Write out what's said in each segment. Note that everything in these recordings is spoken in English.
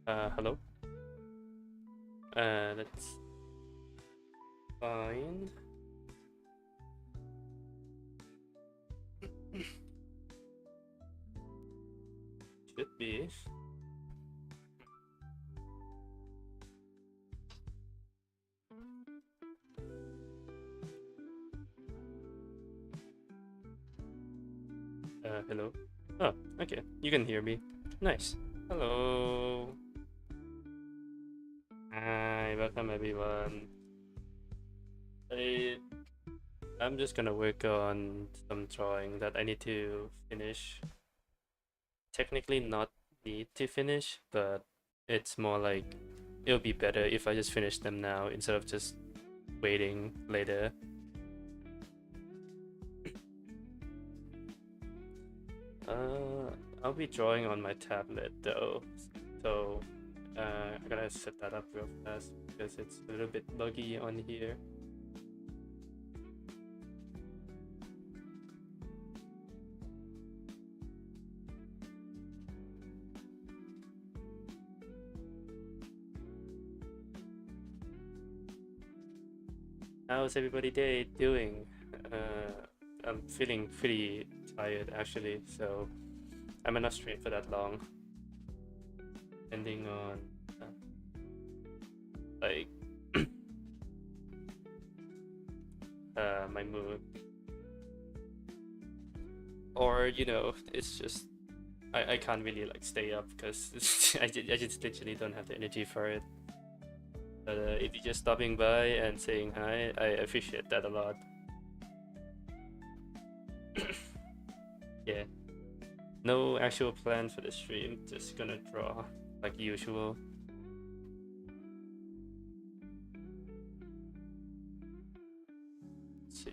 Hello. Let's find. Should be. Hello. Oh, okay. You can hear me. Nice. Hello. Hi, welcome everyone. I, I'm just gonna work on some drawing that I need to finish. Technically, not need to finish, but it's more like it'll be better if I just finish them now instead of just waiting later. I'll be drawing on my tablet though, so I gotta set that up real fast because it's a little bit buggy on here. How's everybody day doing? I'm feeling pretty tired actually, so I might not stream for that long, depending on like my mood, or it's just I can't really like stay up because I just literally don't have the energy for it. But if you're just stopping by and saying hi, I appreciate that a lot. Yeah. No actual plan for the stream, just gonna draw like usual. Let's see.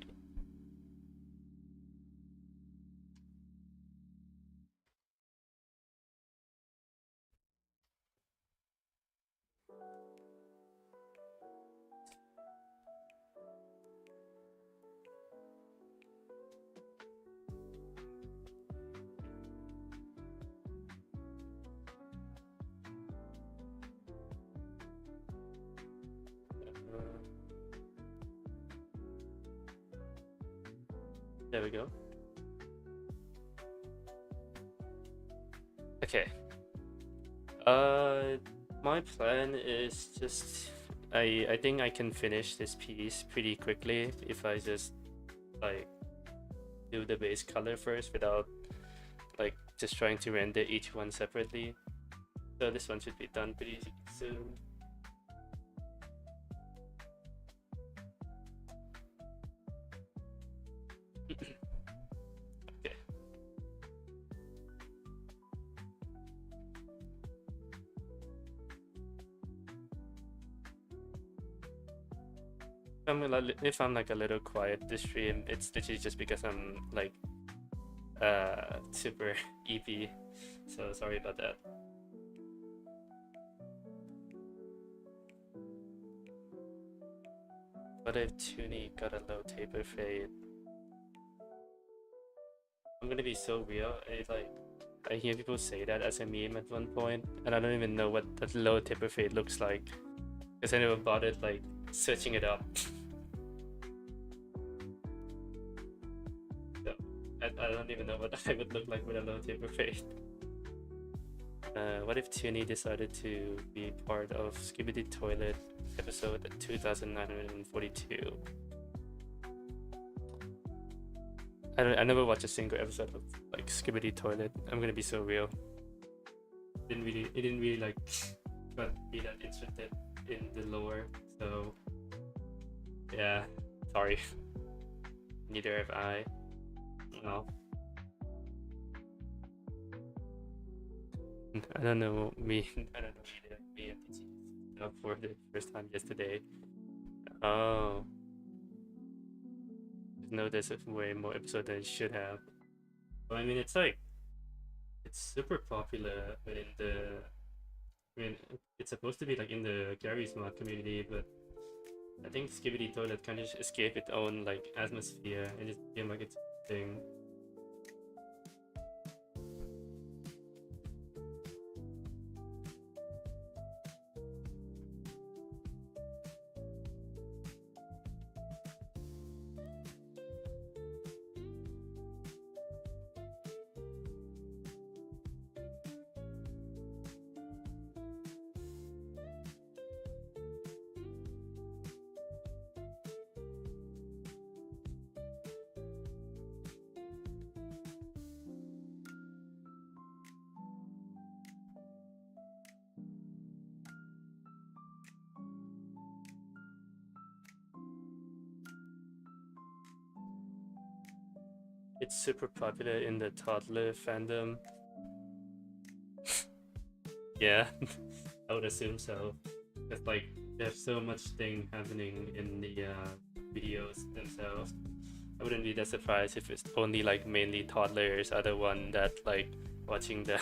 There we go. Okay. My plan is just I think I can finish this piece pretty quickly if I just like do the base color first without like just trying to render each one separately. So this one should be done pretty soon. Okay. If I'm like a little quiet this stream, it's literally just because I'm like super EP. So sorry about that. What if Toonie got a low taper fade? I'm gonna be so real. I hear people say that as a meme at one point, and I don't even know what that low taper fade looks like because I never bothered like searching it up. So I don't even know what I would look like with a low taper fade. What if Toonie decided to be part of Skibidi Toilet episode 2942? I never watched a single episode of like Skibidi Toilet. I'm gonna be so real. It didn't really like but be that interested in the lore. So yeah, sorry. Neither have I. No. I don't know me. I don't know me and PC for the first time yesterday. Oh, no, there's way more episode than it should have. But I mean, it's super popular in the. I mean, it's supposed to be like in the Gary's mod community, but I think Skibidi Toilet kind of just escaped its own like atmosphere and just became like its thing. it's super popular in the toddler fandom. Yeah, I would assume so. Because like there's so much thing happening in the videos themselves. I wouldn't be that surprised if it's only like mainly toddlers are the one that like watching them.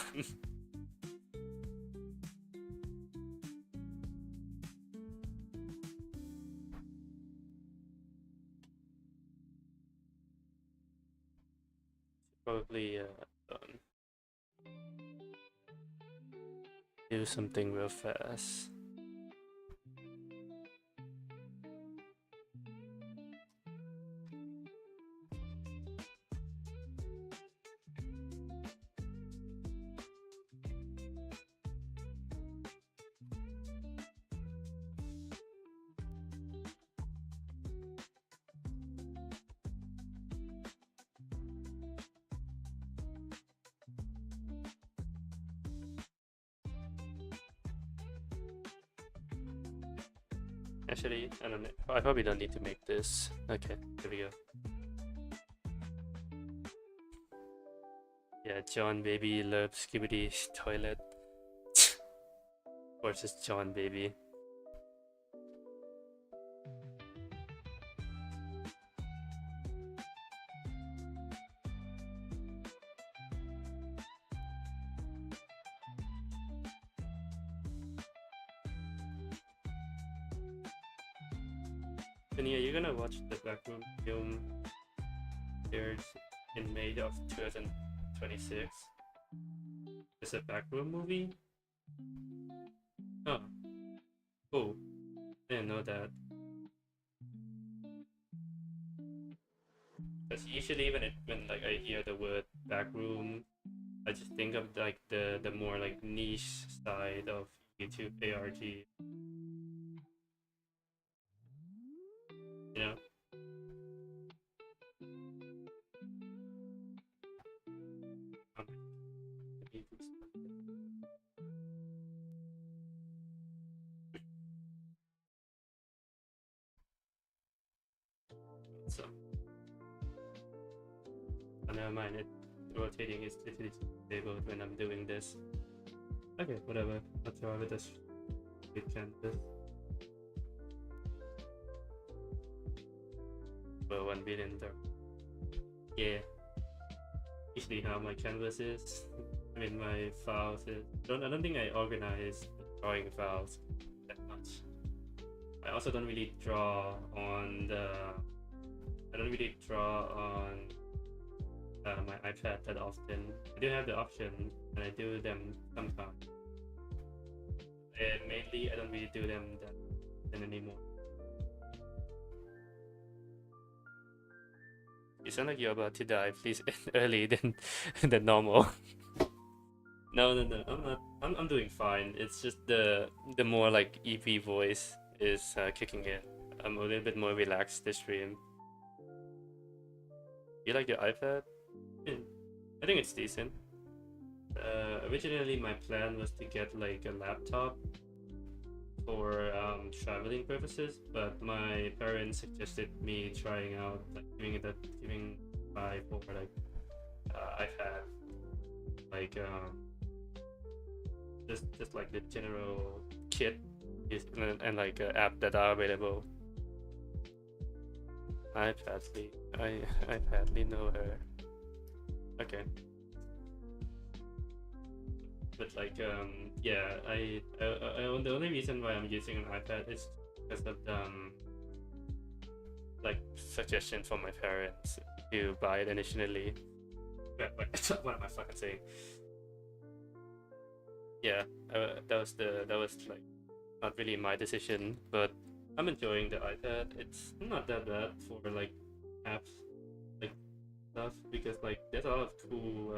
Probably do something real fast. Actually, I don't know. I probably don't need to make this. Okay, here we go. Yeah, John Baby loves Skibidi Toilet versus John Baby. Tania, you're gonna watch the Backroom film aired in May of 2026. It's a Backroom movie? Oh, cool. I didn't know that. Because usually when like I hear the word Backroom, I just think of like the more like niche side of YouTube ARG. You know? So, oh, never mind. Rotating is literally disabled when I'm doing this. Okay, whatever. I'll try with this big canvas. Well, 1 billion there. Yeah. Usually how my canvas is. I mean my files is. I don't think I organize the drawing files that much. I also don't really draw on the. I don't really draw on my iPad that often. I do have the option, and I do them sometimes. And mainly, I don't really do them that anymore. You sound like you're about to die. Please early than normal. No, I'm not. I'm doing fine. It's just the more like EP voice is kicking in. I'm a little bit more relaxed this stream. You like your iPad? I think it's decent. Originally, my plan was to get like a laptop for traveling purposes, but my parents suggested me trying out like giving my for like iPad, like just like the general kit and like app that are available. I badly know her. Okay. But like yeah, the only reason why I'm using an iPad is because of like suggestion from my parents to buy it initially. What am I fucking saying? Yeah, that was like not really my decision, but I'm enjoying the iPad. It's not that bad for like apps like stuff because like there's a lot of cool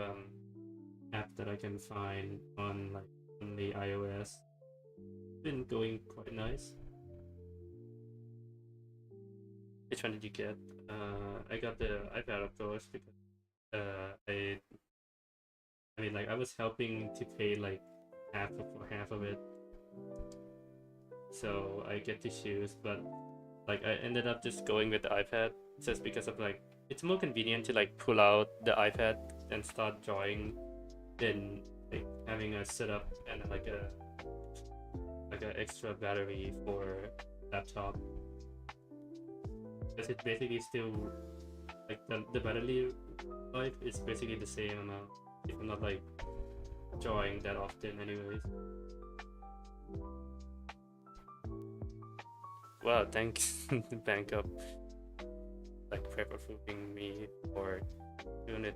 apps that I can find on like on the iOS. Been going quite nice. Which one did you get? I got the iPad of course because I mean like I was helping to pay like half of it, so I get to choose. But like I ended up just going with the iPad just because of like it's more convenient to like pull out the iPad and start drawing than like having a setup and like a extra battery for laptop. Because it basically still like the battery life is basically the same amount if I'm not like drawing that often anyways. Wow, thanks Bangkok like prep approving me for unit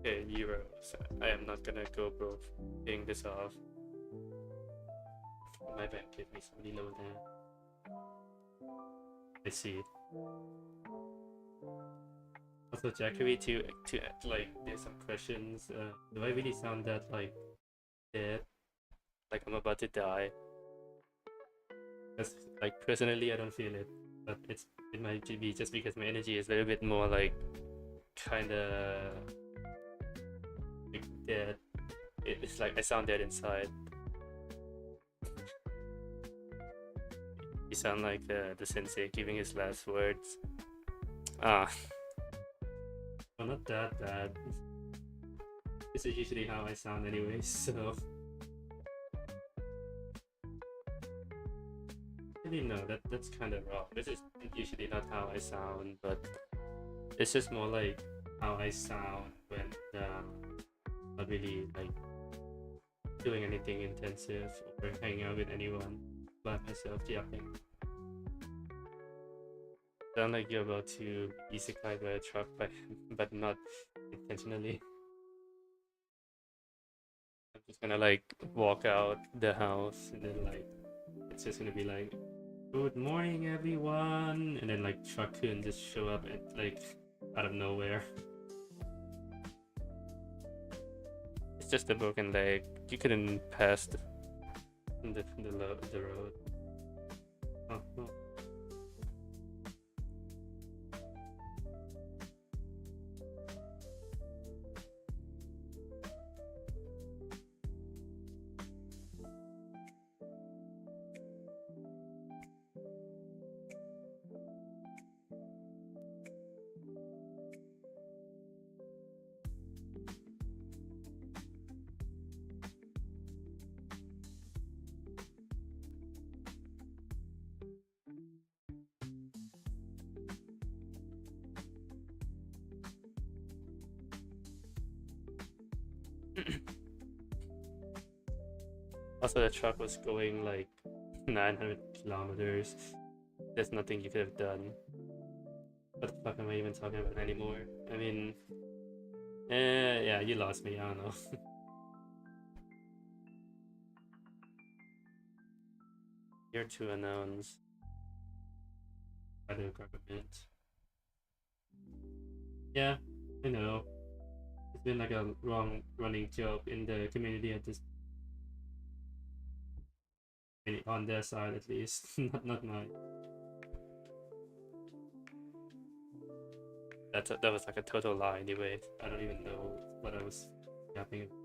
euros. I am not gonna go broke paying this off. My bank gave me some low there. I see. Also, Jackery, to like, there's some questions. Do I really sound that like dead? Like I'm about to die? Because like personally, I don't feel it, but it might be just because my energy is a little bit more like kind of like dead. It's like I sound dead inside. You sound like the sensei giving his last words. Ah, well, not that bad. This is usually how I sound anyway, so. Actually, no, that's kind of wrong. This is usually not how I sound, but it's just more like how I sound when not really like doing anything intensive or hanging out with anyone by myself yapping. Sound like you're about to isekai by a truck, but not intentionally. I'm just gonna like walk out the house and then like it's just gonna be like, good morning everyone, and then like Truck-kun just show up at like out of nowhere. It's just a broken leg. You couldn't pass the road. Oh, oh. Also, the truck was going like 900 kilometers. There's nothing you could have done. What the fuck am I even talking about anymore? I mean, yeah, you lost me. I don't know. You're two unknowns by the government. Yeah, I know. It's been like a wrong running joke in the community at this on their side at least, not mine. That was like a total lie anyway. I don't even know what I was yapping about.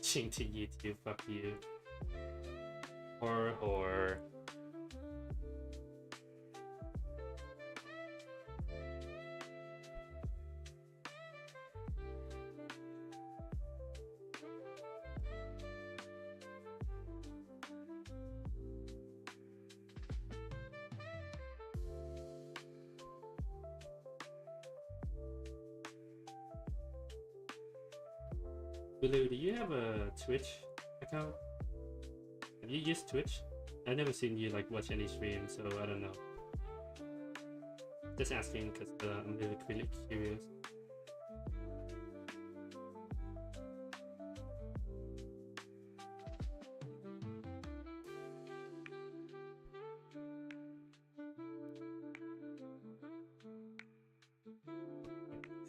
Ching to YouTube, fuck you. Or Bulu, do you have a Twitch account? Have you used Twitch? I've never seen you like watch any stream, so I don't know. Just asking because I'm really curious.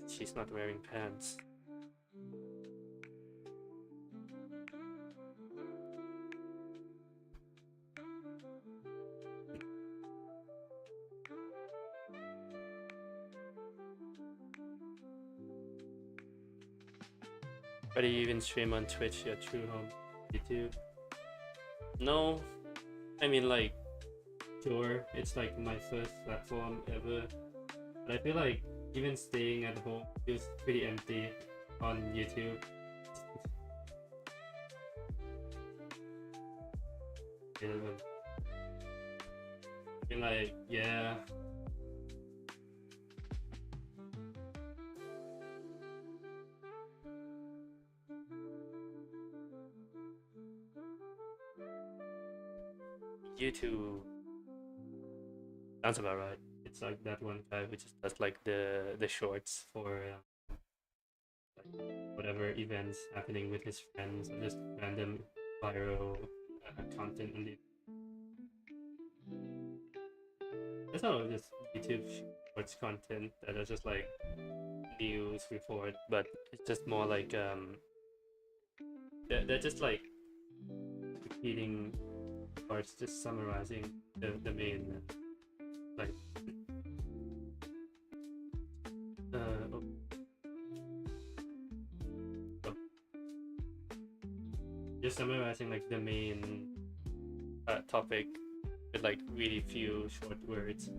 She's not wearing pants. Why do you even stream on Twitch, your true home? YouTube? No, I mean like sure, it's like my first platform ever, but I feel like even staying at home feels pretty empty on YouTube. I feel like yeah, YouTube sounds about right. It's like that one guy who just does like the shorts for like whatever events happening with his friends or just random viral content on the. That's all just YouTube shorts content that are just like news report, but it's just more like they're just like repeating parts, just summarizing the main like oh, oh, just summarizing like the main topic with like really few short words.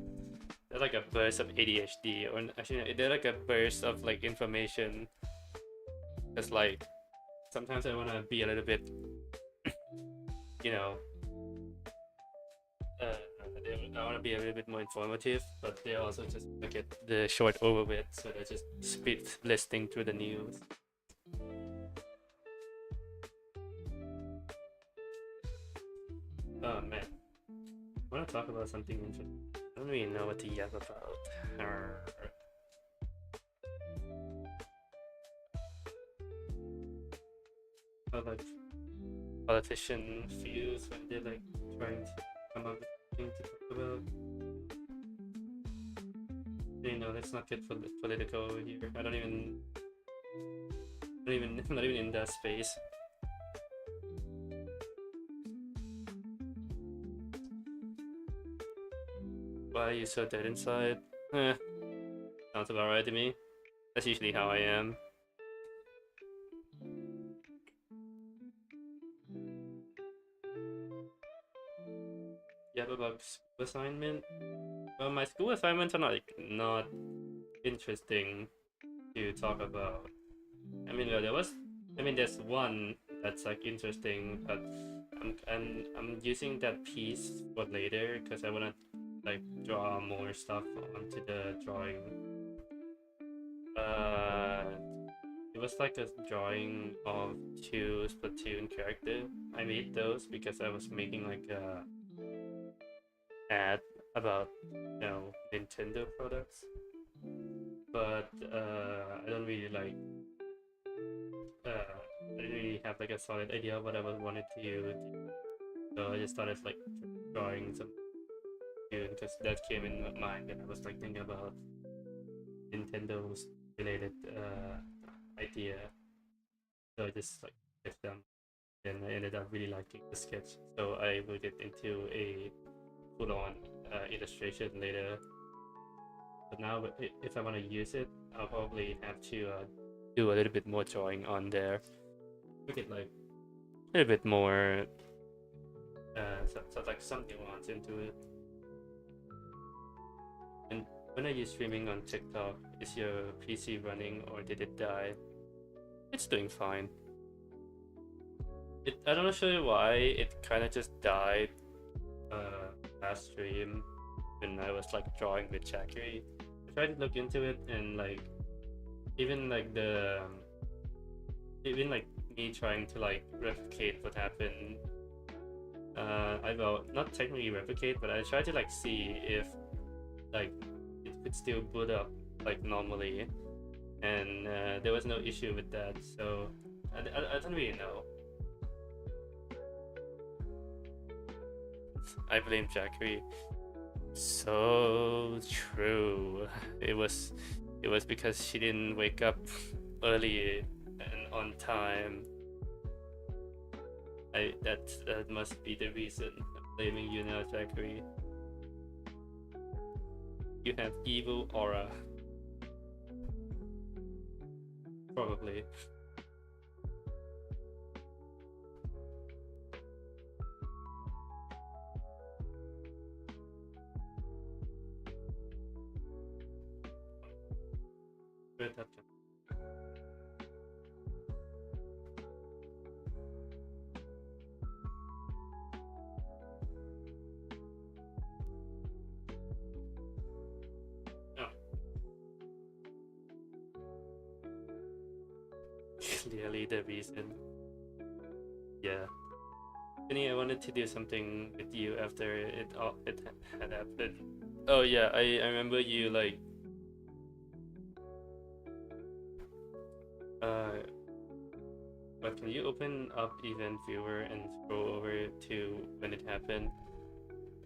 They're like a burst of ADHD, or actually, they're like a burst of like information. It's like sometimes I want to be a little bit, you know, uh, I want to be a little bit more informative, but they also just get the short over with, so they're just speed listing through the news. Oh man, I want to talk about something interesting. I don't really know what to yell about. Or like politician views when they're like trying to come up with something to talk about. You know, let's not get political here. I'm not even in that space. Why are you so dead inside? Eh, sounds about right to me. That's usually how I am. You have about school assignment? Well, my school assignments are not interesting to talk about. I mean, well, there's one that's like interesting, but I'm using that piece for later because I wanna like draw more stuff onto the drawing. Uh, it was like a drawing of two Splatoon character. I made those because I was making like a ad about Nintendo products, but I don't really like I didn't really have like a solid idea of what I wanted to do. So I just started like drawing some tune because that came in my mind and I was like thinking about Nintendo's related idea. So I just like sketched them and I ended up really liking the sketch. So I will get into a full-on illustration later. But now if I want to use it, I'll probably have to do a little bit more drawing on there. Make it like a little bit more so like some nuance into it. And when are you streaming on TikTok? Is your PC running or did it die? It's doing fine. I'm not sure why it kind of just died last stream when I was like drawing with Jackery. I tried to look into it and like even like even like me trying to like replicate what happened. I will not technically replicate, but I tried to like see if like it could still boot up like normally, and there was no issue with that. So I don't really know. I blame Jackery. So true. It was because she didn't wake up early and on time. That must be the reason. I'm blaming you now, Jackery. You have evil aura. Probably. where that can. Oh, clearly the reason. Yeah. Vinny, I wanted to do something with you after it had happened. Oh yeah, I remember you like uh but can you open up event viewer and scroll over to when it happened?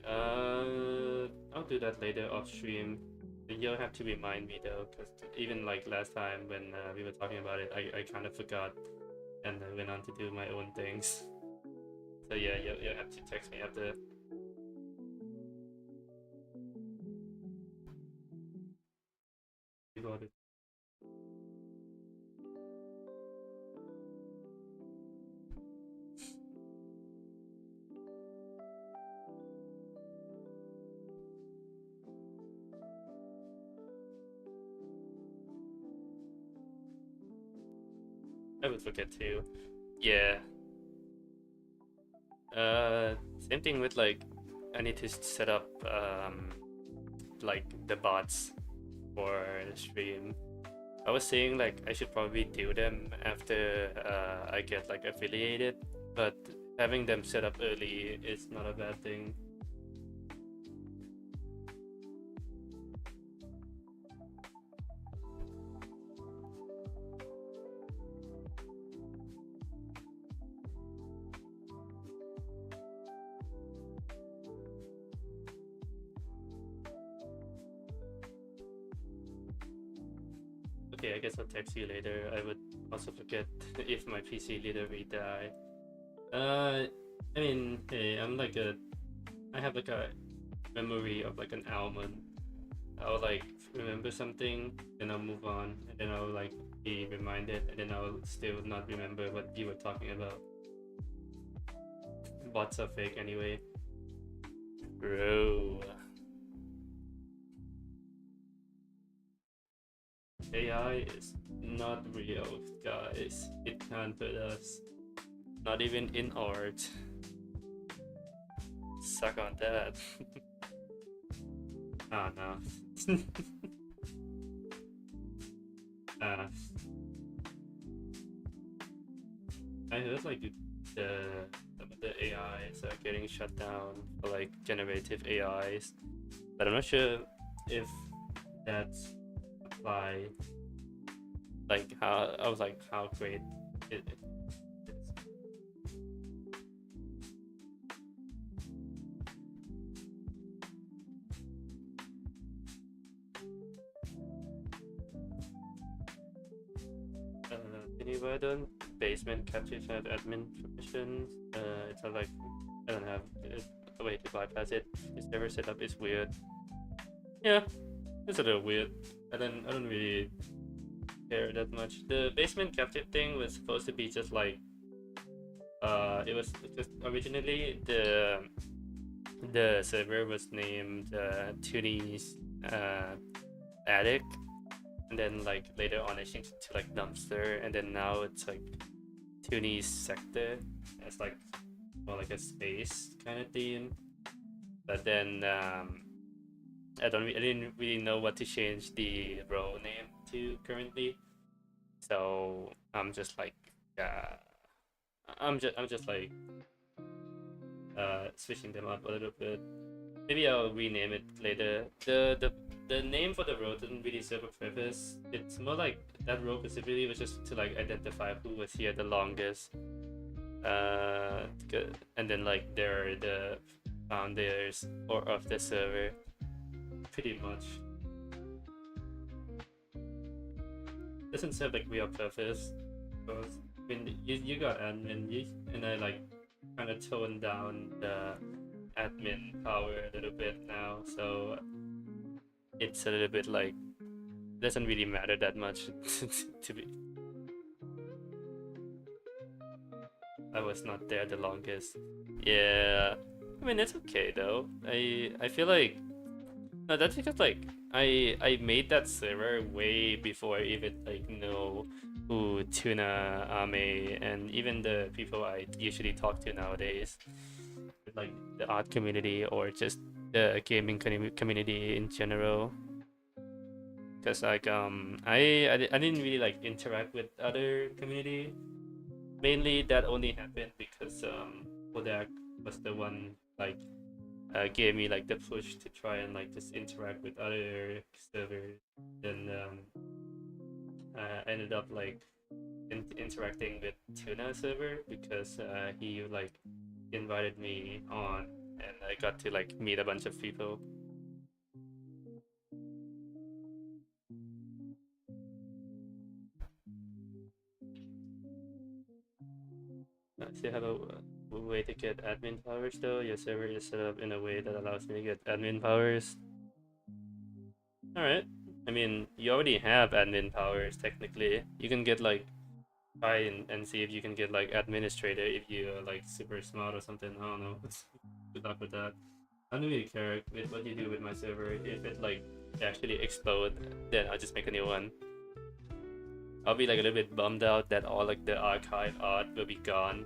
I'll do that later off stream. You'll have to remind me though, because even like last time when we were talking about it, I kind of forgot and I went on to do my own things. So yeah, you'll have to text me after. You got it. I would forget too. Yeah. Same thing with like I need to set up like the bots for the stream. I was saying like I should probably do them after I get like affiliated, but having them set up early is not a bad thing. Okay, I guess I'll text you later. I would also forget if my PC leader will die. I mean, hey, I have like a memory of like an almond. I'll like remember something, then I'll move on, and then I'll like be reminded, and then I'll still not remember what you were talking about. Bots are fake anyway. Bro. AI is not real, guys. It can't hurt us. Not even in art. Suck on that. Oh no. uh, I heard like some of the AIs are getting shut down for like generative AIs, but I'm not sure if that's apply. Like how I was like how great it is. Why don't basement captive have admin permissions? It's not like I don't have a way to bypass it. This server setup is weird. Yeah, it's a little weird. I don't really care that much. The basement captive thing was supposed to be just like it was just originally the server was named Toonie's Attic, and then like later on I changed it to like Dumpster, and then now it's like Toonie's Sector. It's like more like a space kind of theme. But then I didn't really know what to change the role name to currently, so I'm just like I'm just like switching them up a little bit. Maybe I'll rename it later. The name for the road didn't really serve a purpose. It's more like that road specifically was just to like identify who was here the longest. And then like they're the founders or of the server, pretty much. Doesn't serve like real purpose, because when you got admin, and I like kind of toned down the admin power a little bit now, so it's a little bit like doesn't really matter that much to be. I was not there the longest. Yeah, I mean it's okay though. I feel like No, that's because like I made that server way before I even like know who Tuna, Ame, and even the people I usually talk to nowadays, like the art community or just the gaming community in general. Because like I didn't really like interact with other community. Mainly that only happened because Kodak was the one like gave me like the push to try and like just interact with other servers. Then I ended up like interacting with Tuna server because he like invited me on, and I got to like meet a bunch of people. So you have a way to get admin powers though. Your server is set up in a way that allows me to get admin powers. All right. I mean, you already have admin powers technically. You can get like try and see if you can get like administrator if you're like super smart or something. I don't know. Good luck with that. I don't really care with what you do with my server. If it like actually explode, then I'll just make a new one. I'll be like a little bit bummed out that all like the archive art will be gone.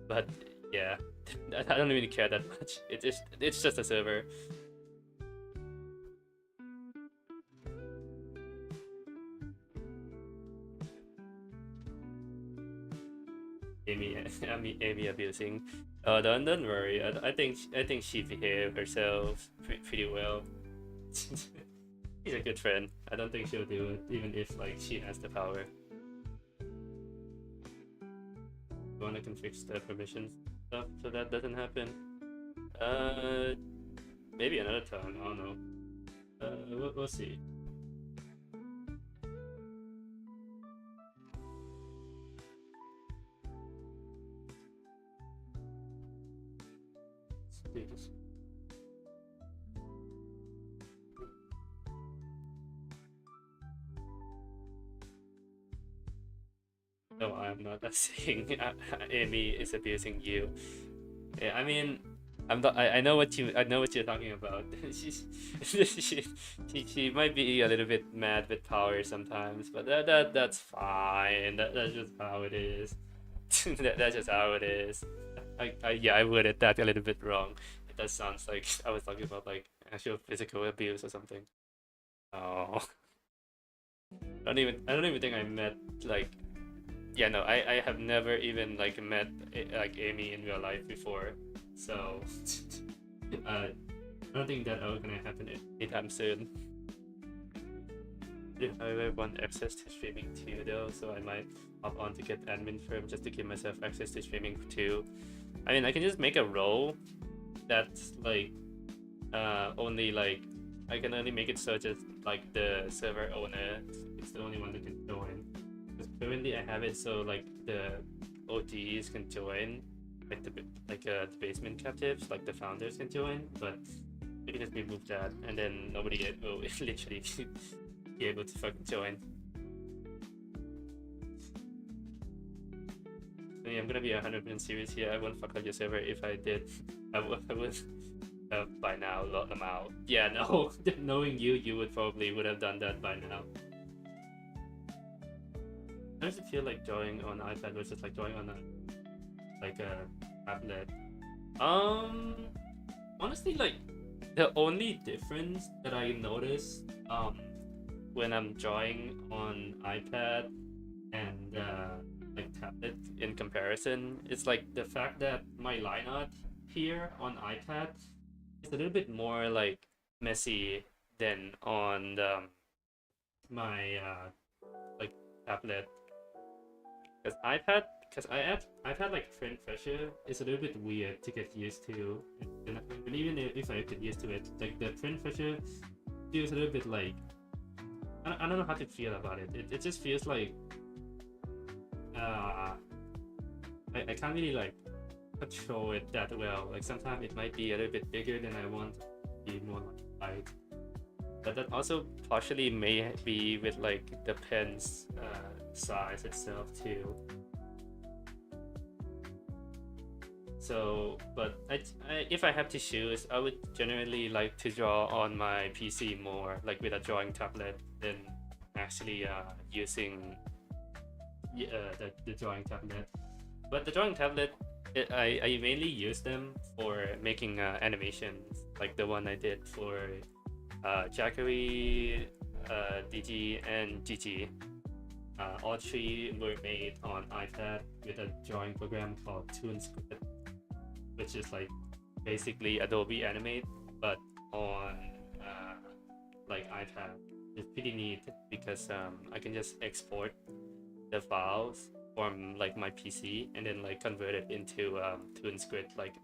But yeah, I don't really care that much. It's just a server. Amy, Amy abusing. Oh, don't worry. I think she behaved herself pretty well. She's a good friend. I don't think she'll do it, even if like she has the power. You wanna config the permissions stuff so that doesn't happen? Uh, maybe another time. I don't know. We'll see. No, I'm not saying Amy is abusing you. Yeah, I mean, I'm not. I know what you. I know what you're talking about. She might be a little bit mad with power sometimes, but that's fine. That's just how it is. That's just how it is. Yeah, I worded that a little bit wrong. It does sounds like I was talking about like actual physical abuse or something. Oh, I don't even think I met like yeah, no, I have never even like met like Amy in real life before, so I don't think that ever gonna happen anytime soon. If I ever want access to streaming too, though, so I might hop on to get admin firm just to give myself access to streaming too. I mean, I can just make a role that's like only like I can only make it so just like the server owner is the only one that can join. Because currently I have it so like the OGs can join, like the basement captives, like the founders can join, but we can just remove that, and then nobody will literally be able to fucking join. I mean, I'm gonna be 100% serious here. I won't fuck up your server. If I did, I would by now lot them out. Yeah, no, knowing you, you would have done that by now. How does it feel like drawing on iPad versus like drawing on a tablet? Honestly, like the only difference that I notice when I'm drawing on iPad and like tablet in comparison is like the fact that my line art here on iPad is a little bit more like messy than on my like tablet. Because iPad like print pressure is a little bit weird to get used to, and even if I get used to it, like the print pressure feels a little bit like I don't know how to feel about it. It just feels like uh, I can't really like control it that well. Like sometimes it might be a little bit bigger than I want to be more like light. But that also partially may be with like the pen's size itself too. So, but if I have to choose, I would generally like to draw on my PC more, like with a drawing tablet, than actually using the drawing tablet. But the drawing tablet, I mainly use them for making animations, like the one I did for Jackery, DG, and GG. All three were made on iPad with a drawing program called ToonScript, which is like basically Adobe Animate, but on like iPad. It's pretty neat because I can just export the files from like my PC and then like convert it into ToonScript like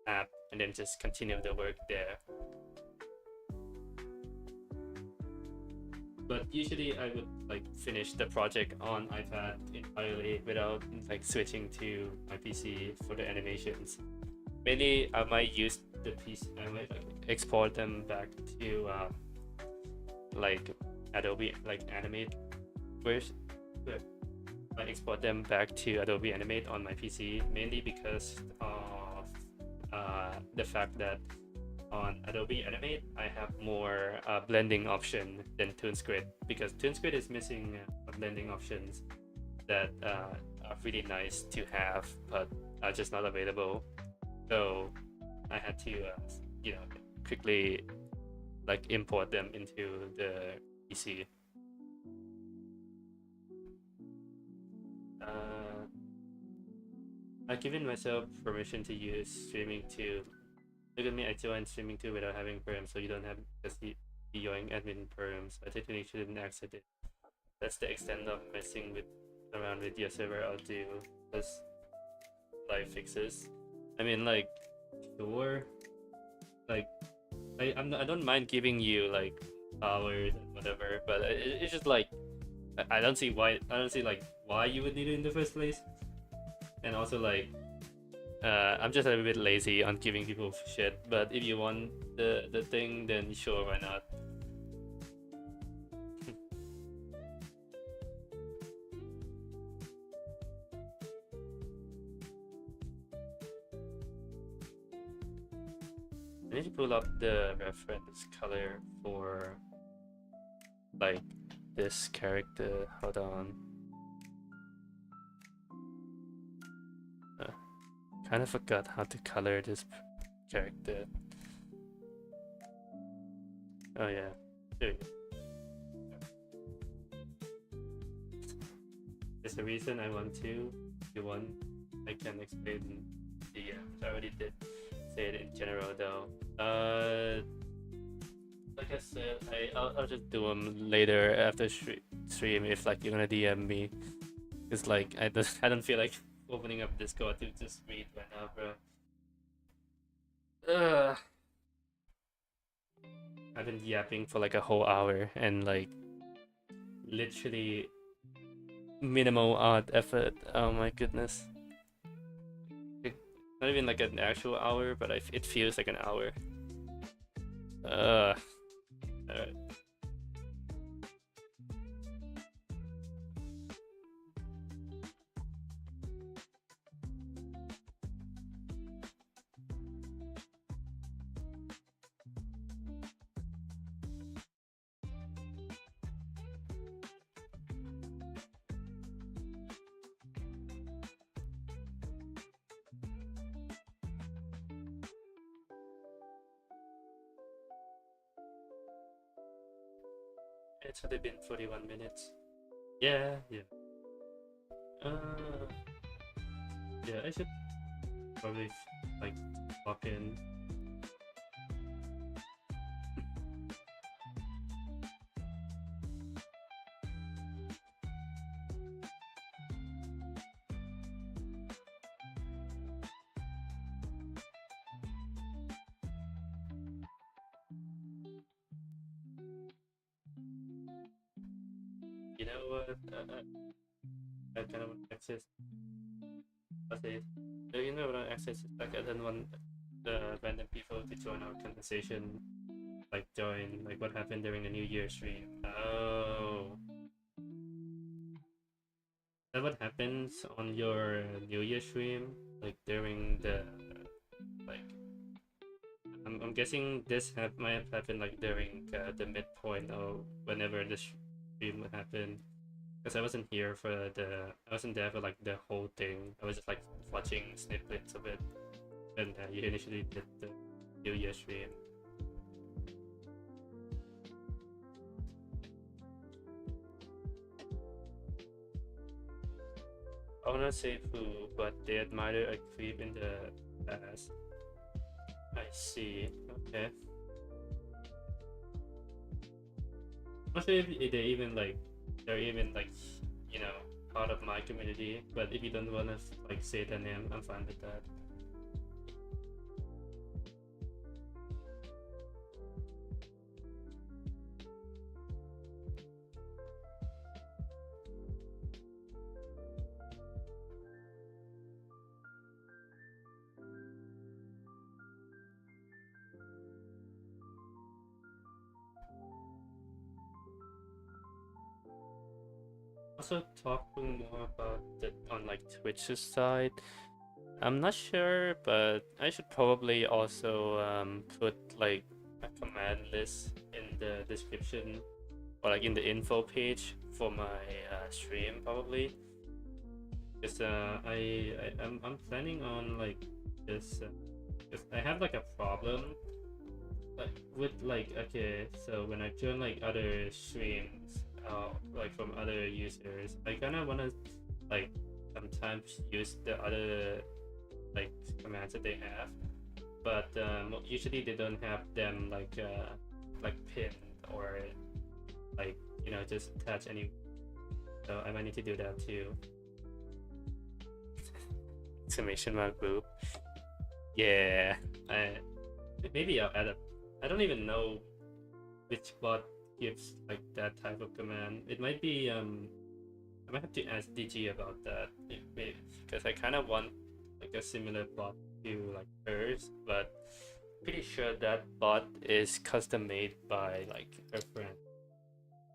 app and then just continue the work there. But usually I would like finish the project on iPad entirely without like switching to my PC for the animations. Mainly I might use the PC, I might like export them back to like Adobe like Animate version. I export them back to Adobe Animate on my PC mainly because of the fact that on Adobe Animate I have more blending option than ToonScript, because ToonScript is missing blending options that are really nice to have but are just not available. So I had to quickly like import them into the PC. I've given myself permission to use streaming too. Look at me, I joined streaming too without having perms, so you don't have just the join admin perms. I technically shouldn't accept it. That's the extent of messing with around with your server. I'll do this live fixes. I mean, like, sure, like, I don't mind giving you like powers and whatever, but it's just like I don't see like why you would need it in the first place, and also like I'm just a bit lazy on giving people shit. But if you want the thing, then sure, why not? I need to pull up the reference color for like this character. Hold on. Kind of forgot how to color this character. Oh yeah, there you go. There's a reason I want to. If you want, I can explain the. I already did say it in general though. Like I said, I'll just do them later after stream if like you're gonna DM me. It's like I don't feel like opening up Discord to just read right now, bro. I've been yapping for like a whole hour and like literally minimal odd effort. Oh my goodness. Not even like an actual hour, but it feels like an hour. Alright. It's only been 41 minutes. Yeah. Uh, yeah, I should probably like walk in. You know what? I kind of want access. What's it? You know what access is like? I don't want the random people to join our conversation, like join like what happened during the New Year stream. Oh, is that what happens on your New Year stream? like during the like I'm guessing this might have happened like during the midpoint or whenever the stream happened, because I wasn't there for like the whole thing. I was just like watching snippets of it, and you initially did the New Year stream. I wanna say who, but they admire a creep in the past. I see. Okay. Not sure if they even like they're even like you know part of my community, but if you don't wanna like say their name, I'm fine with that. Also talking more about it on like Twitch's side. I'm not sure, but I should probably also put like a command list in the description or like in the info page for my stream probably. Because I'm planning on like this. Cause I have like a problem with like okay, so when I join like other streams, like from other users, I kind of want to like sometimes use the other like commands that they have, but usually they don't have them like pinned or like just attach any. So I might need to do that too. Exclamation mark boop. Yeah, maybe I'll add a. I don't even know which bot gives like that type of command. It might be I might have to ask DG about that because I kind of want like a similar bot to like hers, but pretty sure that bot is custom made by like her friend.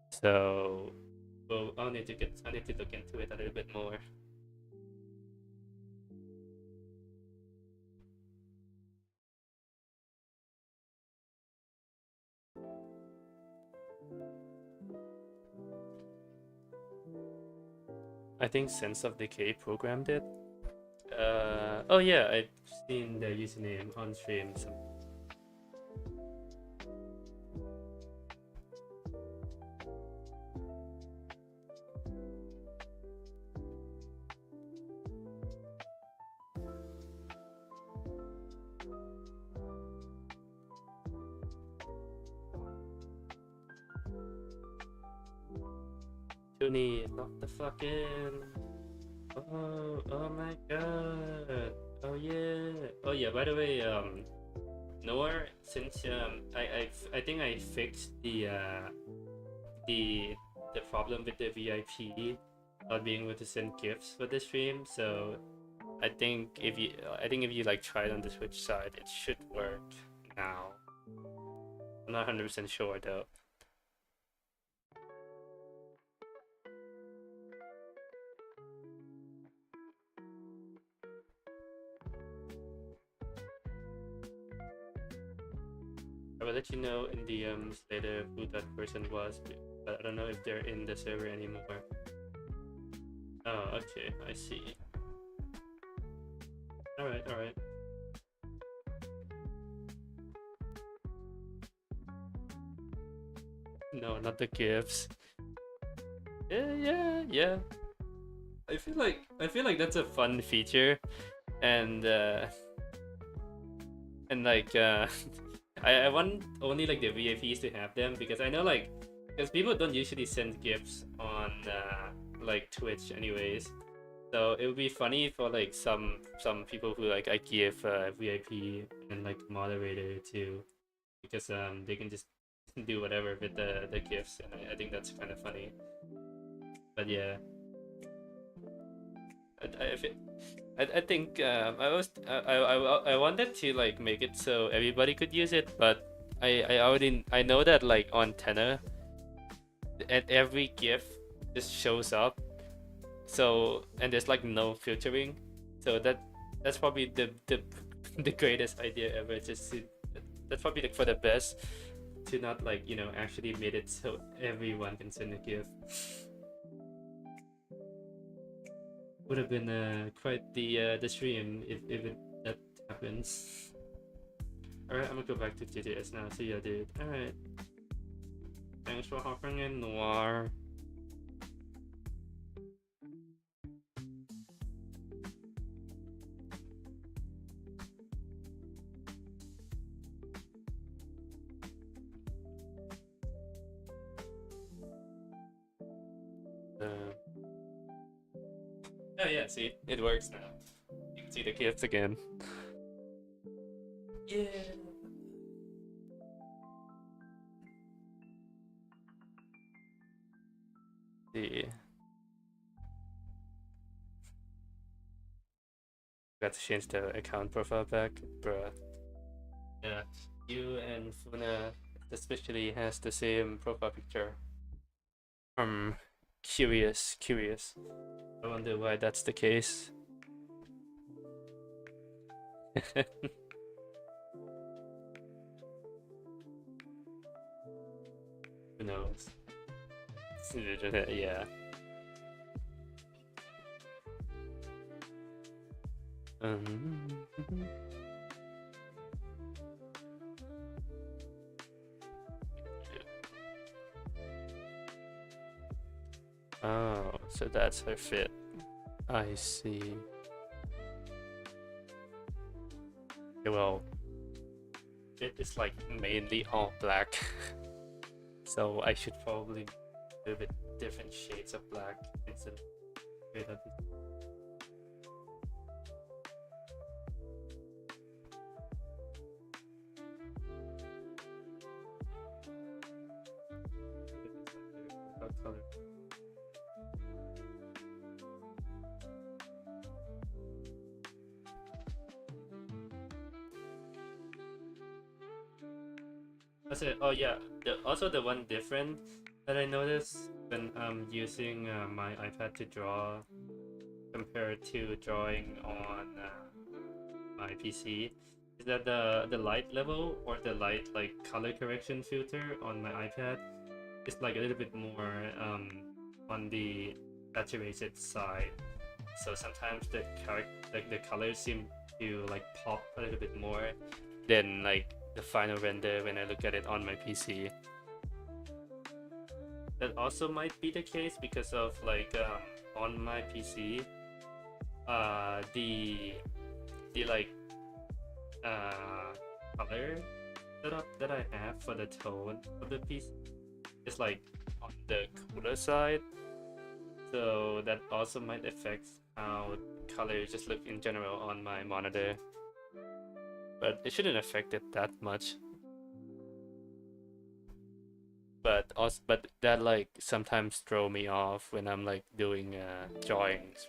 So, well, I need to look into it a little bit more. I think Sense of Decay programmed it. Oh yeah, I've seen the username on stream. Toonie, lock the fuck in. Oh my god. Oh yeah. By the way, Noah, since I think I fixed the problem with the VIP not being able to send gifts for the stream. So I think if you like try it on the Twitch side, it should work now. I'm not 100% sure though. I will let you know in DMs later who that person was, but I don't know if they're in the server anymore. Oh, okay, I see. Alright. No, not the gifts. Yeah. I feel like that's a fun feature, and like I want only like the VIPs to have them because I know like because people don't usually send gifts on like Twitch anyways. So it would be funny for like some people who like I give VIP and like moderator too, because they can just do whatever with the gifts, and I think that's kind of funny. But yeah, I think I wanted to like make it so everybody could use it, but I know that like on Tenor, at every GIF just shows up, so and there's like no filtering, so that's probably the greatest idea ever. Just to, that's probably like for the best to not like actually made it so everyone can send a gift. Would have been quite the stream if that happens. Alright, I'm gonna go back to TTS now. See ya, dude. Alright. Thanks for hopping in, Noir. Oh yeah, see, it works now. You can see the gifts again. Yeah. See. Got to change the account profile back, bruh. Yeah, you and Funa especially has the same profile picture. Curious. I wonder why that's the case. Who knows? Yeah. Oh, so that's her fit. I see. Okay, well, it is like mainly all black, so I should probably do a bit different shades of black instead of color. That's it. Oh yeah. Also the one different that I noticed when I'm using my iPad to draw compared to drawing on my PC is that the light level or the light like color correction filter on my iPad is like a little bit more on the saturated side. So sometimes the colors seem to like pop a little bit more than like the final render when I look at it on my PC. That also might be the case because of like on my PC, the like color setup that I have for the tone of the piece is like on the cooler side, so that also might affect how colors just look in general on my monitor, but it shouldn't affect it that much. But that like sometimes throw me off when I'm like doing drawings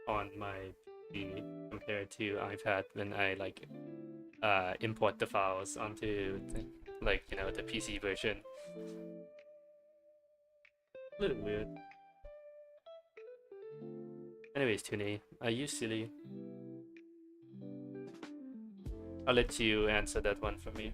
on my PC compared to iPad when I like import the files onto like the PC version. A little weird. Anyways, Tuni, are you silly? I'll let you answer that one for me.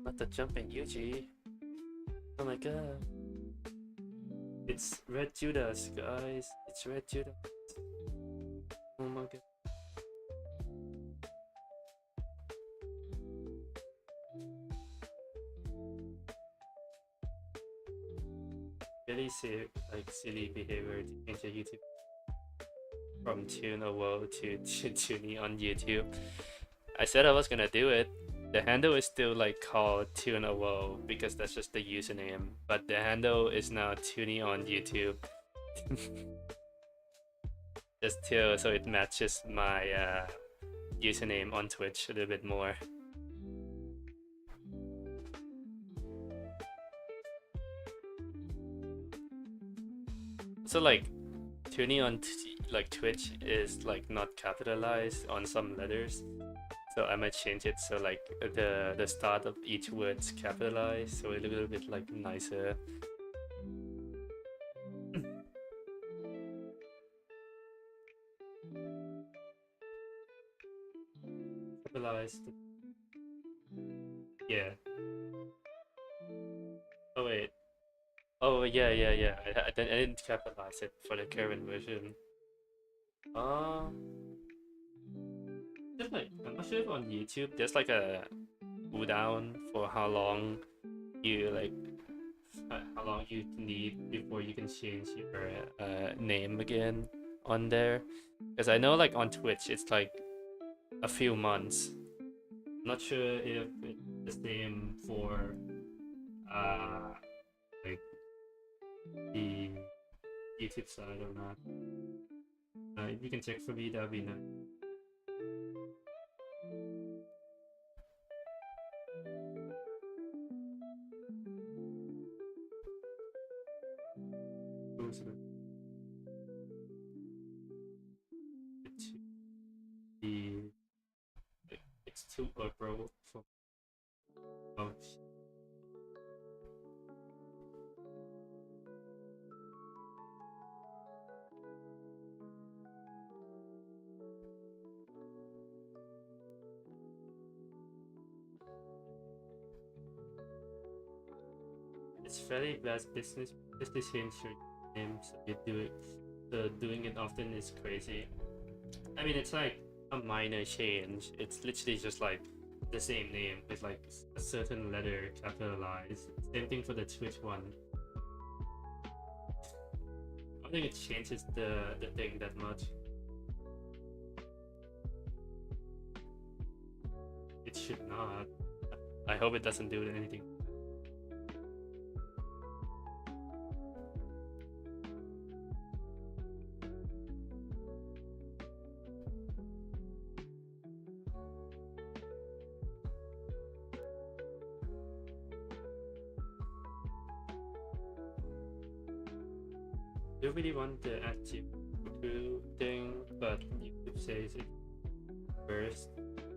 Not the jumping Yuji. Oh my god. It's Red Judas, guys. It's Red Judas. Oh my god. Really silly behavior to change your YouTube from Tuneowo to Tuni on YouTube. I said I was gonna do it. The handle is still like called Tuneowo because that's just the username, but the handle is now Tuni on YouTube. Just so it matches my username on Twitch a little bit more. So like Tuni on like Twitch is like not capitalized on some letters. So I might change it so like the start of each word's capitalized, so a little bit like nicer. Capitalized. Yeah. Oh wait. Oh yeah, yeah, yeah. I didn't capitalize it for the current version. Um, just like I'm not sure if on YouTube there's like a cooldown for how long you like how long you need before you can change your name again on there. Because I know like on Twitch it's like a few months. Not sure if it's the same for uh like the YouTube side or not. If you can check for me, that'd be nice. Goes with the it's too bro for oh, it's very bad business change your name, so you do it. So doing it often is crazy. I mean, it's like a minor change. It's literally just like the same name with like a certain letter capitalized. Same thing for the Twitch one. I don't think it changes the thing that much. It should not. I hope it doesn't do anything. You really want the active thing, but YouTube says it first,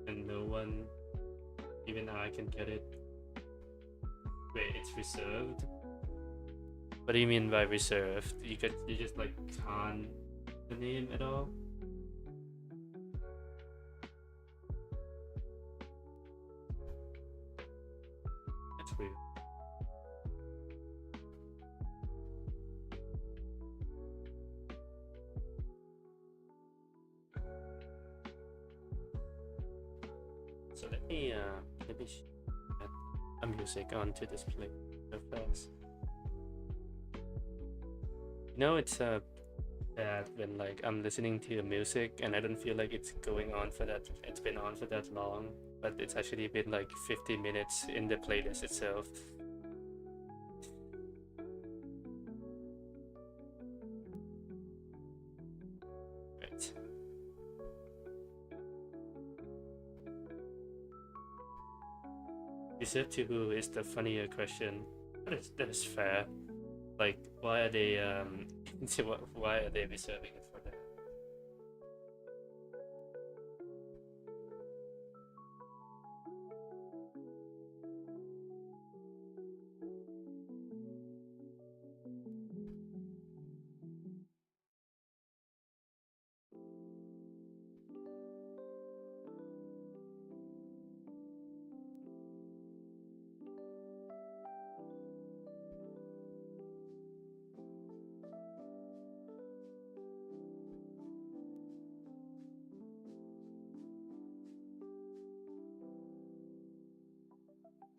and no one, even I can get it. Wait, it's reserved. What do you mean by reserved? You just like can't the name at all? That's weird. So let me add a music onto display real fast. You know, it's bad when like I'm listening to the music and I don't feel like it's going on for that. It's been on for that long, but it's actually been like 50 minutes in the playlist itself. Right. Reserved to who is the funnier question. That is fair. Like, why are they why are they reserving it for them?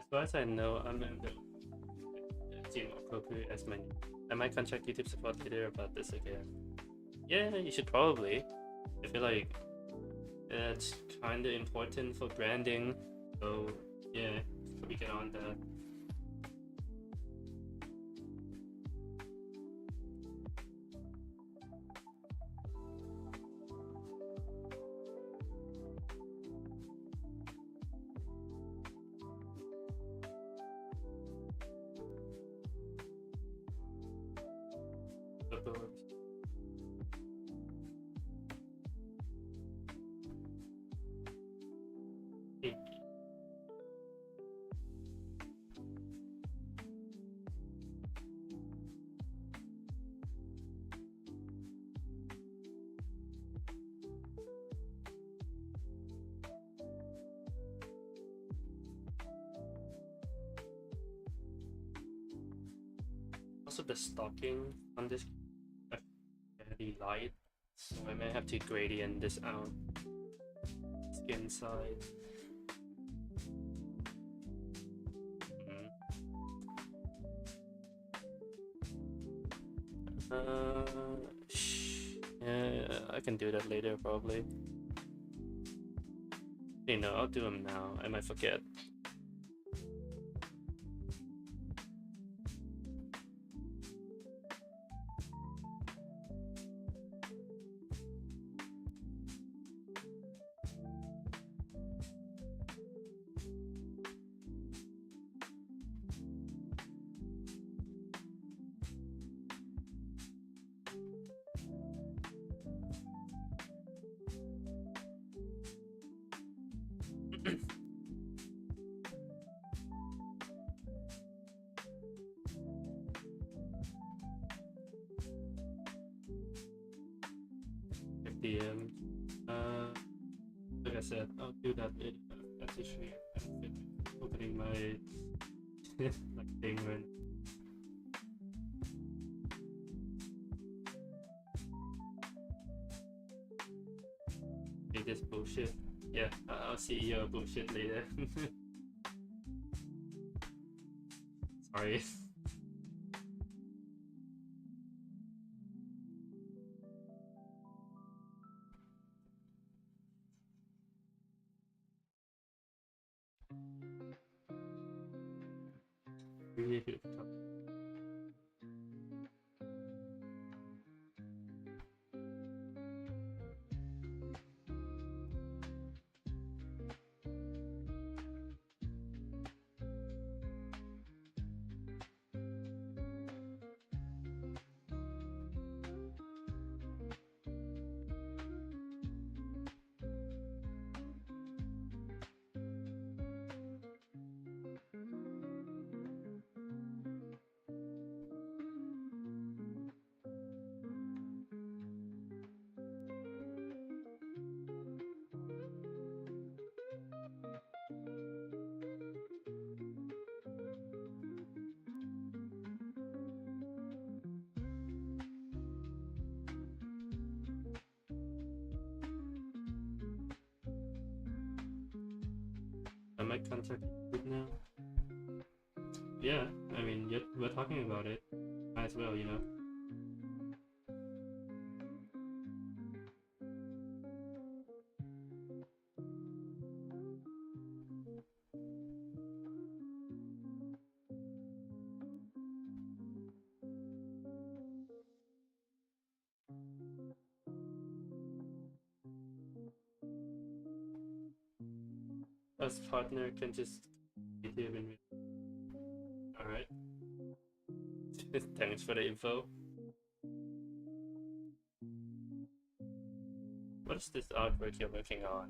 As far as I know, I'm in the team of Koku as my. I might contact YouTube support later about this again. Yeah, you should probably. I feel like it's kind of important for branding. So yeah, we get on that. Also, the stocking on this is very light, so I may have to gradient this out. Skin side. Yeah, I can do that later probably. You know, I'll do them now. I might forget. DM. Like I said, I'll do that later. That's usually opening my like thing when this bullshit. Yeah, I'll see your bullshit later. Sorry. Really good. Am I contacted now? Yeah, I mean, we're talking about it. Might as well, you know. Us partner can just give me. Alright. Thanks for the info. What is this artwork you're working on?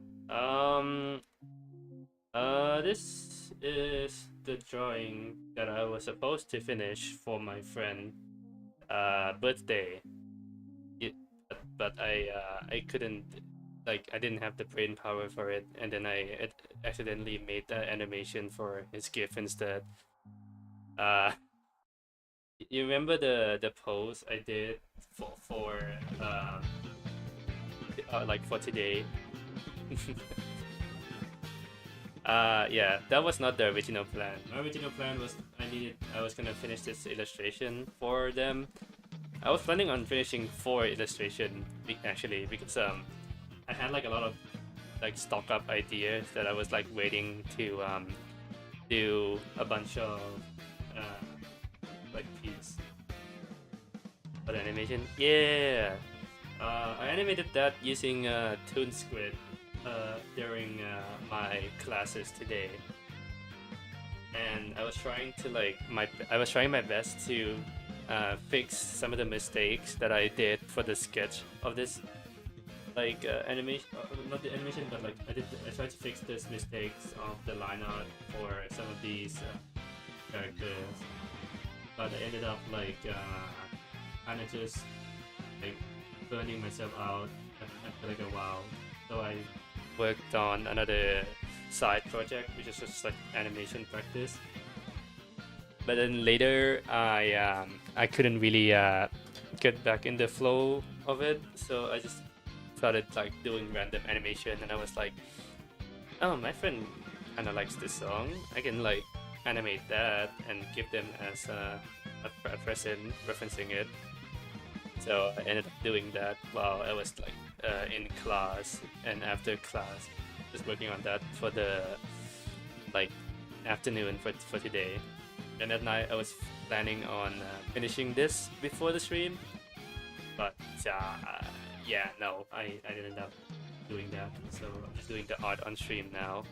This is the drawing that I was supposed to finish for my friend birthday. But I couldn't, like, I didn't have the brain power for it, and then I accidentally made the animation for his gift instead. You remember the pose I did for like for today? Yeah, that was not the original plan. My original plan was I was gonna finish this illustration for them. I was planning on finishing 4 illustration actually, because I had like a lot of like stock up ideas that I was like waiting to do a bunch of like piece for the animation. Yeah, I animated that using ToonSquid during my classes today, and I was trying to I was trying my best to fix some of the mistakes that I did for the sketch of this animation, not the animation, but like I tried to fix these mistakes of the line art for some of these characters, but I ended up kind of just like burning myself out after like a while. So I worked on another side project, which is just like animation practice. but then later I couldn't really get back in the flow of it, so I just started like doing random animation, and I was like, oh, my friend kind of likes this song. I can like animate that and give them as a present referencing it. So I ended up doing that while I was like in class, and after class, just working on that for the like afternoon for today. And at night, I was planning on finishing this before the stream, but yeah, no, I didn't end up doing that. So I'm just doing the art on stream now.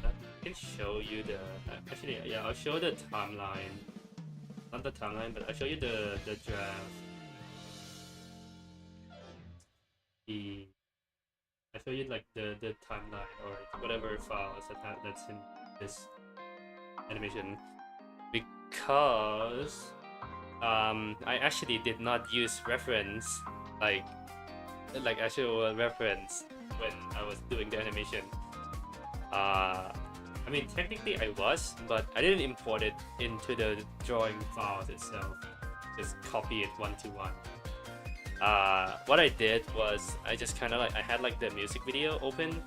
I can show you the actually, yeah, I'll show the timeline. Not the timeline, but I'll show you the draft. The I show you like the timeline or whatever files that's in this animation, because I actually did not use reference like actual reference when I was doing the animation. I mean, technically I was, but I didn't import it into the drawing files itself. Just copy it one to one. What I did was I just kind of like I had like the music video open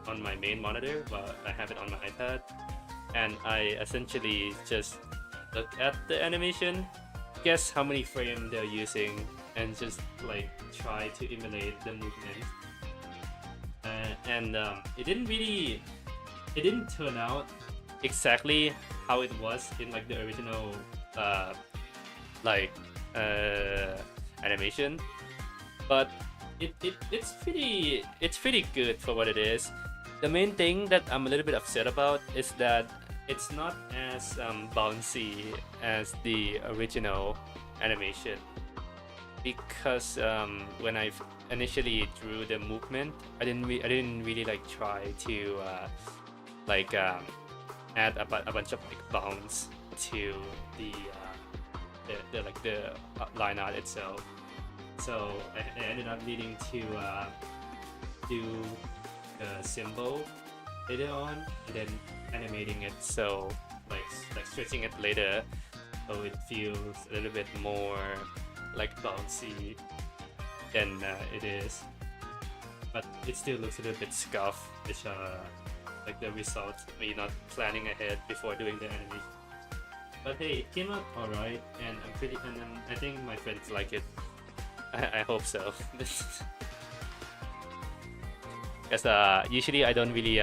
on my main monitor, but I have it on my iPad, and I essentially just look at the animation, guess how many frames they're using, and just like try to emulate the movement. And it didn't turn out exactly how it was in like the original like animation, but it's pretty good for what it is. The main thing that I'm a little bit upset about is that it's not as bouncy as the original animation, because when I initially drew the movement, I didn't really like try to like add a bunch of like bounce to the like the line art itself. So I ended up needing to do the symbol later on, and then animating it, so like stretching it later, so it feels a little bit more like bouncy than it is, but it still looks a little bit scuffed, which like the result of me not planning ahead before doing the animation. But hey, it came out alright, and I think my friends like it. I hope so. Because usually I don't really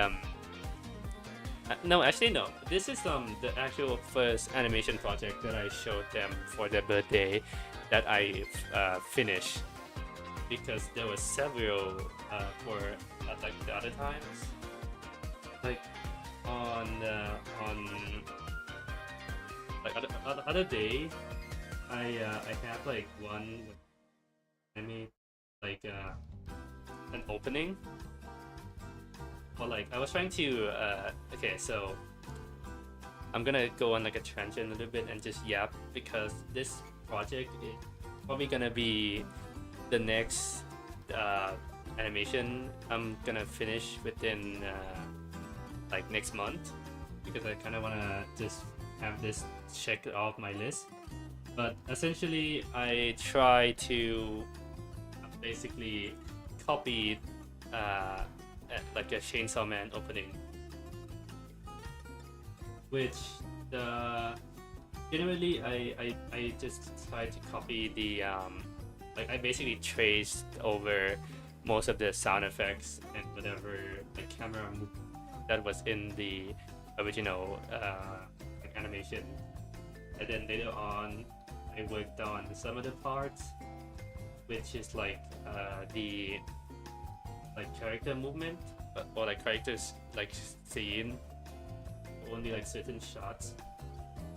no, actually no. This is the actual first animation project that I showed them for their birthday that I finished, because there were several for like the other times, like on like other day I have like one I made like an opening, or like I was trying to okay, so I'm gonna go on like a tangent a little bit and just yap, because this project is probably gonna be the next animation I'm gonna finish within like next month, because I kind of want to just have this checked off my list. But essentially I try to basically copy like a Chainsaw Man opening, which generally I just try to copy the like I basically traced over most of the sound effects and whatever the camera that was in the original like animation, and then later on I worked on some of the parts, which is like the like character movement, or like characters like scene, only like certain shots.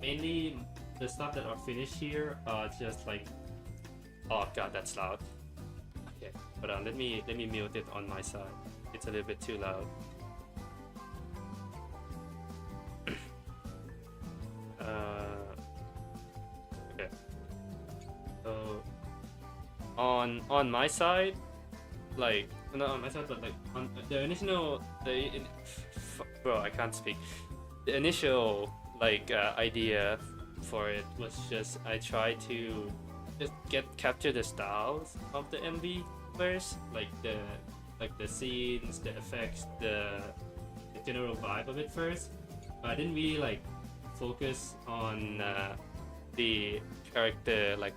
Mainly the stuff that are finished here are just like, oh god, that's loud. Okay, but let me mute it on my side. It's a little bit too loud. Okay. So on my side, like not on myself, but like on the initial, bro, I can't speak. The initial like idea for it was just I tried to just capture the styles of the MV first, like the scenes, the effects, the general vibe of it first. But I didn't really like focus on the character like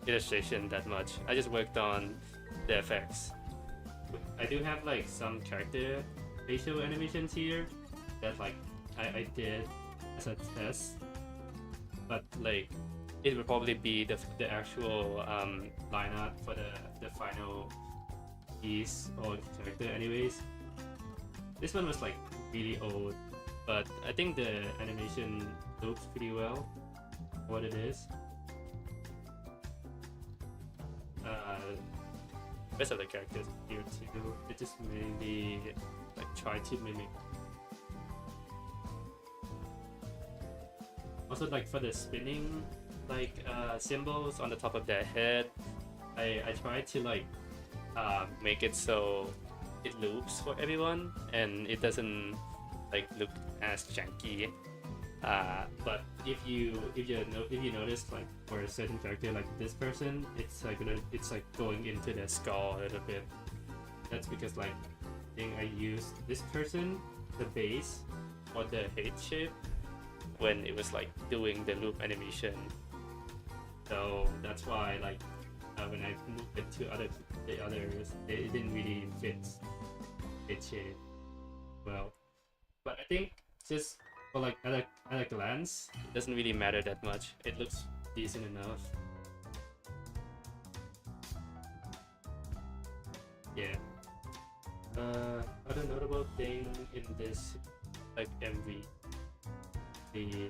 illustration that much. I just worked on the effects. I do have like some character facial animations here that like I did as a test, but like it would probably be the actual line art for the final piece or character anyways. This one was like really old, but I think the animation looks pretty well for what it is. Rest of the characters here too. It just mainly like try to mimic. Also, like for the spinning like symbols on the top of their head, I try to like make it so it loops for everyone and it doesn't like look as janky. But if you notice like for a certain character like this person, it's like going into their skull a little bit. That's because like I think I used this person, the base or the head shape when it was like doing the loop animation. So that's why like when I moved it to the others, it didn't really fit head shape well. But I think just for like at a glance, it doesn't really matter that much. It looks decent enough. Yeah. Other notable thing in this like MV, the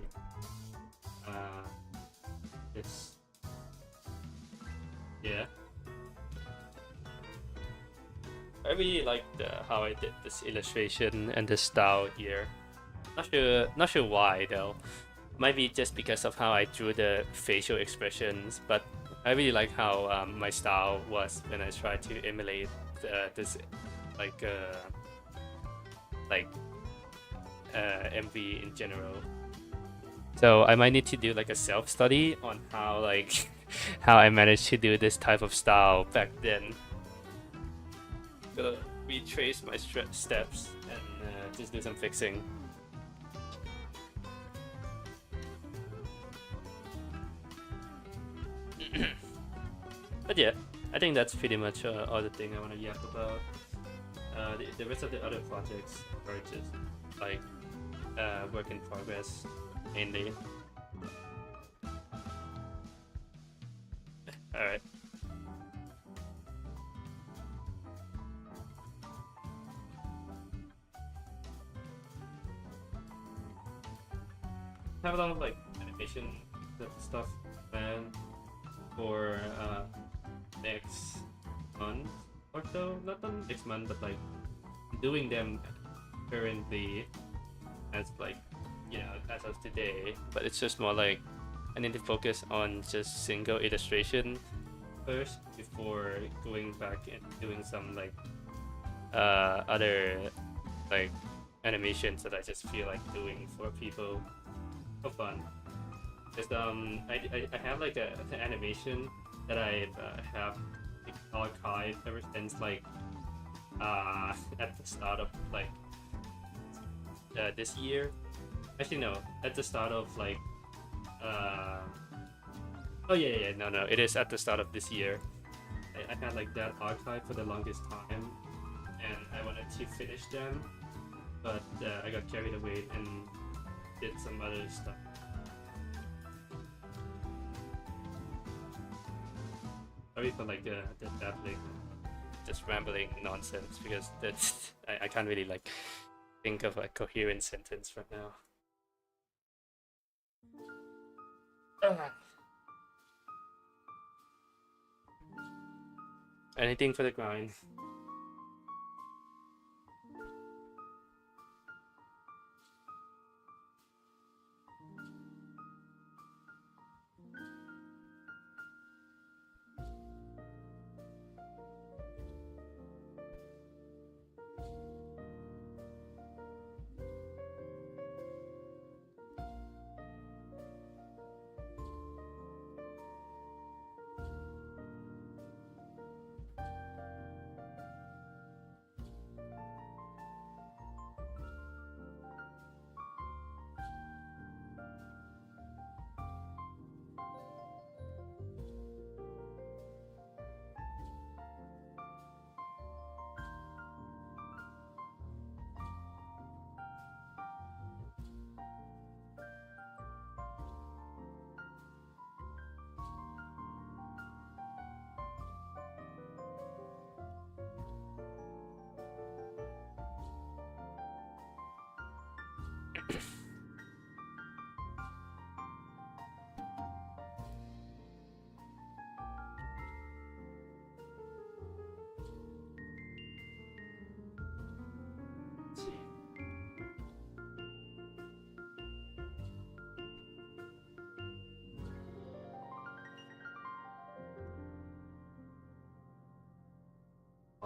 this yeah. I really like how I did this illustration and the style here. Not sure why though. Might be just because of how I drew the facial expressions, but I really like how my style was when I tried to emulate this like MV in general. So I might need to do like a self study on how like how I managed to do this type of style back then. Retrace my steps and just do some fixing. But yeah, I think that's pretty much all the thing I want to yap about. The rest of the other projects are just like work in progress mainly. All right. Have a lot of like animation stuff planned for next month or so. Not on next month, but like doing them currently as like as of today. But it's just more like I need to focus on just single illustration first before going back and doing some like other like animations that I just feel like doing for people for fun. Because I have like an animation that I have archived ever since like at the start of like this year. Actually no, at the start of like oh yeah no, it is at the start of this year. I had like that archive for the longest time, and I wanted to finish them, but I got carried away and did some other stuff. Sorry for like the babbling, just rambling nonsense, because that's I can't really like think of a coherent sentence right now. Anything for the grind.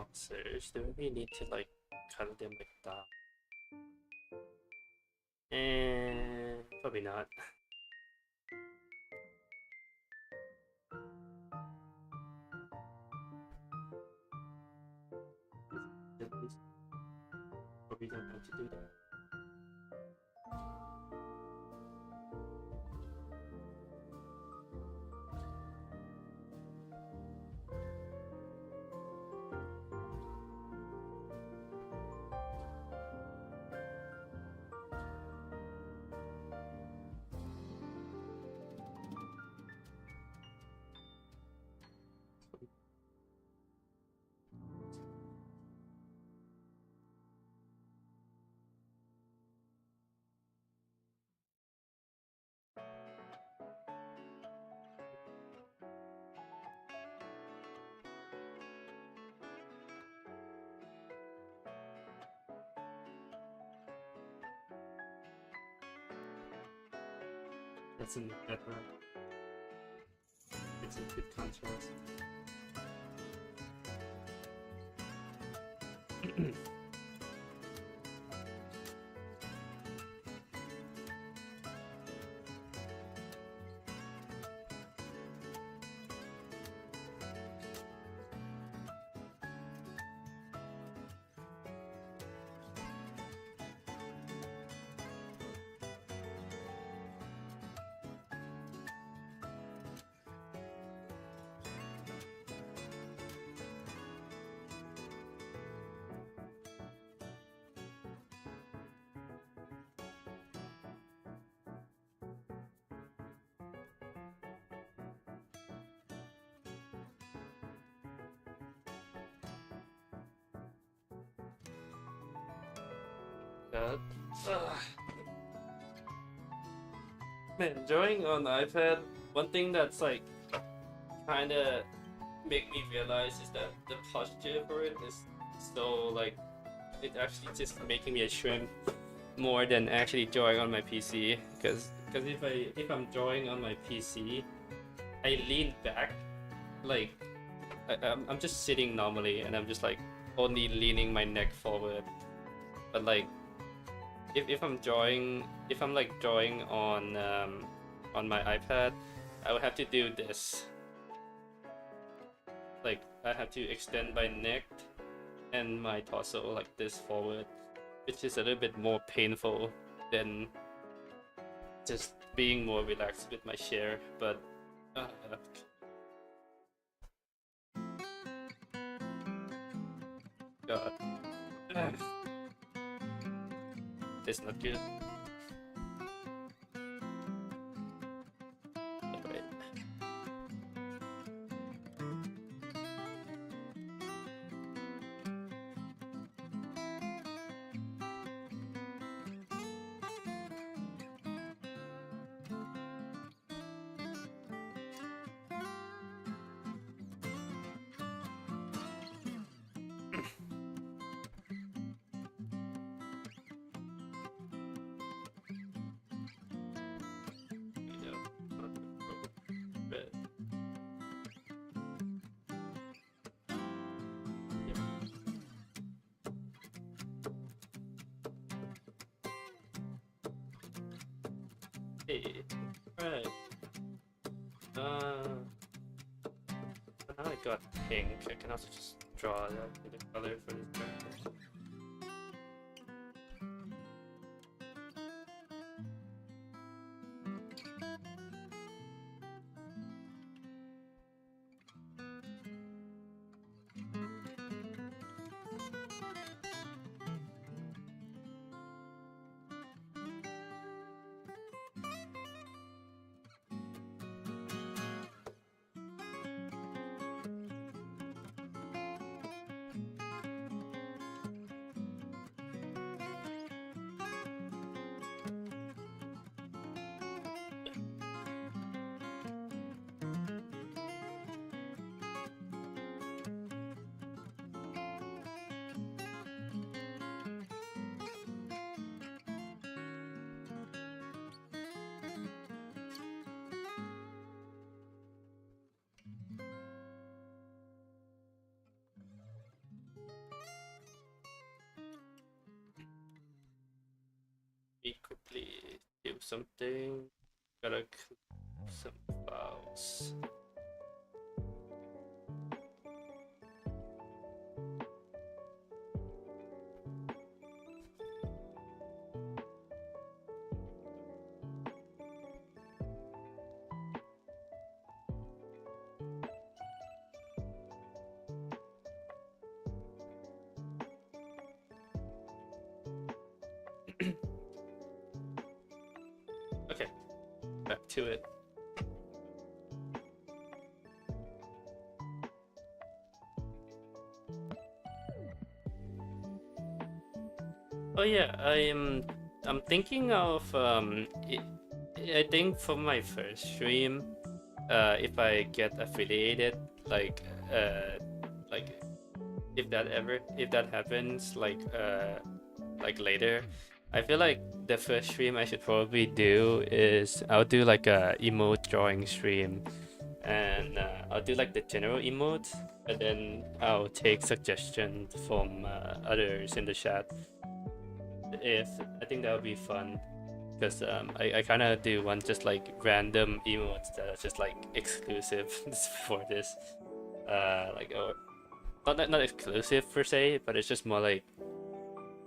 boxers. Do we need to like cut them like that? And probably not. Probably don't have to do that. That's in that right. It's a good contrast. God. Man, drawing on iPad, one thing that's like kinda make me realize is that the posture for it is so like it actually just making me a shrimp more than actually drawing on my PC. Because if I'm drawing on my PC, I lean back, like I'm just sitting normally and I'm just like only leaning my neck forward. But like if I'm like drawing on my iPad, I would have to do this. Like I have to extend my neck and my torso like this forward, which is a little bit more painful than just being more relaxed with my share. But God, that's not good. Alright. Hey, right. Now I got pink. I can also just draw that with the color for this character. something. Gotta clean some files. Okay, back to it. Oh yeah, I'm thinking of I think for my first stream, if I get affiliated, like like if that happens, like later, I feel like the first stream I should probably do is I'll do like a emote drawing stream, and I'll do like the general emote, and then I'll take suggestions from others in the chat. If I think that would be fun, because I kind of do want just like random emotes that are just like exclusive for this, like or not exclusive per se, but it's just more like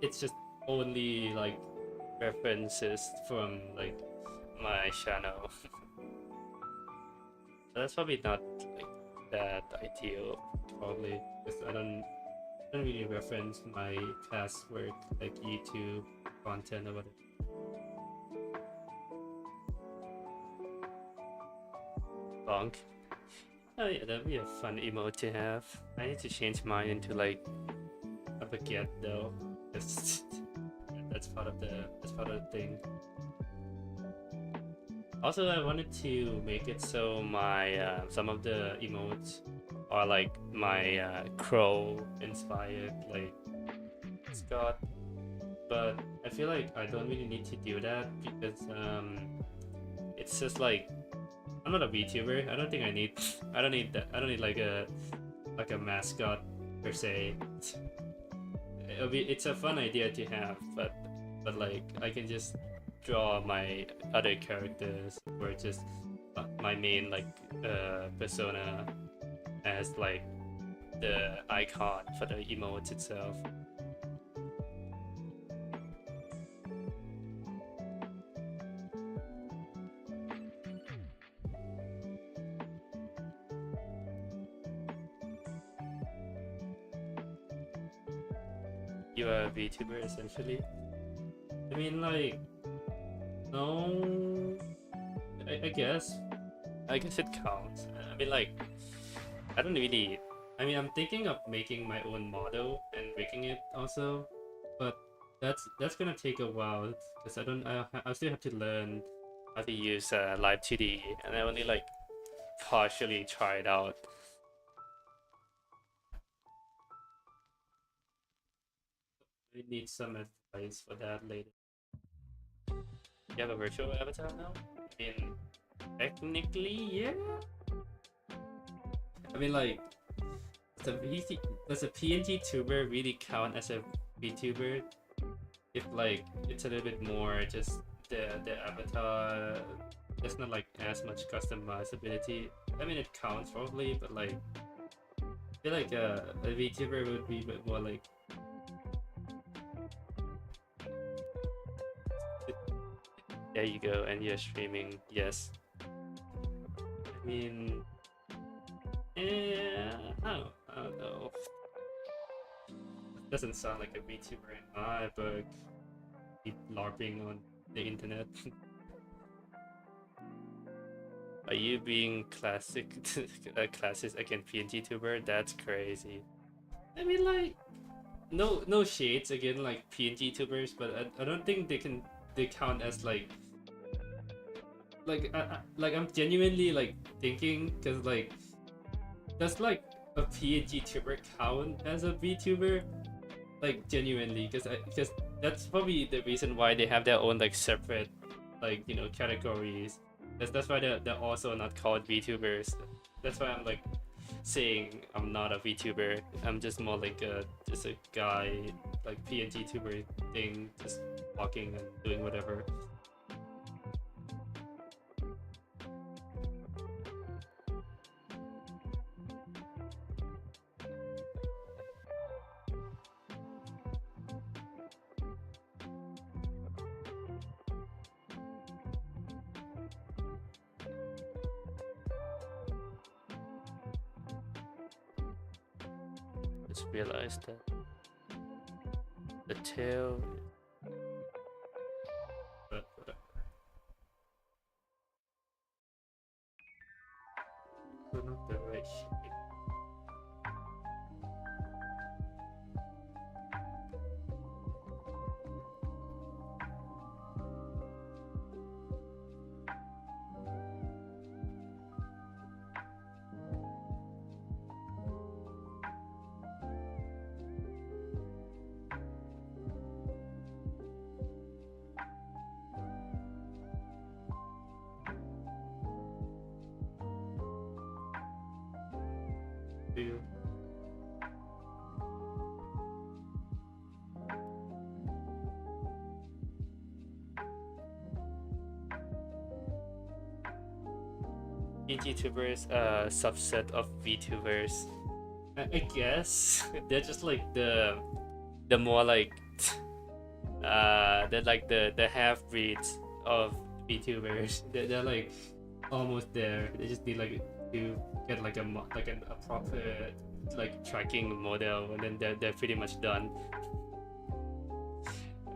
it's just only like references from like my channel. That's probably not like that ideal, probably, because I don't really reference my past work like YouTube content or whatever. Bonk. Oh yeah, that'd be a fun emote to have. I need to change mine into like a baguette though, because that's part of the thing. Also, I wanted to make it so my some of the emotes are like my crow inspired, like Scott. But I feel like I don't really need to do that because it's just like I'm not a VTuber. I don't think I need I don't need that. I don't need like a mascot per se. It's a fun idea to have, but like I can just draw my other characters or just my main like persona as like the icon for the emotes itself. You are a VTuber essentially. I mean, like, no, I guess it counts. I mean, like, I don't really. I mean, I'm thinking of making my own model and rigging it also, but that's gonna take a while because I still have to learn how to use Live 2D, and I only like partially tried out. We need some advice for that later. You have a virtual avatar now? I mean, technically, yeah. I mean, like, does a PNG tuber really count as a VTuber? If like it's a little bit more just the avatar, there's not like as much customizability. I mean, it counts probably, but like I feel like a VTuber would be a bit more like. There you go, and you're streaming. Yes. I mean, I don't know. It doesn't sound like a VTuber in my book. Keep LARPing on the internet. Are you being classist against PNG tuber? That's crazy. I mean, like, no shades again, like PNG tubers, but I don't think they count as like I'm genuinely like thinking because like does like a PNG tuber count as a VTuber? Like genuinely, because that's probably the reason why they have their own like separate like categories. That's why they're also not called VTubers. That's why I'm like saying I'm not a VTuber. I'm just more like just a guy like PNG tuber thing, just walking and doing whatever. Just realized that the tail. But whatever. We're not the right shape. Feel. YouTubers, subset of VTubers. I guess they're just like the more like they're like the half breeds of VTubers. They're like almost there. They just need like to get like a proper like tracking model, and then they're pretty much done.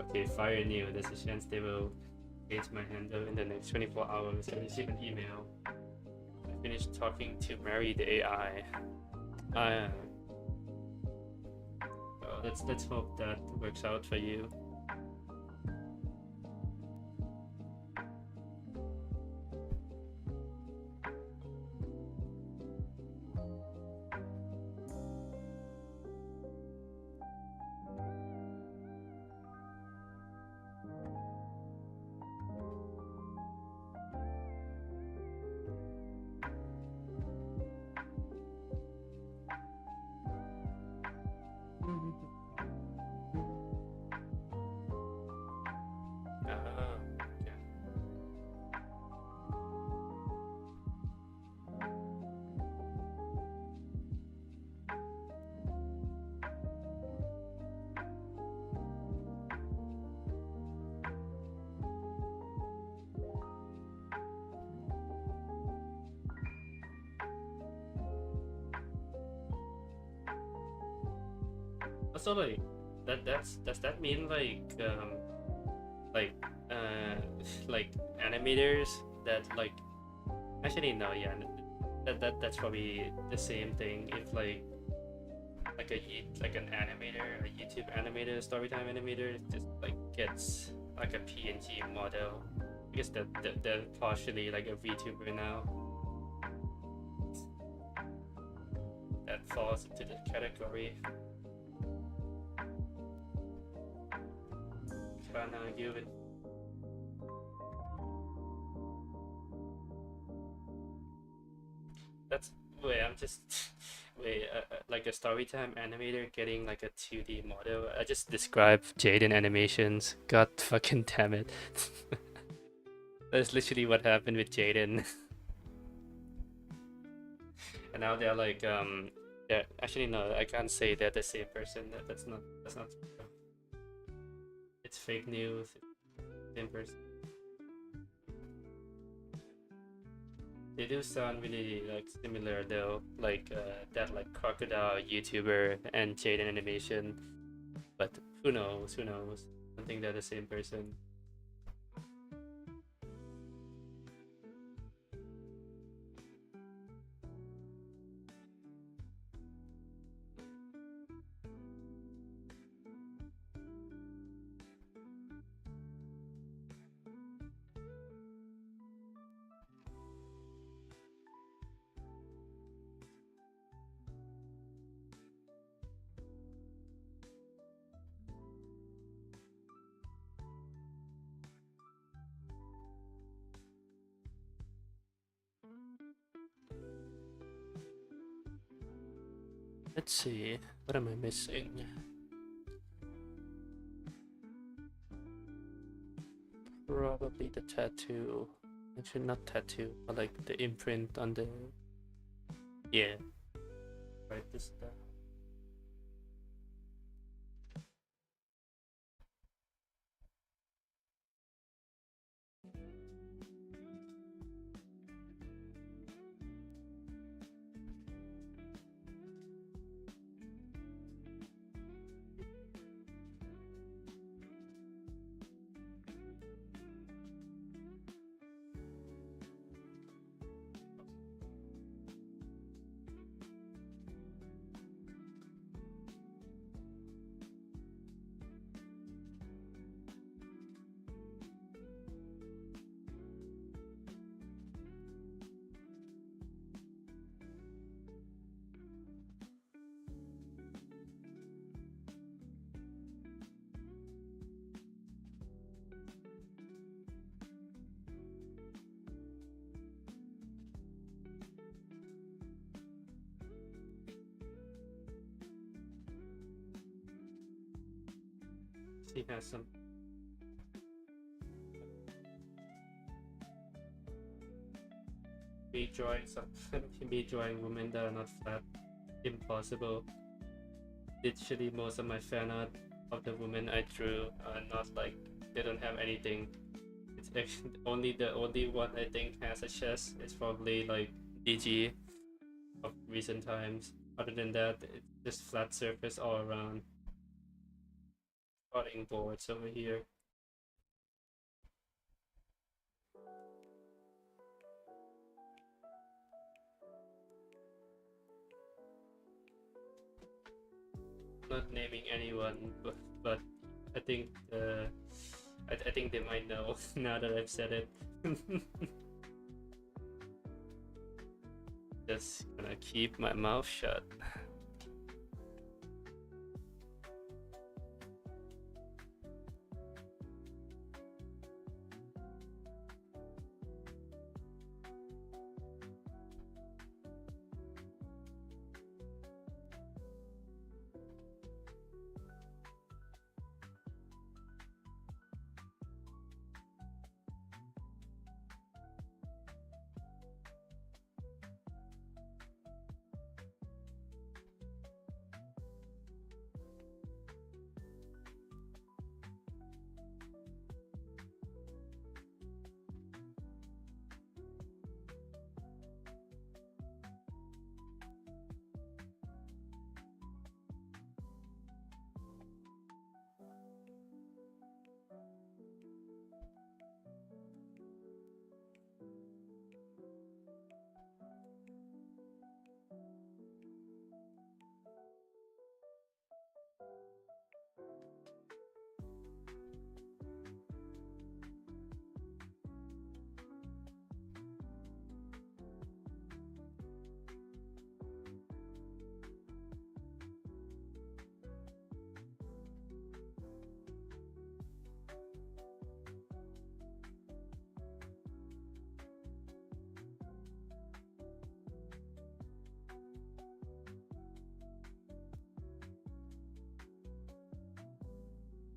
Okay, fire new. There's a chance they will change my handle in the next 24 hours. I received an email. I finished talking to Mary the AI. Let's hope that works out for you. Also, like does that mean like uh like animators that like actually no, yeah, that's probably the same thing. If like like an animator, a YouTube animator, storytime animator just like gets like a PNG model, I guess that they're partially like a VTuber now. That falls into the category. Can't argue with. That's wait. I'm just wait. Like a storytime animator getting like a 2D model. I just described Jaden Animations. God fucking damn it. That's literally what happened with Jaden. And now they're like they're actually no. I can't say they're the same person. That's not. That's not. It's fake news. Same person. They do sound really like similar though, like that like crocodile YouTuber and Jaden Animation. But who knows? Who knows? I don't think they're the same person. Let's see. What am I missing? Probably the tattoo. Actually, not tattoo, but like the imprint on the. Yeah. Write this down. He has some me drawing some me drawing women that are not flat. Impossible. Literally most of my fan art of the women I drew are not like, they don't have anything. It's actually only the only one I think has a chest. It's probably like DG of recent times. Other than that, it's just flat surface all around. Cutting boards over here. Not naming anyone, but I think I think they might know now that I've said it. Just gonna keep my mouth shut.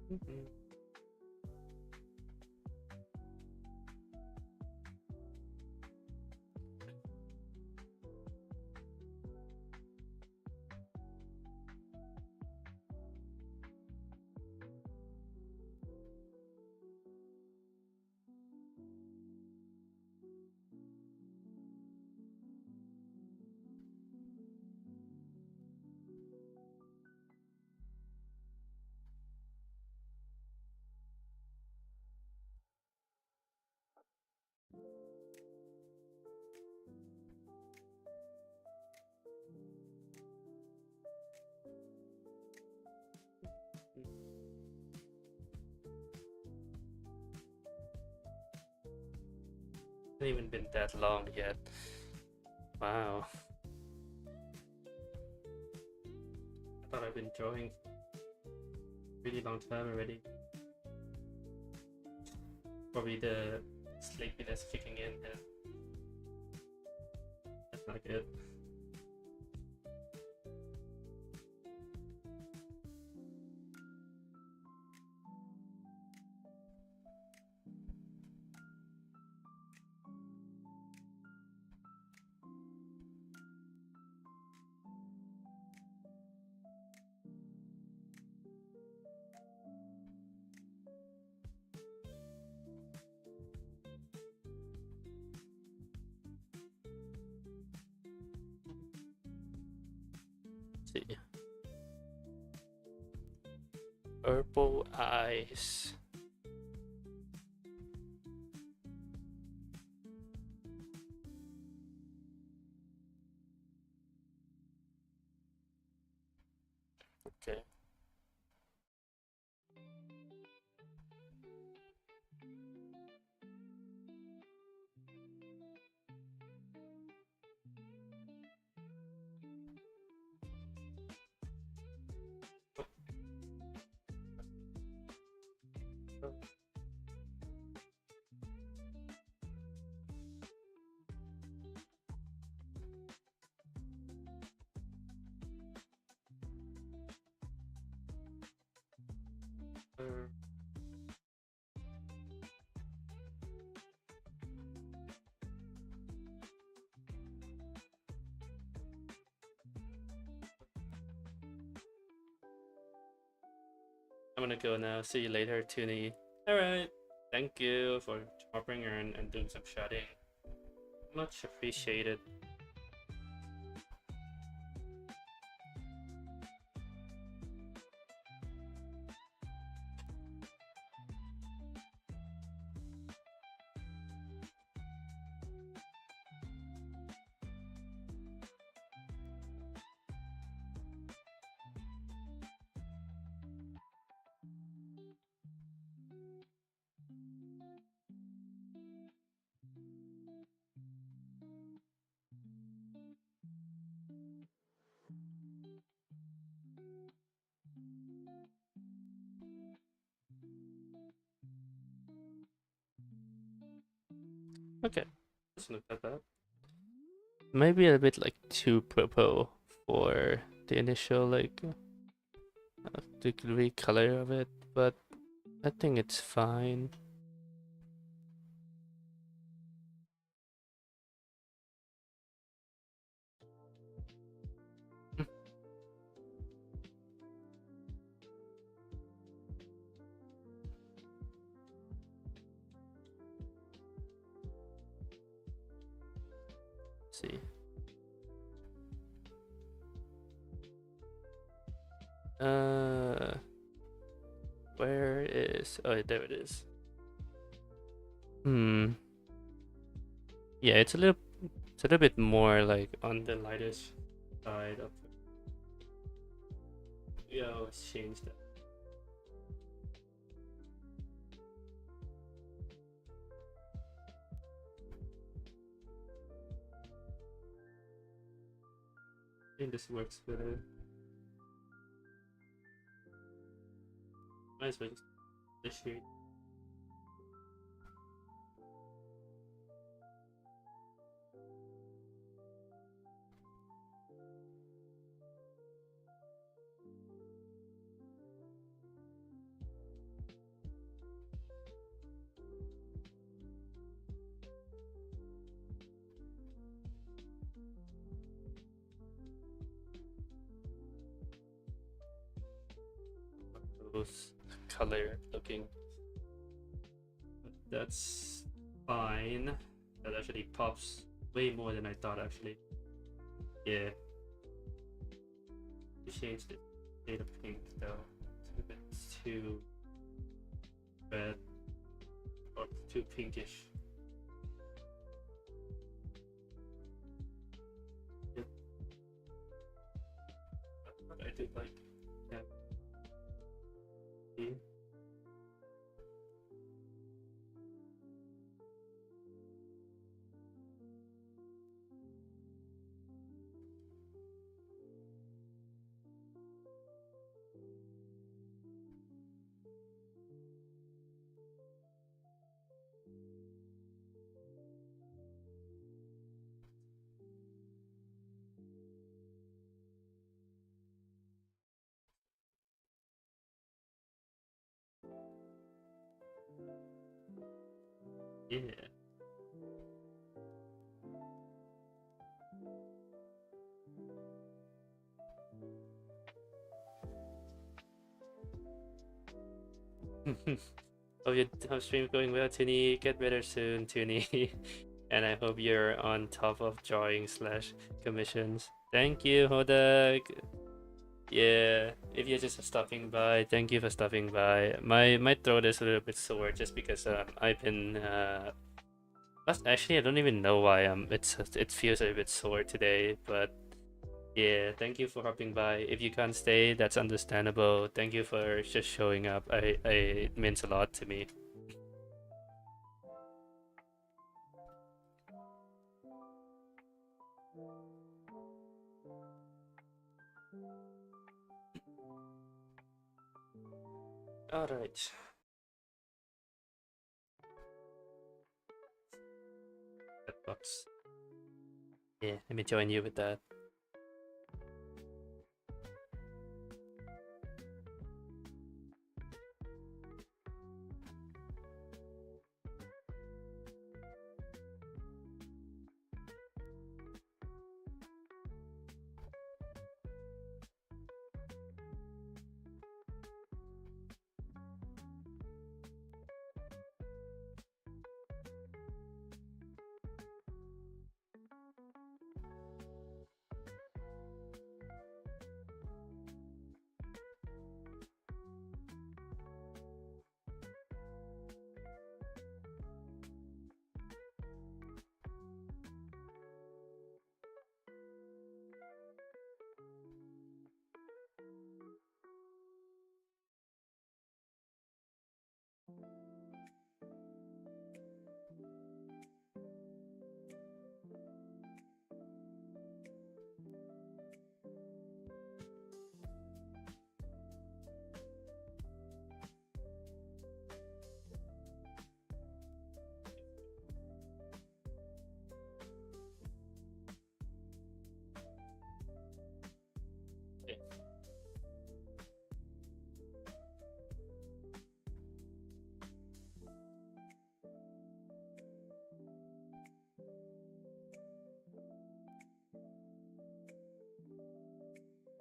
Mhm. Hasn't even been that long yet. Wow. I thought I've been drawing really long time already. Probably the sleepiness kicking in, and that's not good. See. Purple eyes. Okay. I'm gonna go now. See you later, Toonie. Alright. Thank you for chopping and doing some shouting. Much appreciated. Okay, let's look at that. Maybe a bit like too purple for the initial like degree color of it, but I think it's fine. See. Where is? Oh, there it is. Yeah, it's a little bit more like on the lightest side of. Yeah, let's change that. I think this works better. Might as well just the shade. Those color looking. That's fine. That actually pops way more than I thought actually. Yeah. We changed the shade of pink though. It's a bit too red or too pinkish. Yep. But I do like that. Yeah. Yeah. Hope your stream going well, Tuni. Get better soon, Tuni. And I hope you're on top of drawing slash commissions. Thank you, Hodag. Yeah, if you're just stopping by, thank you for stopping by. My throat is a little bit sore just because I've been actually I don't even know why it feels a little bit sore today, but yeah, thank you for hopping by. If you can't stay, that's understandable. Thank you for just showing up. It means a lot to me. All right. That box. Yeah, let me join you with that.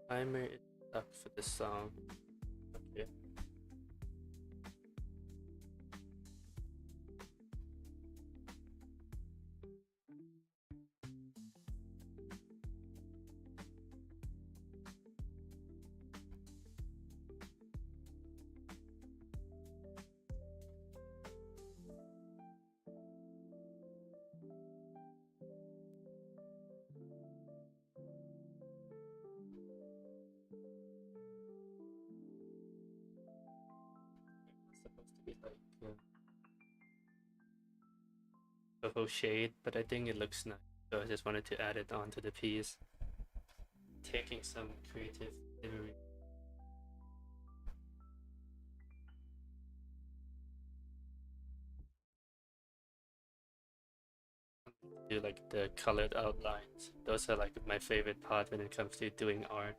Timer is up for the song. Okay. It's supposed to be like purple shade, but I think it looks nice. So I just wanted to add it onto the piece. Taking some creative liberty. Do like the colored outlines. Those are like my favorite part when it comes to doing art.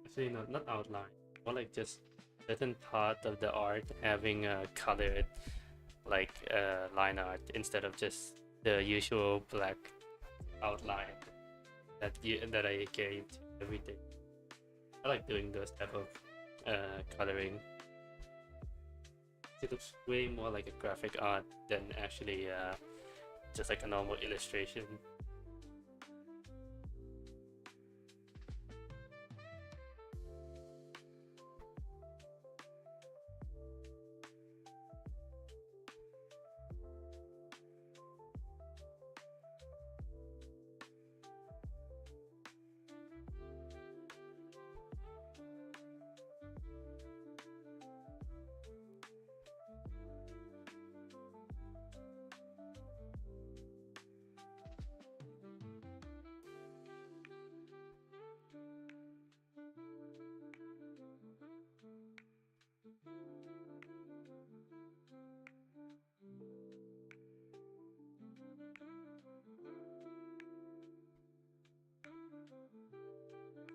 Actually, not outline, more like just certain part of the art having a colored like line art instead of just the usual black outline that I gave every day. I like doing those type of coloring. It looks way more like a graphic art than actually just like a normal illustration.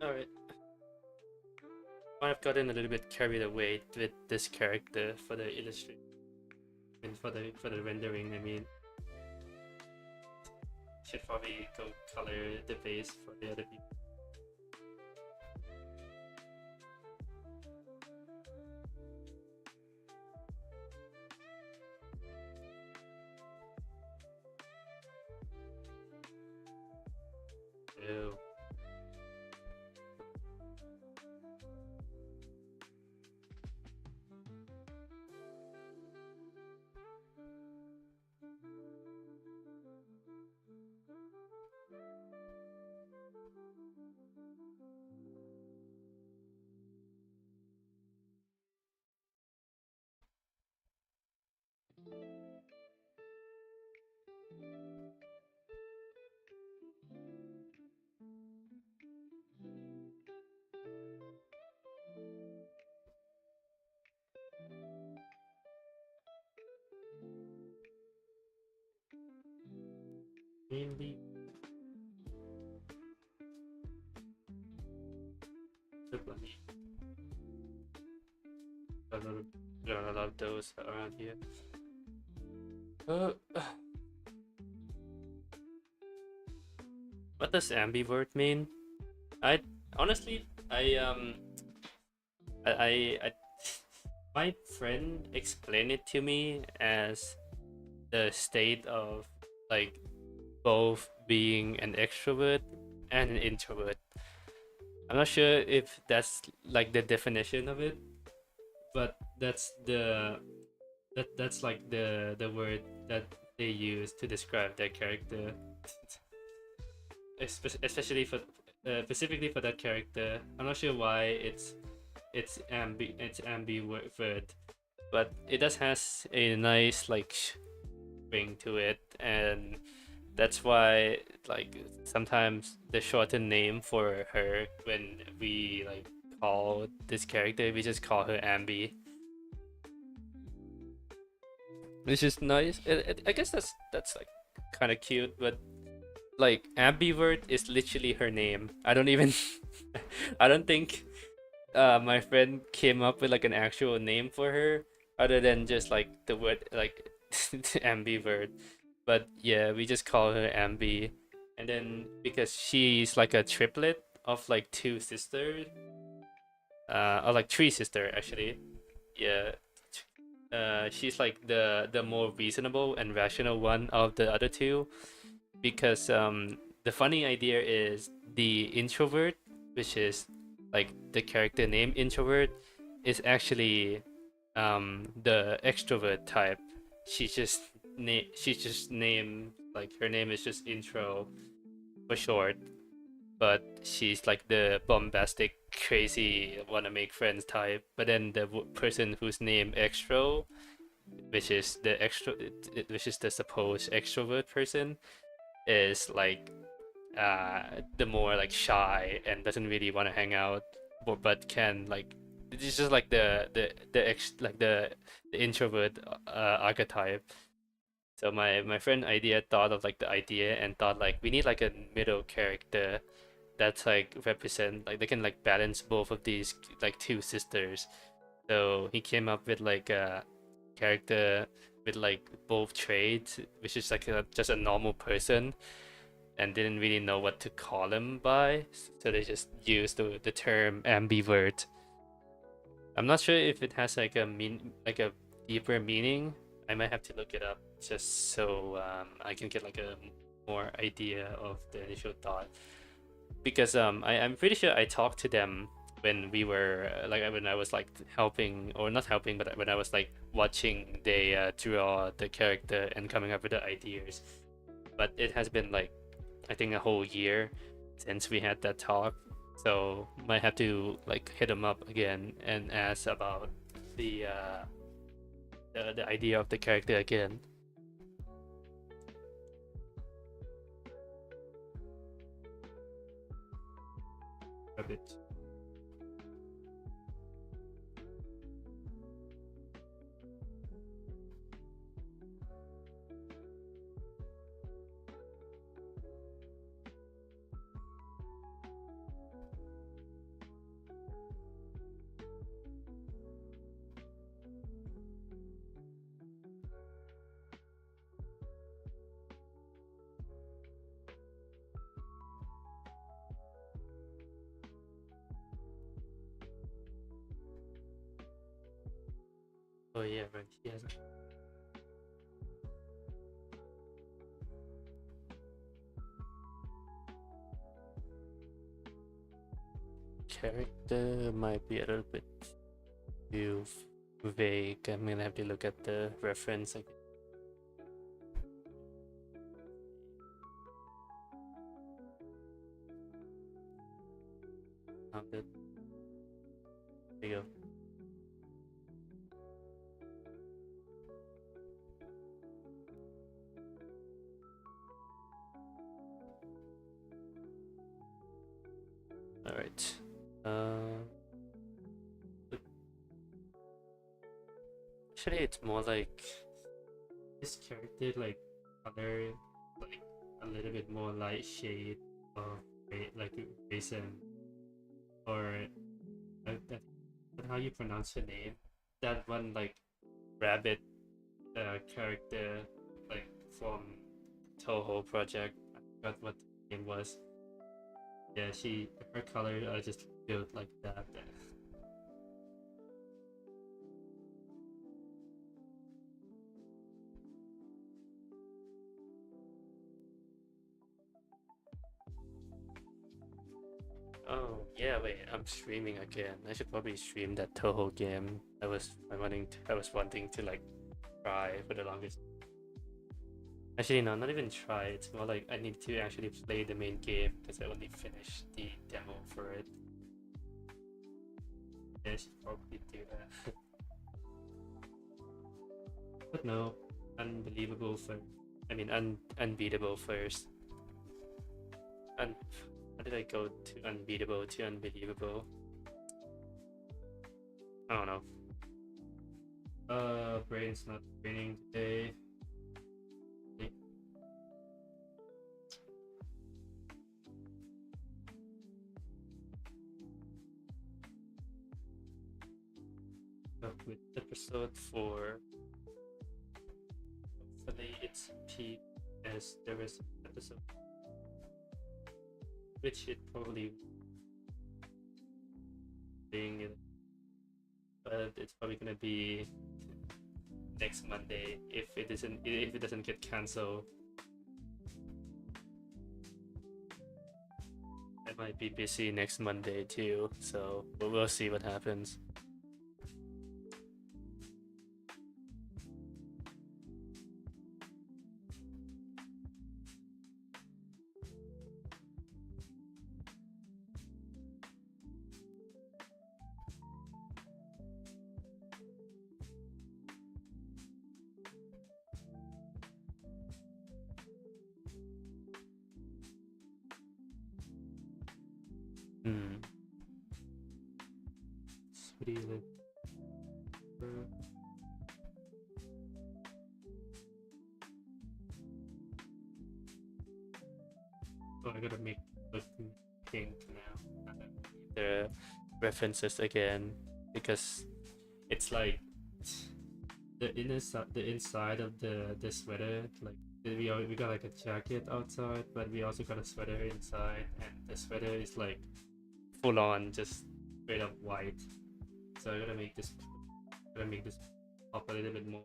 Alright. I've gotten a little bit carried away with this character for the illustration and for the rendering. I mean, should probably go color the base for the other people. Ew. Mainly the blush. There are a lot of those around here. Uh, what does ambivert mean? I honestly, I my friend explained it to me as the state of like both being an extrovert and an introvert. I'm not sure if that's like the definition of it, but that's like the word that they use to describe their character. Especially for specifically for that character. I'm not sure why it's ambivert, but it does has a nice like ring to it, and that's why like sometimes the shortened name for her when we like call this character, we just call her Ambi, which is nice. I guess that's like kind of cute, but like ambivert is literally her name. I don't even I don't think my friend came up with like an actual name for her other than just like the word like ambivert. But yeah, we just call her Ambi. And then because she's like a triplet of like two sisters, or like three sister actually. Yeah. She's like the more reasonable and rational one of the other two, because the funny idea is the introvert, which is like the character name introvert, is actually the extrovert type. She's just named, like her name is just intro for short, but she's like the bombastic, crazy, wanna make friends type. But then the person whose name extro, which is the supposed extrovert person, is like the more like shy and doesn't really want to hang out, but can like, it's just like the introvert archetype. So my friend idea thought of like the idea and thought like we need like a middle character that's like represent, like they can like balance both of these like two sisters. So he came up with like a character with like both traits, which is like just a normal person, and didn't really know what to call him by, so they just used the term ambivert. I'm not sure if it has like a deeper meaning. I might have to look it up just so I can get like a more idea of the initial thought, because I'm pretty sure I talked to them when we were like when I was like helping, or not helping, but when I was like watching they draw the character and coming up with the ideas. But it has been like, I think, a whole year since we had that talk, so might have to like hit them up again and ask about the the idea of the character again. A bit. Oh yeah, right. He has character might be a little bit too vague. I'm gonna have to look at the reference again. Found it. There you go. All right. Um, Actually, it's more like this character like color, like a little bit more light shade of like raisin, or that, how you pronounce her name? That one like rabbit character, like from Toho project. I forgot what the name was. Yeah, her color are just built like that. Oh yeah, wait, I'm streaming again. I should probably stream that Toho game. I was wanting to like try for the longest. Actually, no, not even try. It's more like I need to actually play the main game because I only finished the demo for it. Yeah, I should probably do that. But no, unbelievable for. I mean, unbeatable first. How did I go to unbeatable to unbelievable? I don't know. Brain's not training today. With episode 4. Hopefully it's peak as there is episode. which it probably being it, but it's probably gonna be next Monday if it doesn't get cancelled. I might be busy next Monday too, so we'll see what happens. Hmm. Sweetie, oh, I gotta make the pink now. The references again because it's like the inside of the sweater, like we got like a jacket outside, but we also got a sweater inside, and the sweater is like full on just straight up white. So I gotta make this pop a little bit more.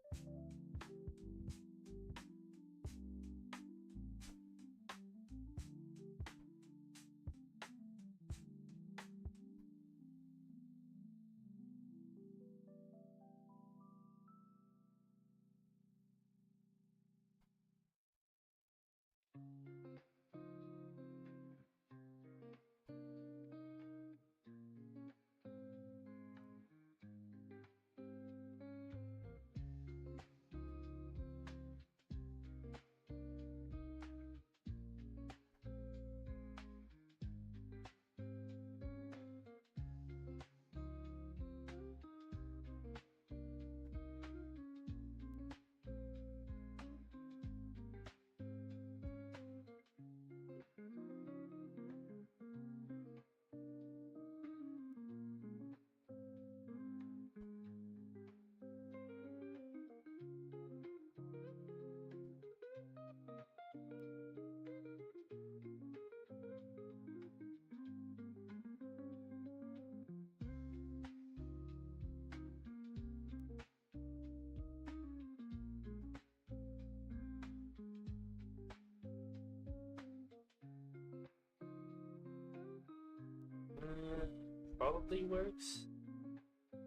Probably works.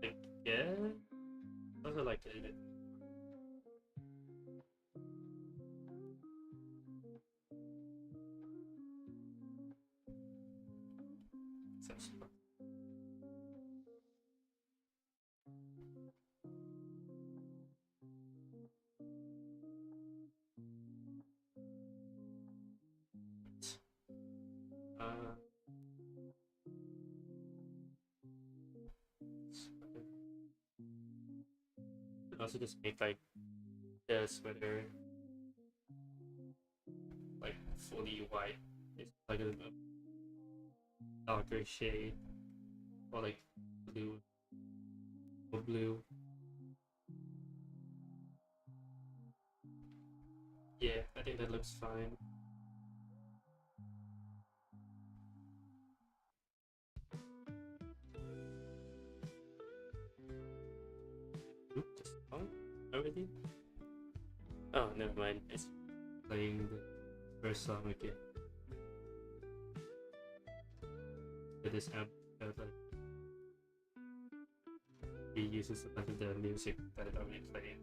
Like, yeah. Also like a little bit. Some uh, also just make like the sweater like fully white. It's like a darker shade or like blue or blue. Yeah, I think that looks fine. Oop, the song already? Oh, never mind. It's playing the first song again. It is amp like he uses a lot of the music that it already played.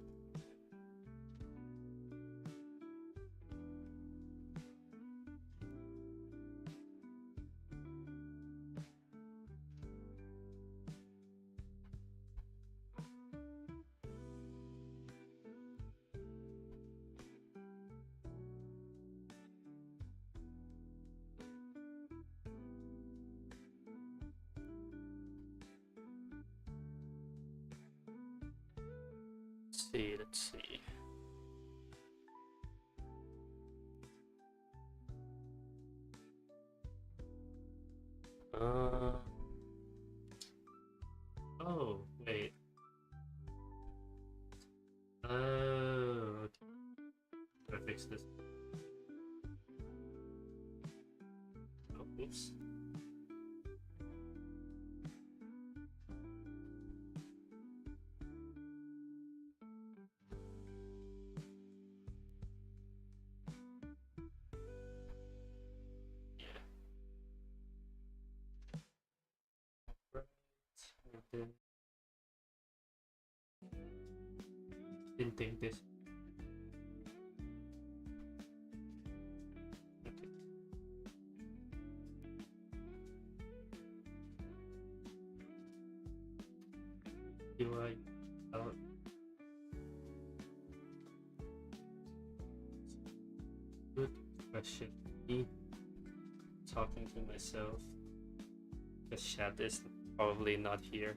Let's see. Uh, oh, wait. Oh, okay. Gotta fix this. Oops. Yeah. Right. And then didn't think this. Okay. Do I? Oh, good question. Me talking to myself. The chat is probably not here.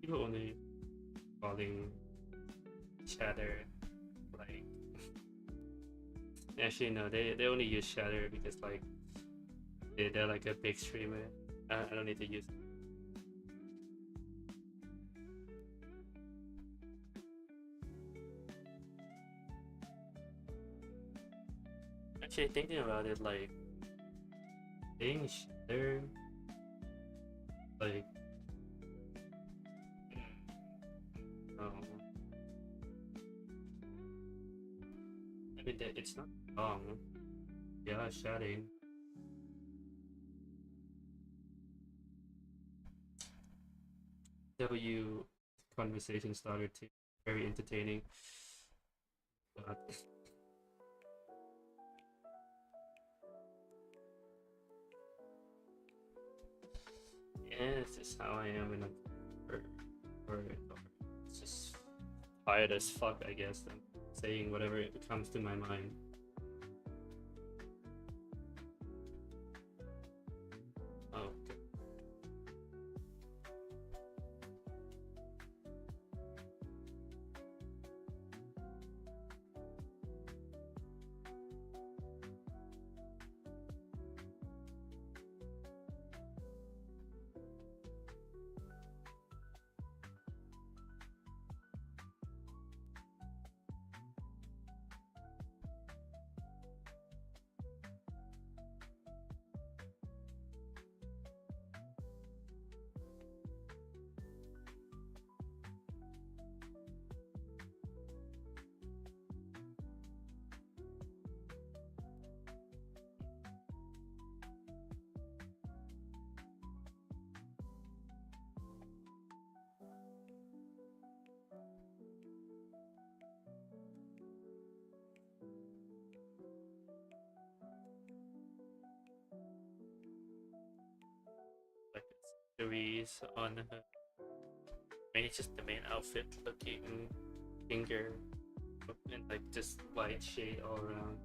People only calling chatter like actually no, they only use chatter because like they're like a big streamer. I don't need to use. Actually, thinking about it, like saying chatter, like um, I mean it's not wrong. Yeah, chatting. W conversation started to very entertaining. But yeah, it's just how I am in a or it's just tired as fuck. I guess I'm saying whatever it comes to my mind. Oh, okay. Like series on her. I mean, it's just the main outfit looking finger and like just white shade all around.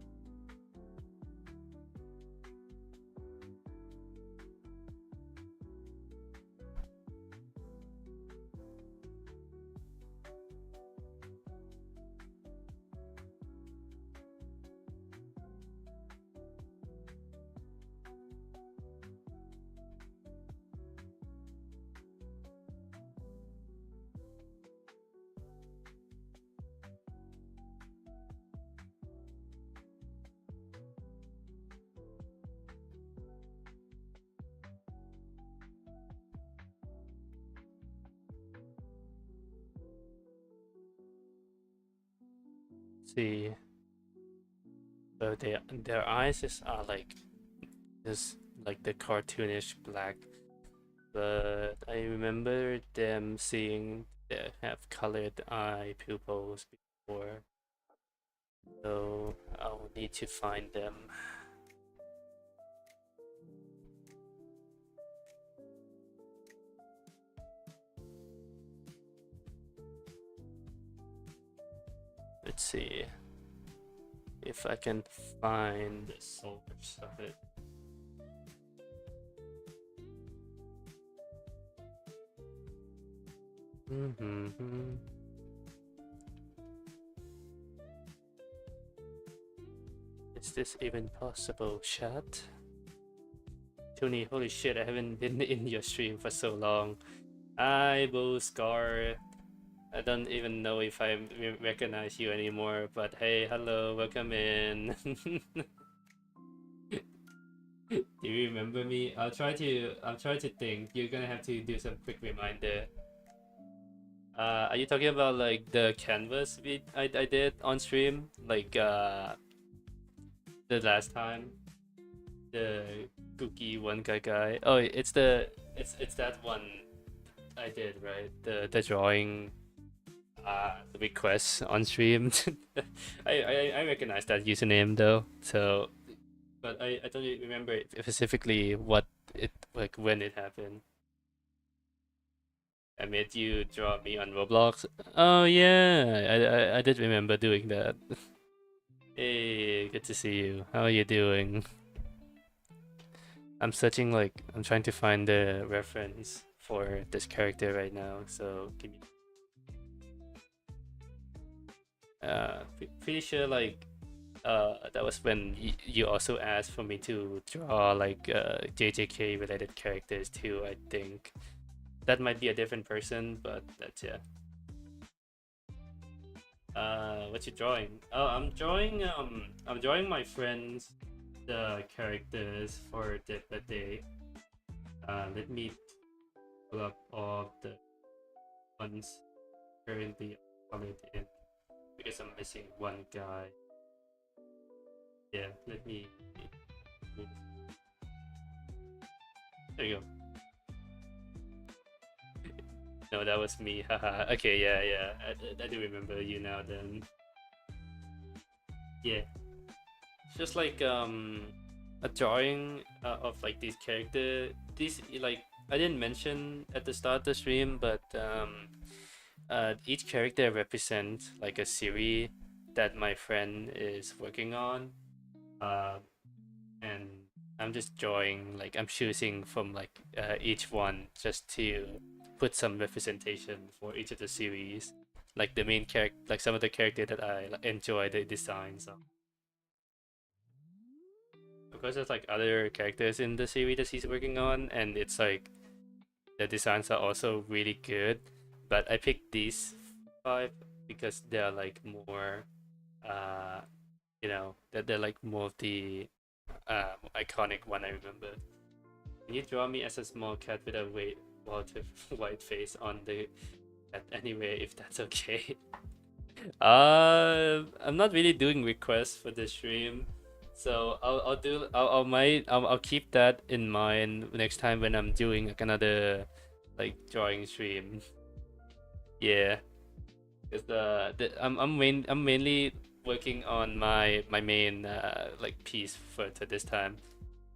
See, so their eyes is are like just like the cartoonish black, but I remember them seeing they have colored eye pupils before, so I'll need to find them. Let's see if I can find the source of it. Mm-hmm. Is this even possible, chat? Tony, holy shit, I haven't been in your stream for so long. Hi, Bo Scar. I don't even know if I recognize you anymore, but hey, hello, welcome in. Do you remember me? I'll try to think. You're gonna have to do some quick reminder. Are you talking about like the canvas I did on stream? Like the last time? The cookie one guy. Oh, it's that one I did, right? The drawing the request on stream. I recognize that username though. So but I don't really remember specifically what it like when it happened. I made you draw me on Roblox. Oh yeah, I did remember doing that. Hey, good to see you. How are you doing? I'm searching I'm trying to find the reference for this character right now. So give me. Pretty sure that was when you also asked for me to draw JJK related characters too. I think that might be a different person, but that's yeah. What you drawing? Oh, I'm drawing my friends the characters for the day. Let me pull up all the ones currently colored in because I'm missing one guy. Yeah, let me move. There you go. No, that was me. Haha. Okay, yeah. I do remember you now then. Yeah. Just like a drawing of like these character. These like I didn't mention at the start of the stream, but each character represents like a series that my friend is working on. And I'm just drawing like I'm choosing from each one just to put some representation for each of the series, like the main character, like some of the character that I enjoy the designs of. Of course, there's like other characters in the series that he's working on, and it's like the designs are also really good. But I picked these five because they're like more, uh, that they're like more of the iconic one I remember. Can you draw me as a small cat with a white face on the cat anyway, if that's okay? I'm not really doing requests for the stream, so I'll keep that in mind next time when I'm doing like another drawing stream. Yeah, because I'm mainly working on my main piece for this time.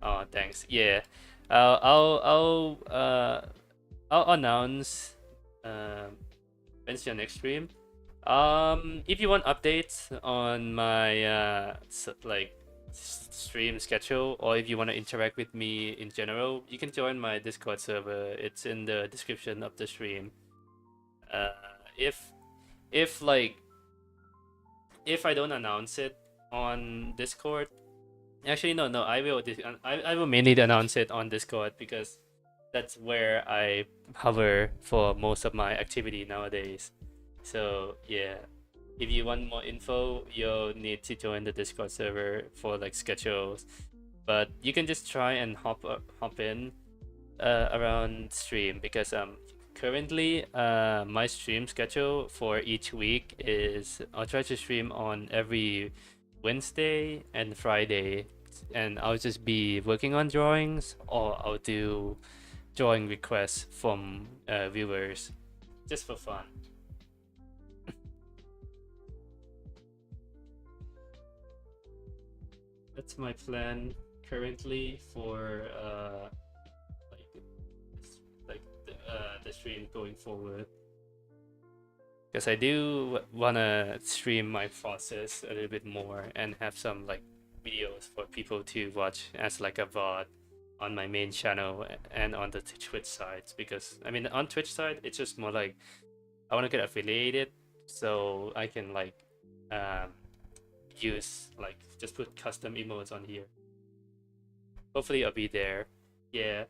Oh, thanks. Yeah, I'll I'll I'll uh I'll announce when's your next stream. If you want updates on my stream schedule, or if you want to interact with me in general, you can join my Discord server. It's in the description of the stream. Uh, if if like if I don't announce it on Discord, actually no, I will mainly announce it on Discord because that's where I hover for most of my activity nowadays. So yeah, if you want more info, you'll need to join the Discord server for like schedules. But you can just try and hop in around stream because currently my stream schedule for each week is I'll try to stream on every Wednesday and Friday, and I'll just be working on drawings, or I'll do drawing requests from viewers just for fun. That's my plan currently for the stream going forward, because I do wanna stream my process a little bit more and have some videos for people to watch as like a VOD on my main channel and on the Twitch sides. Because I mean, on Twitch side, it's just more like I want to get affiliated so I can use just put custom emotes on here. Hopefully I'll be there. Yeah.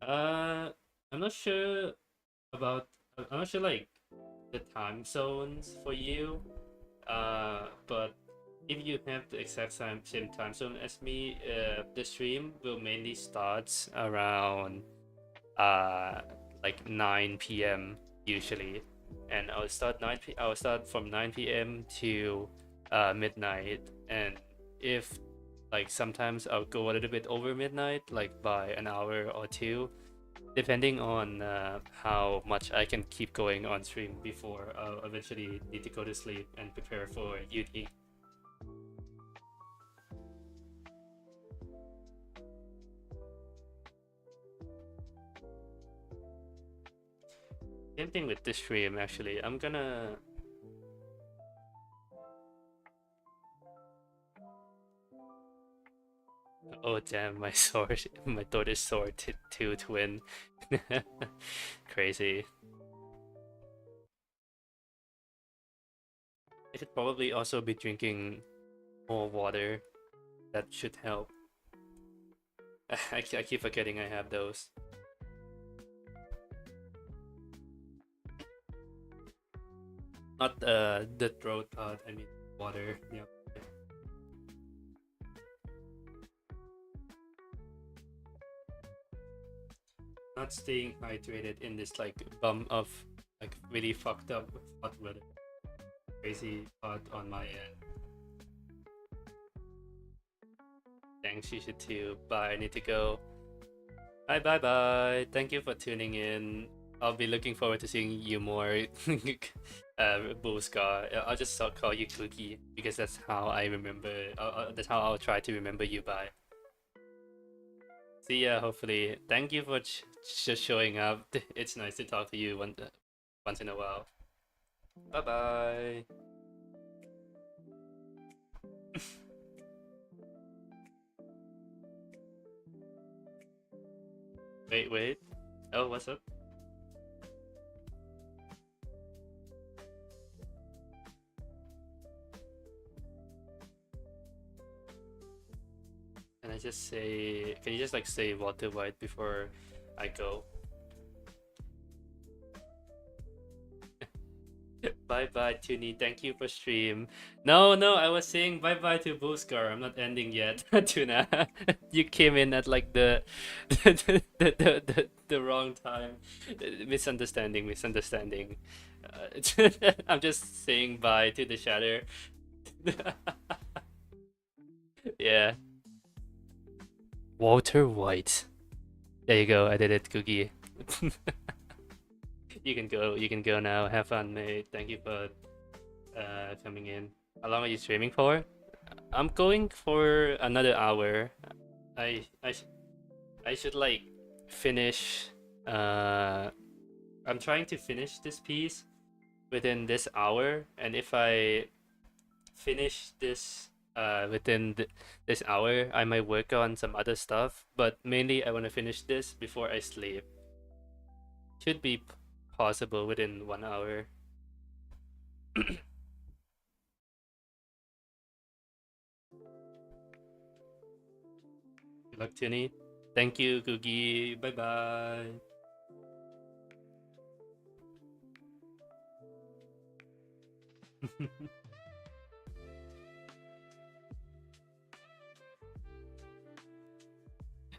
Uh, I'm not sure about. I'm not sure like the time zones for you. But if you have the exact same time zone as me, the stream will mainly start around uh like 9 p.m. usually, and I'll start from 9 p.m. to midnight, and if like sometimes I'll go a little bit over midnight, like by an hour or two, depending on how much I can keep going on stream before I eventually need to go to sleep and prepare for uni. Same thing with this stream actually. I'm gonna. Oh damn, my sword, my daughter's sword to twin. Crazy. I should probably also be drinking more water. That should help. I keep forgetting I have those. Not the throat part. I mean water. Yeah. Not staying hydrated in this like bum of like really fucked up hot weather. Crazy hot on my end. Thanks, you should too. Bye. I need to go. Bye bye bye. Thank you for tuning in. I'll be looking forward to seeing you more. Booska. I'll just call you Cookie because that's how I remember. That's how I'll try to remember you by. See ya. Hopefully. Thank you for just showing up. It's nice to talk to you once in a while. Bye bye. Wait. Oh, what's up? Can I just say? Can you just like say Walter White before I go? Bye bye, Tuni. Thank you for stream. No, I was saying bye bye to Booskar. I'm not ending yet, Tuna. You came in at like the wrong time. Misunderstanding. I'm just saying bye to the shatter. Yeah. Walter White. There you go. I did it, Cookie. You can go. You can go now. Have fun, mate. Thank you for coming in. How long are you streaming for? I'm going for another hour. I I sh- I should like finish. I'm trying to finish this piece within this hour, and if I finish this within this hour, I might work on some other stuff. But mainly, I want to finish this before I sleep. Should be possible within 1 hour. Good luck, Tinny. Thank you, Googie. Bye bye.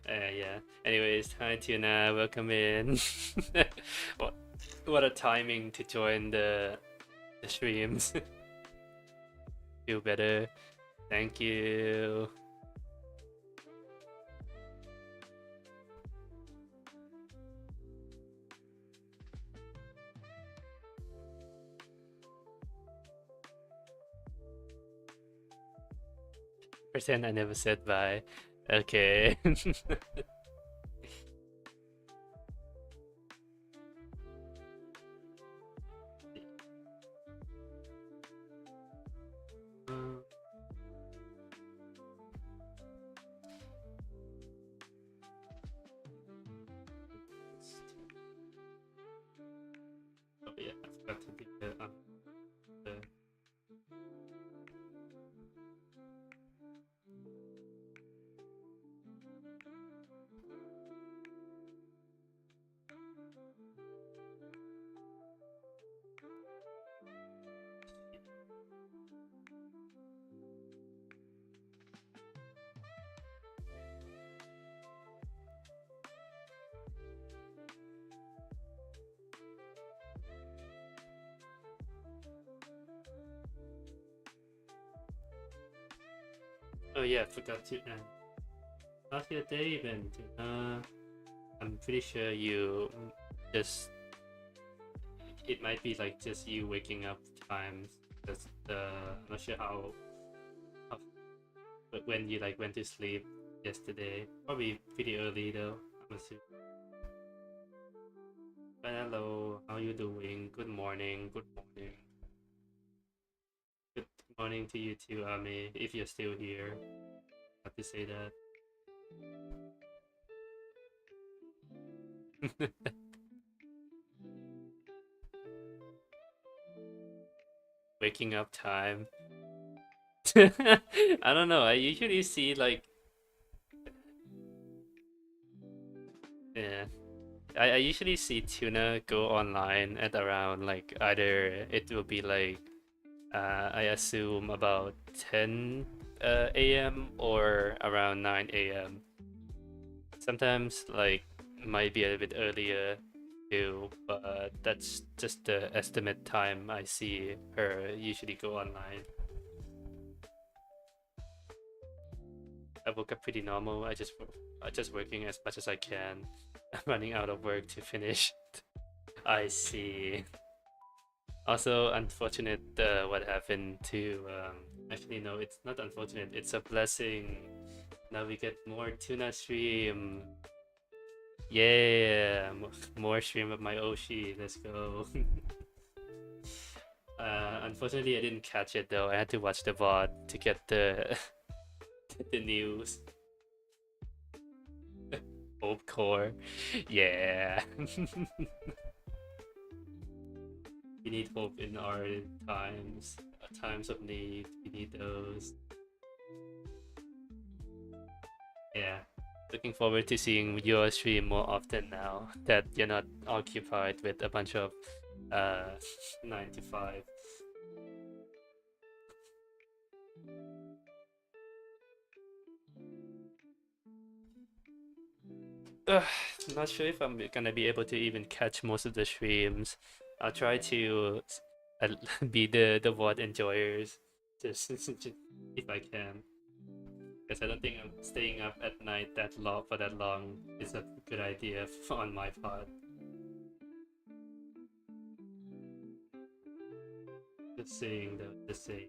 Yeah. Anyways, hi Tuna, welcome in. what what a timing to join the streams. Feel better. Thank you. Pretend I never said bye. Okay. Oh yeah, I forgot to do the yeah, I forgot to end. How's your day been? I'm pretty sure you just it might be like just you waking up times. Just I'm not sure how but when you like went to sleep yesterday. Probably pretty early though. I'm assuming. But hello, how you doing? Good morning. Good morning. Good morning to you too, Ame. If you're still here, have to say that. Waking up time. I don't know. I usually see like yeah. I usually see Tuna go online at around like either it will be like I assume about 10 a.m. or around 9 a.m. Sometimes like might be a bit earlier too, but that's just the estimate time I see her usually go online. I woke up pretty normal. I just working as much as I can. I'm running out of work to finish. I see. Also, unfortunate what happened to. Actually, no, it's not unfortunate. It's a blessing. Now we get more tuna stream. Yeah, more stream of my Oshi. Let's go. Unfortunately, I didn't catch it though. I had to watch the VOD to get the the news. Hope core. Yeah. We need hope in our times, times of need. We need those. Yeah. Looking forward to seeing your stream more often now that you're not occupied with a bunch of uh 9 to 5. Ugh, not sure if I'm gonna be able to even catch most of the streams. I'll try to be the VOD enjoyers just if I can. Because I don't think I'm staying up at night that long for that long is a good idea on my part. Just saying though, just saying.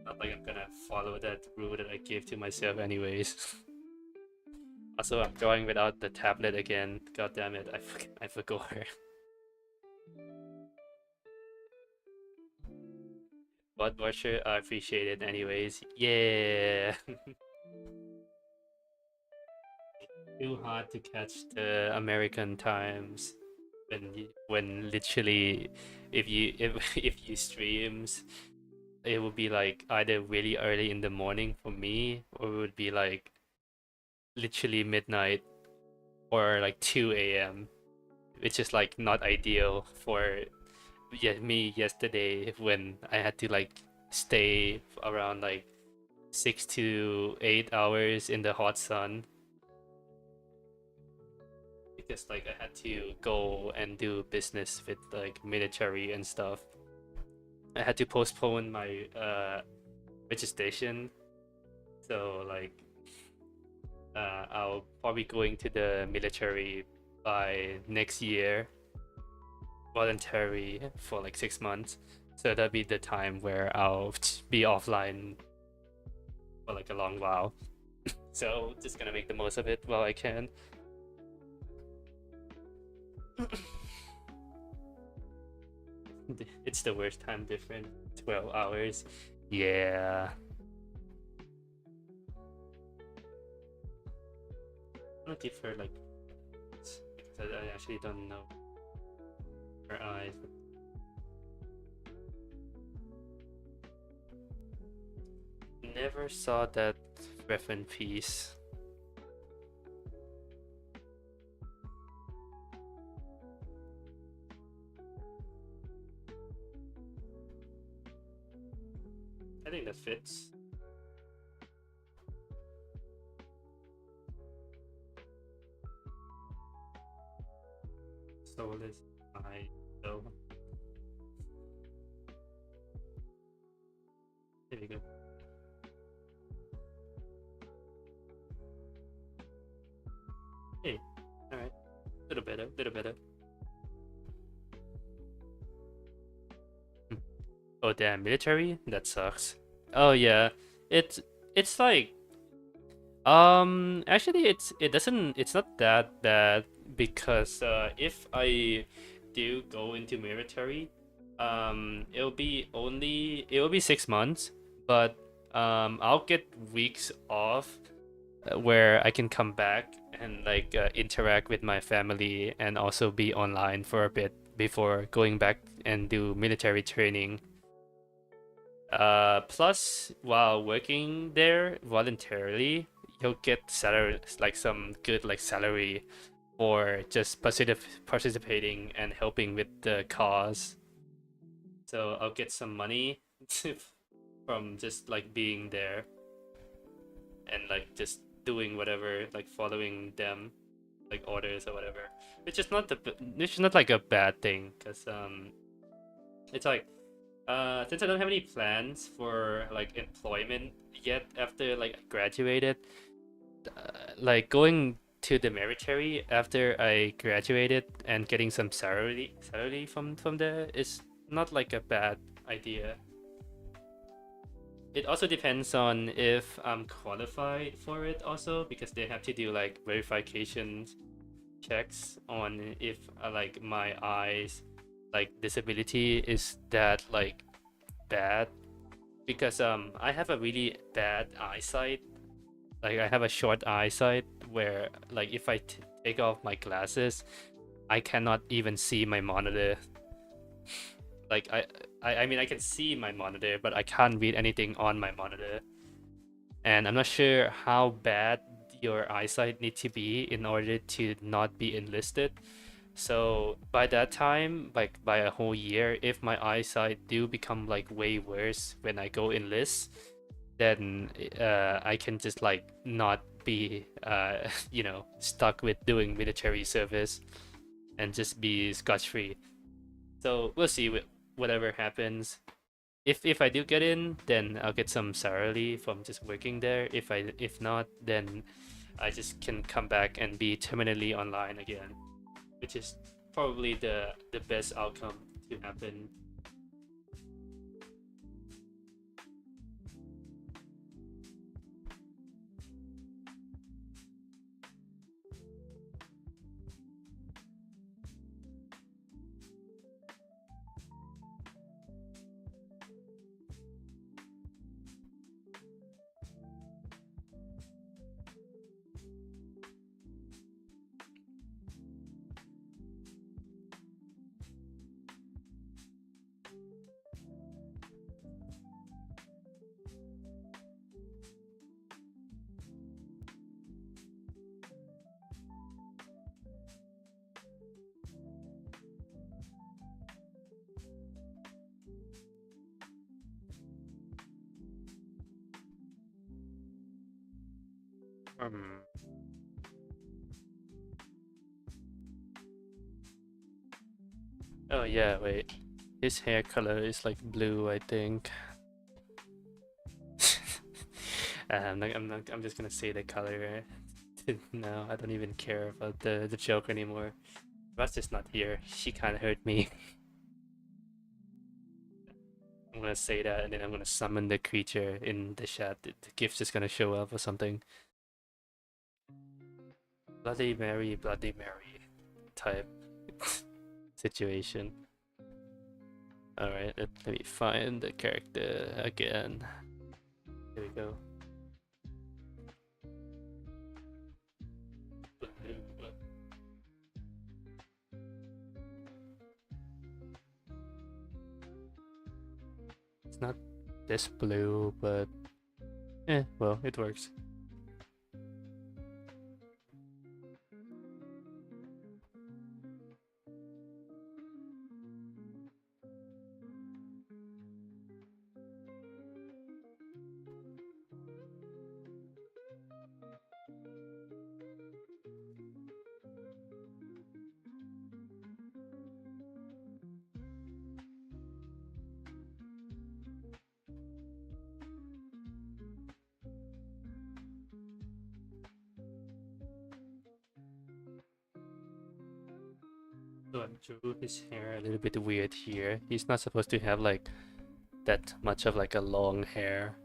Not like I'm gonna follow that rule that I gave to myself anyways. Also, I'm drawing without the tablet again. God damn it, I forgot. But Watcher, I appreciate it anyways. Yeah. Too hard to catch the American times when literally if you streams it would be like either really early in the morning for me or it would be like literally midnight or like 2 a.m. which is like not ideal for me yesterday when I had to like stay around like 6 to 8 hours in the hot sun because like I had to go and do business with like military and stuff. I had to postpone my registration, so like I'll probably going to the military by next year, voluntary for like 6 months. So that'll be the time where I'll be offline for like a long while. So just gonna make the most of it while I can. It's the worst time difference. 12 hours. Yeah. I'm gonna give her like because I actually don't know her eyes. Never saw that reference piece. I think that fits. Soulless eye though. There we go. Hey, all right, little better, little better. Hmm. Oh damn, military? That sucks. Oh yeah, it's it's like actually it's not that bad because if I do go into military, it'll be 6 months, but I'll get weeks off where I can come back and like interact with my family and also be online for a bit before going back and do military training. Plus, while working there voluntarily, you'll get salary, like some good like salary for just participating and helping with the cause. So I'll get some money from just like being there and like just doing whatever, like following them, like orders or whatever. Which is not like a bad thing, cause it's like since I don't have any plans for like employment yet after like I graduated, like going to the military after I graduated and getting some salary from there is not like a bad idea. It also depends on if I'm qualified for it also because they have to do like verification checks on if like my eyes like disability is that like bad because I have a really bad eyesight. Like I have a short eyesight where like if I take off my glasses, I cannot even see my monitor. Like I mean I can see my monitor, but I can't read anything on my monitor. And I'm not sure how bad your eyesight need to be in order to not be enlisted. So by that time, like by a whole year, if my eyesight do become like way worse when I go enlist, then I can just like not be stuck with doing military service and just be scotch free. So we'll see whatever happens. If I do get in, then I'll get some salary from just working there. If not, then I just can come back and be terminally online again, which is probably the best outcome to happen. Um, oh yeah, wait. His hair color is like blue, I think. I'm just gonna say the color. No, I don't even care about the joke anymore. Rust is not here. She can't hurt me. I'm gonna say that, and then I'm gonna summon the creature in the chat. The gift's just gonna show up or something. Bloody Mary type situation. Alright, let me find the character again. Here we go. It's not this blue, but well, it works. So I drew his hair a little bit weird here. He's not supposed to have like that much of like a long hair.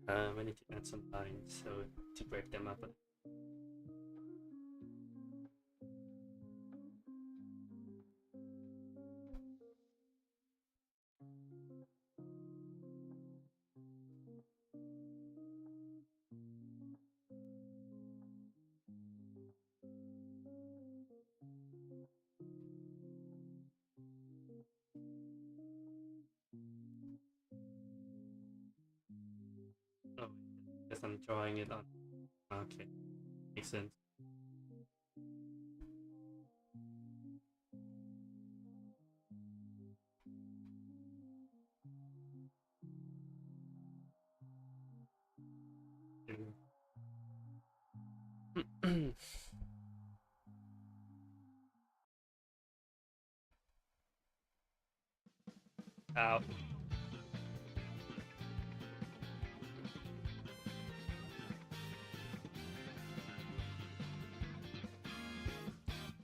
I need to add some lines so to break them up. Oh, because I'm drawing it on. Okay, makes sense. Ow.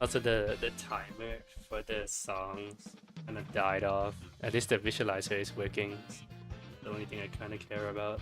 Also, the timer for the songs kind of died off. At least the visualizer is working. It's the only thing I kind of care about.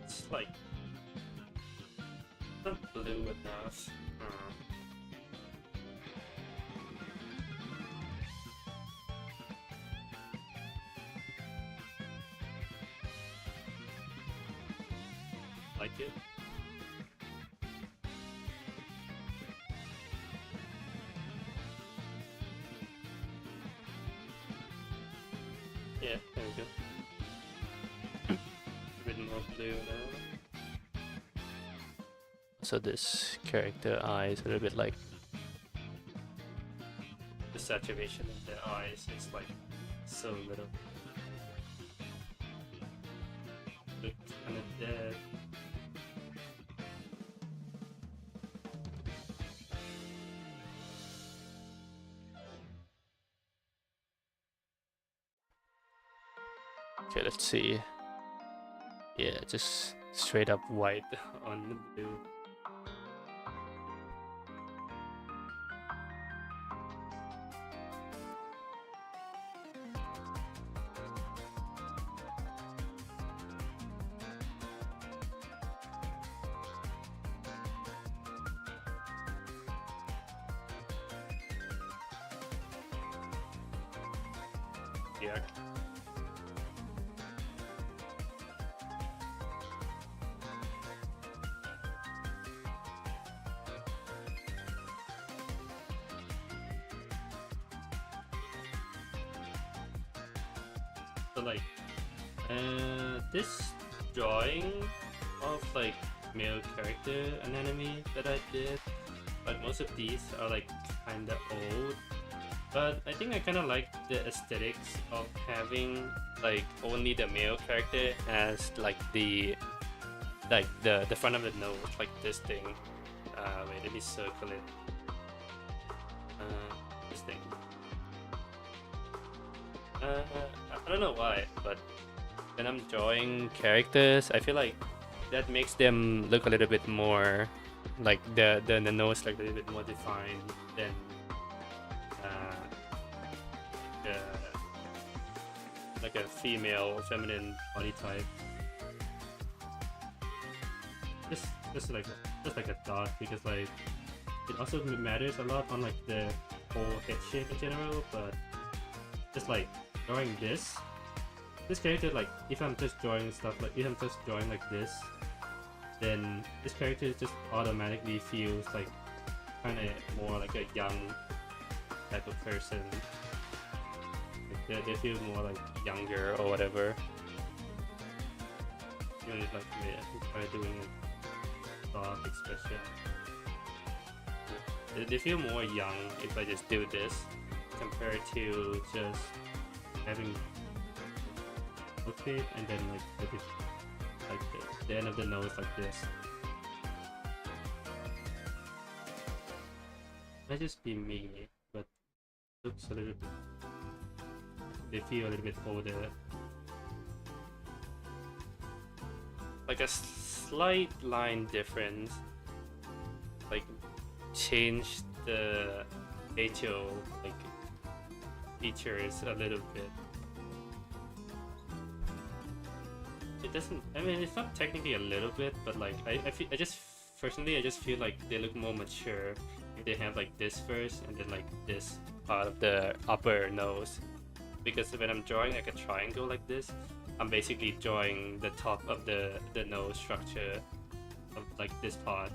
It's like not blue enough. Like it. Yeah, there we go. A bit more blue now. So this character eye is a little bit like the saturation in the eyes is like so little. Look kind of dead. Okay, let's see. Yeah, just straight up white on the blue. Yeah. So like, this drawing of like male character anatomy that I did, like most of these are like kinda old. But I think I kind of like the aesthetics of having like only the male character as like the front of the nose, like this thing. Wait, let me circle it. This thing. I don't know why, but when I'm drawing characters, I feel like that makes them look a little bit more like the nose like a little bit more defined than like a female feminine body type. Just like a thought, because like it also matters a lot on like the whole head shape in general, but just like drawing this this character, like if I'm just drawing stuff, like if I'm just drawing like this, then this character just automatically feels like kind of more like a young type of person. Like they feel more like younger or whatever. You know, like try doing a soft expression. They feel more young if I just do this compared to just having okay and then like the end of the nose like this. Might just be me, but looks a little bit. They feel a little bit older. Like a slight line difference. Like change the HO like features a little bit. It doesn't. I mean, it's not technically a little bit, but like I just personally I just feel like they look more mature if they have like this first and then like this part of the upper nose. Because when I'm drawing like a triangle like this, I'm basically drawing the top of the nose structure of like this part,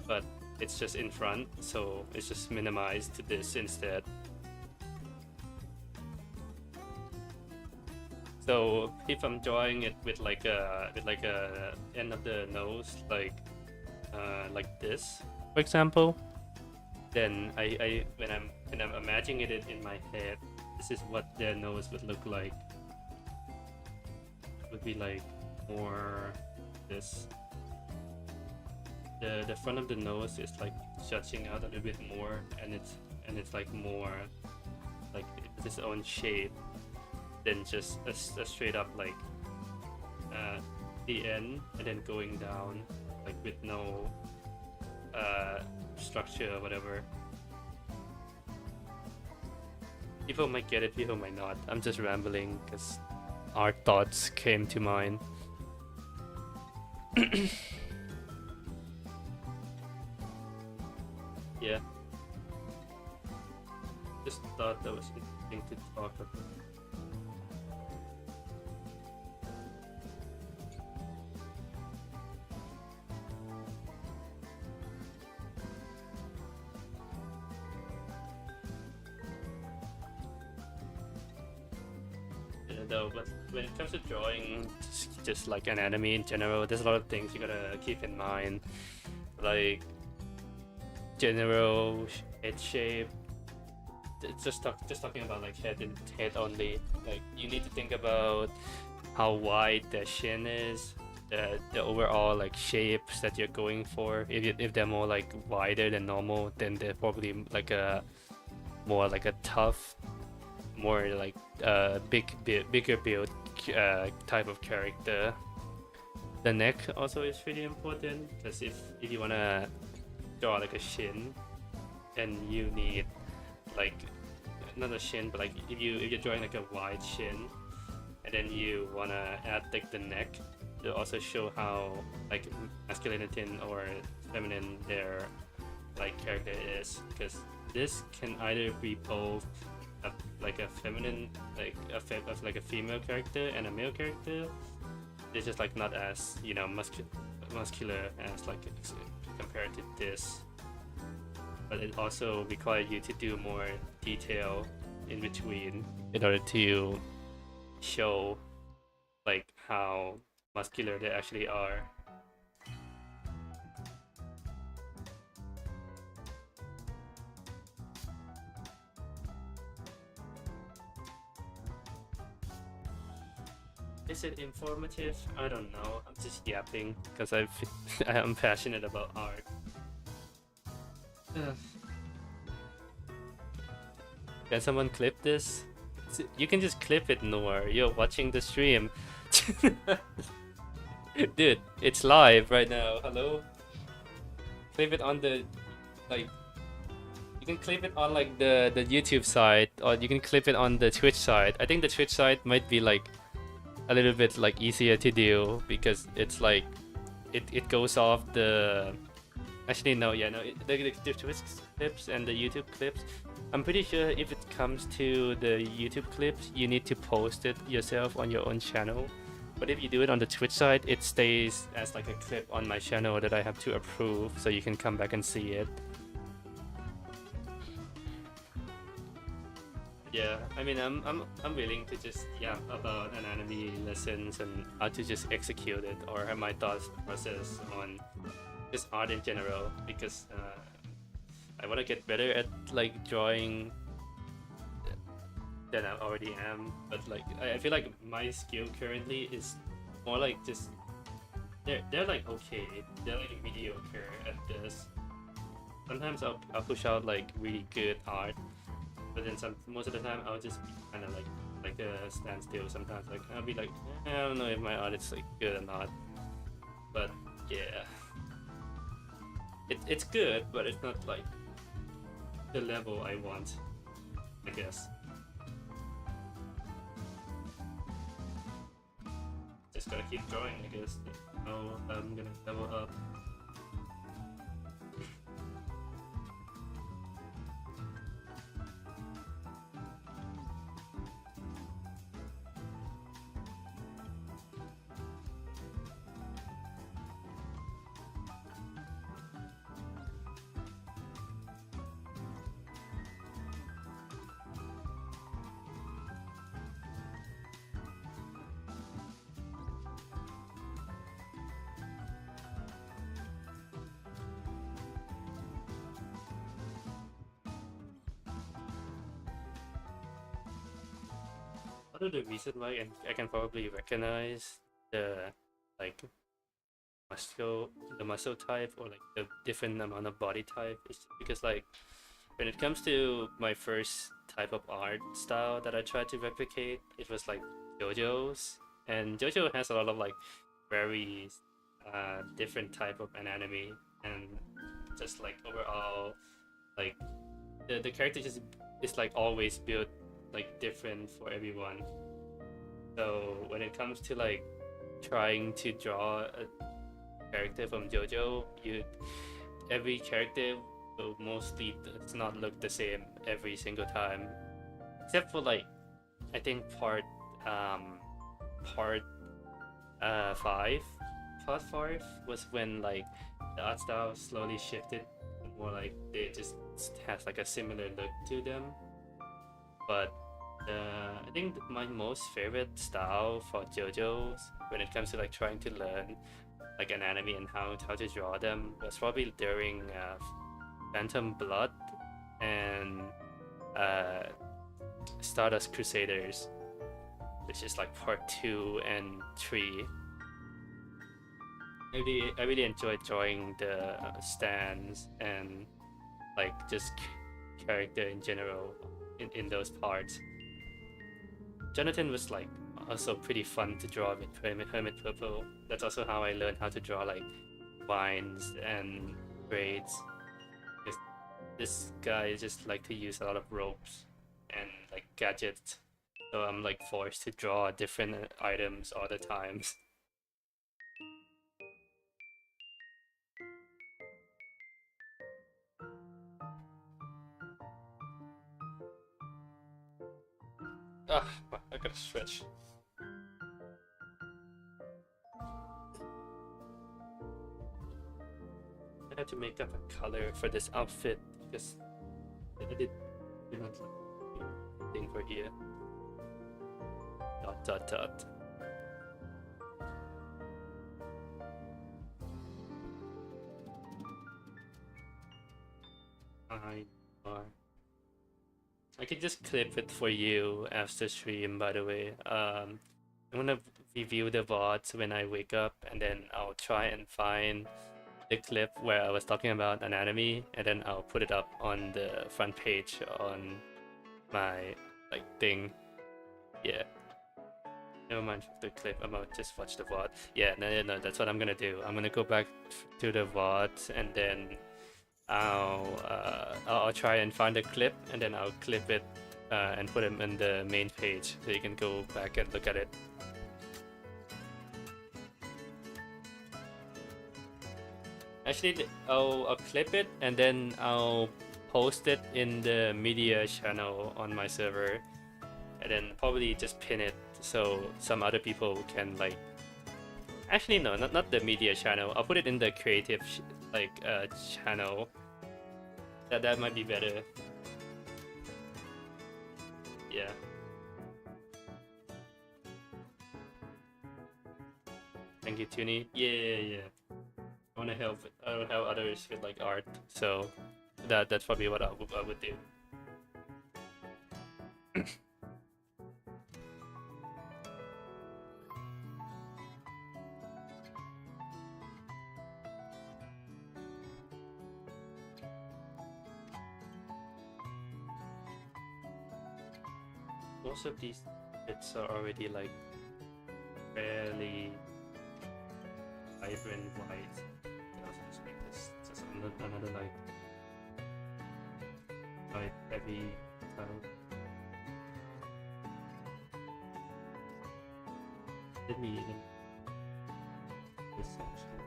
but it's just in front, so it's just minimized to this instead. So if I'm drawing it with like a end of the nose like this, for example, then when I'm imagining it in my head, this is what their nose would look like. It would be like more this. The front of the nose is like jutting out a little bit more, and it's like more like it's its own shape than just a straight up like the end and then going down like with no structure or whatever. People might get it, people might not. I'm just rambling because our thoughts came to mind. Yeah. Just thought that was interesting to talk about. Though, but when it comes to drawing just like anatomy in general, there's a lot of things you gotta keep in mind, like general head shape. It's just talking about like head only. Like you need to think about how wide the shin is, the overall like shapes that you're going for. If they're more like wider than normal, then they're probably like a more like a tough, more like bigger build type of character. The neck also is really important, because if you wanna draw like a shin, and you need like not a shin, but like if you're drawing like a wide shin, and then you wanna add like the neck to also show how like masculinity or feminine their like character is, because this can either be both like a feminine, like a female character and a male character. It's just like not as, you know, muscular as like compared to this, but it also requires you to do more detail in between in order to show like how muscular they actually are. Is it informative? I don't know. I'm just yapping because I'm passionate about art. Can someone clip this? You can just clip it, Noor. You're watching the stream. Dude, it's live right now. Hello? Clip it on the, like, you can clip it on like the YouTube side, or you can clip it on the Twitch side. I think the Twitch side might be like a little bit like easier to do, because it's like it goes off the Actually, no, yeah, no. The Twitch clips and the YouTube clips, I'm pretty sure if it comes to the YouTube clips, you need to post it yourself on your own channel. But if you do it on the Twitch side, it stays as like a clip on my channel that I have to approve, so you can come back and see it. Yeah, I mean, I'm willing to just yap about anatomy lessons and how to just execute it, or have my thoughts process on just art in general, because I want to get better at like drawing than I already am. But like I feel like my skill currently is more like just they're like okay, they're like mediocre at this. Sometimes I'll push out like really good art, but then most of the time I'll just be kind of like a standstill. Sometimes like I'll be like, I don't know if my art is like good or not. But yeah, it's good, but it's not like the level I want, I guess. Just gotta keep drawing, I guess. Oh, I'm gonna level up. One of the reasons why I can probably recognize the like the muscle type, or like the different amount of body type, is because like when it comes to my first type of art style that I tried to replicate, it was like JoJo's, and JoJo has a lot of like very different type of anatomy, and just like overall like the character just is like always built like different for everyone. So when it comes to like trying to draw a character from JoJo, every character will mostly does not look the same every single time, except for like I think part 5. Part 5 was when like the art style slowly shifted more like they just has like a similar look to them. But I think my most favorite style for JoJo's when it comes to like trying to learn like anatomy and how to draw them was probably during Phantom Blood and uh, Stardust Crusaders, which is like part 2 and 3. I really enjoyed drawing the stands and like just character in general in those parts. Jonathan was like also pretty fun to draw with Hermit Purple. That's also how I learned how to draw like vines and braids. Because this guy just like to use a lot of ropes and like gadgets, so I'm like forced to draw different items all the times. Ah, I gotta stretch. I had to make up a color for this outfit because I did not like thing for here. Dot dot dot. I could just clip it for you after stream, by the way. I'm gonna review the VODs when I wake up, and then I'll try and find the clip where I was talking about anatomy, and then I'll put it up on the front page on my like thing. Yeah. Never mind the clip. I'm gonna just watch the VOD. Yeah, no, that's what I'm gonna do. I'm gonna go back to the VOD, and then I'll try and find a clip, and then I'll clip it and put them in the main page so you can go back and look at it. Actually, I'll clip it and then I'll post it in the media channel on my server, and then probably just pin it so some other people can like. Actually, no, not the media channel. I'll put it in the creative channel. That might be better. Yeah. Thank you, Tuni. Yeah. I wanna help. I wanna help others with like art. So that's probably what I would do. Most of these bits are already like fairly vibrant white. I also just make this just another like light heavy tone. Let me even this section.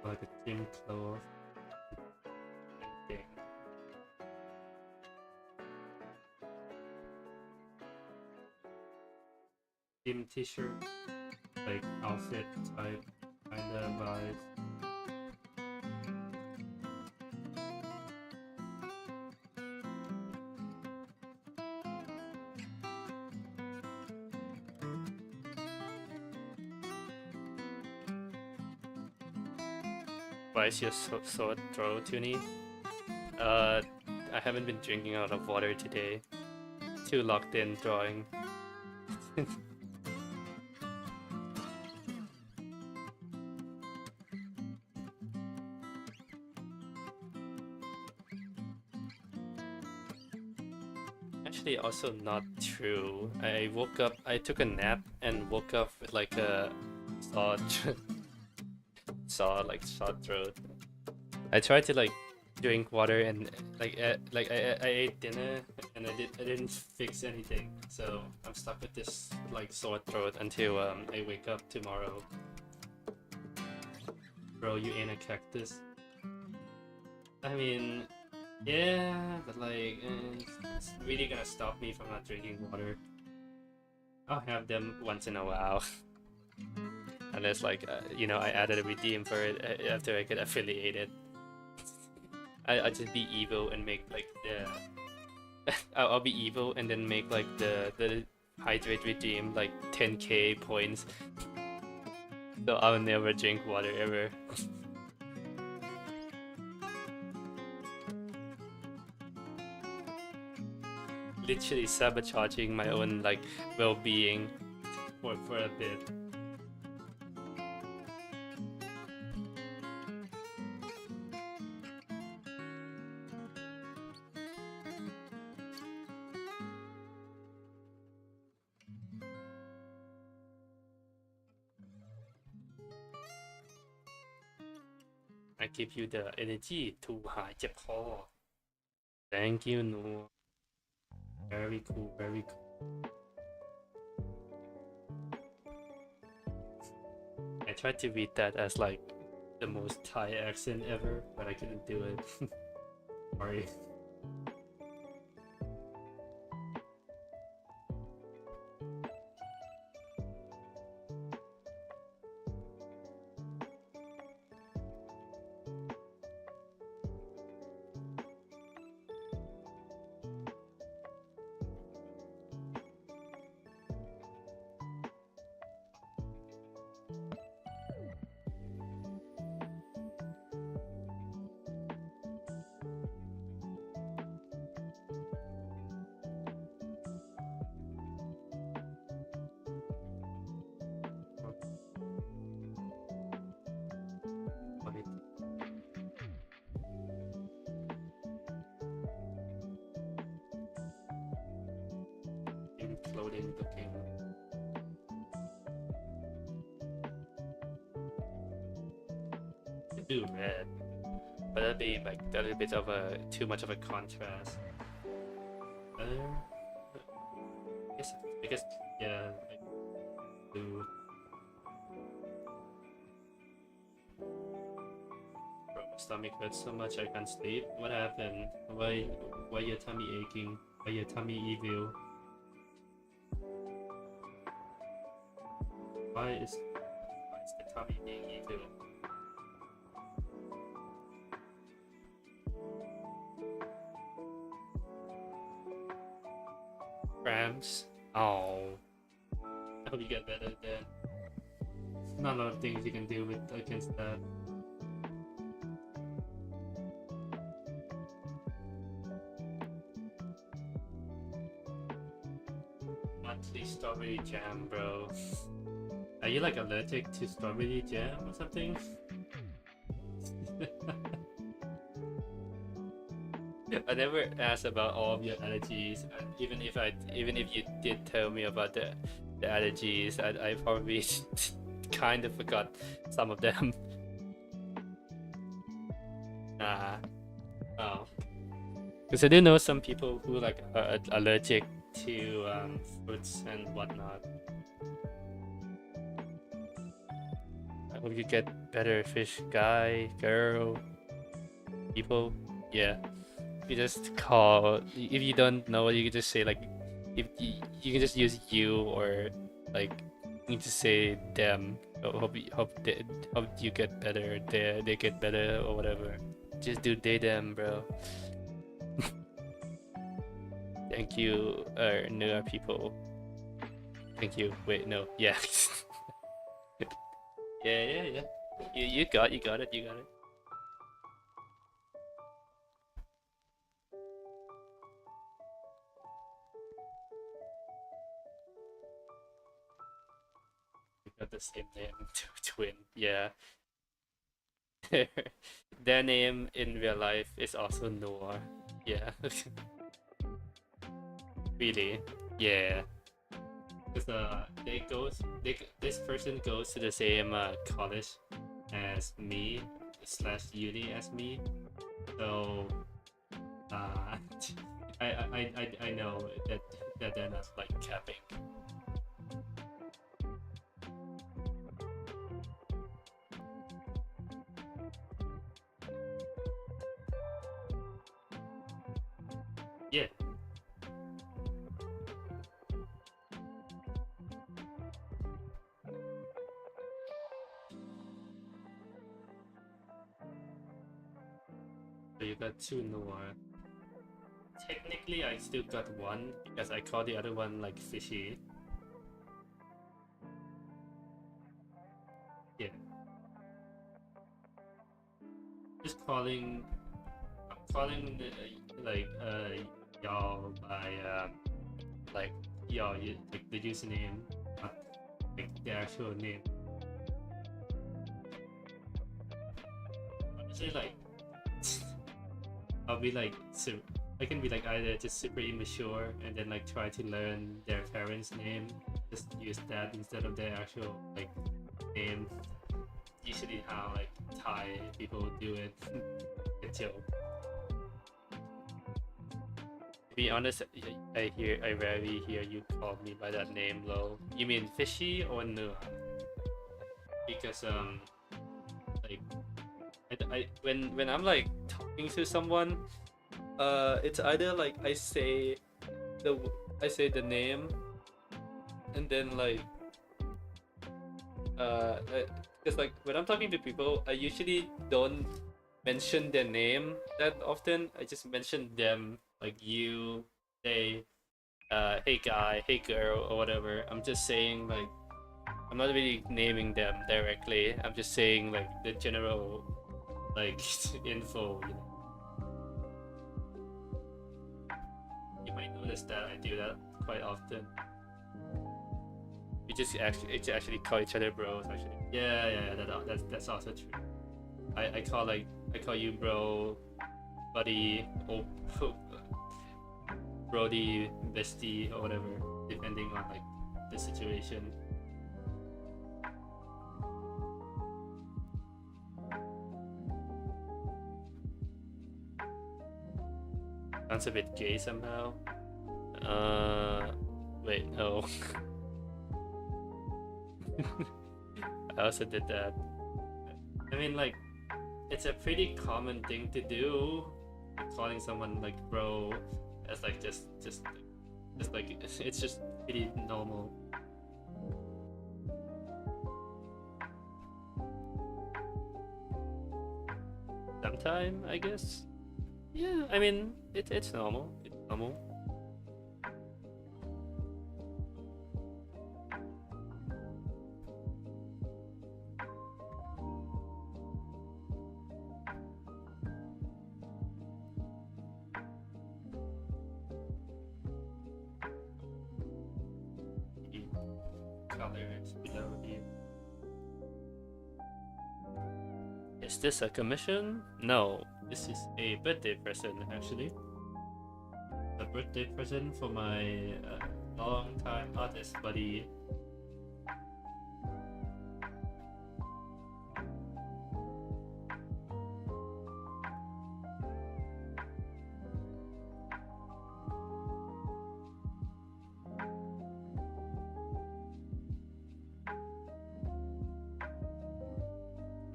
Like a thin cloth. Team t-shirt, like outfit type kind of vibes. Why is your sword throat, Tuni? I haven't been drinking a lot of water today. Too locked in drawing. Actually, also not true. I woke up, I took a nap and woke up with like a sore throat. I tried to like drink water and I ate dinner and I didn't fix anything, so I'm stuck with this like sore throat until I wake up tomorrow. Bro, you ain't a cactus. I mean, yeah, but like it's really gonna stop me from not drinking water. I'll have them once in a while. Unless like you know, I added a redeem for it after I get affiliated. I'll just be evil and make like the I'll be evil and then make like the hydrate redeem like 10k points. So I'll never drink water ever. Literally sabotaging my own like well-being for a bit. I give you the energy to หายเจ็บคอ Thank you, no. Very cool, very cool. I tried to read that as like the most Thai accent ever, but I couldn't do it. Sorry. Floating looking. Do red, but that'd be like a little bit of a too much of a contrast. guess yeah. Like, blue. Bro, my stomach hurts so much I can't sleep. What happened? Why your tummy aching? Why your tummy evil? Why is the tummy being evil? Cramps? Oh. I hope you get better then. Not a lot of things you can do with against that. Monthly strawberry jam, bro. Are you like allergic to strawberry jam or something? I never asked about all of your allergies. And even if you did tell me about the allergies, I probably kind of forgot some of them. Nah. Oh. Because I do know some people who like are allergic to fruits and whatnot. I hope you get better, fish guy, girl, people. Yeah. You just call. If you don't know, you can just say like, if you can just use you, or like you can just say them. Hope you get better. They get better or whatever. Just do they them, bro. Thank you, new people. Thank you. Wait, no. Yeah. Yeah. You got it. You got it. We got the same name, twin. Yeah. Their name in real life is also Noah. Yeah. Really. Yeah. Because this person goes to the same college as me slash uni as me, so uh, I know that they're not like capping. Yeah. So you got two Noah. Technically, I still got one because I call the other one like fishy. Yeah. Just calling. I'm calling like y'all by like y'all like the username, not like the actual name. Honestly, like I'll be like I can be like either just super immature and then like try to learn their parents' name, just use that instead of their actual like name. Usually how like Thai people do it. It's joke. To be honest, I rarely hear you call me by that name, Lo. You mean fishy or Nuha? Because like when I'm like talking to someone, it's either like I say the name, and then like because like when I'm talking to people, I usually don't mention their name that often. I just mention them, like you, they, hey guy, hey girl, or whatever. I'm just saying like I'm not really naming them directly. I'm just saying like the general like info. You might notice that I do that quite often. It's actually call each other bros. Actually, yeah. That's also true. I call you bro, buddy, or brody, bestie, or whatever, depending on like the situation. Sounds a bit gay somehow. Wait, oh. I also did that. I mean, like, it's a pretty common thing to do. Calling someone like bro, as like just like it's just pretty normal. Sometime, I guess. Yeah, I mean, it's normal. It's normal. The colors below the. Is this a commission? No, this is a birthday present actually. A birthday present for my long-time artist buddy.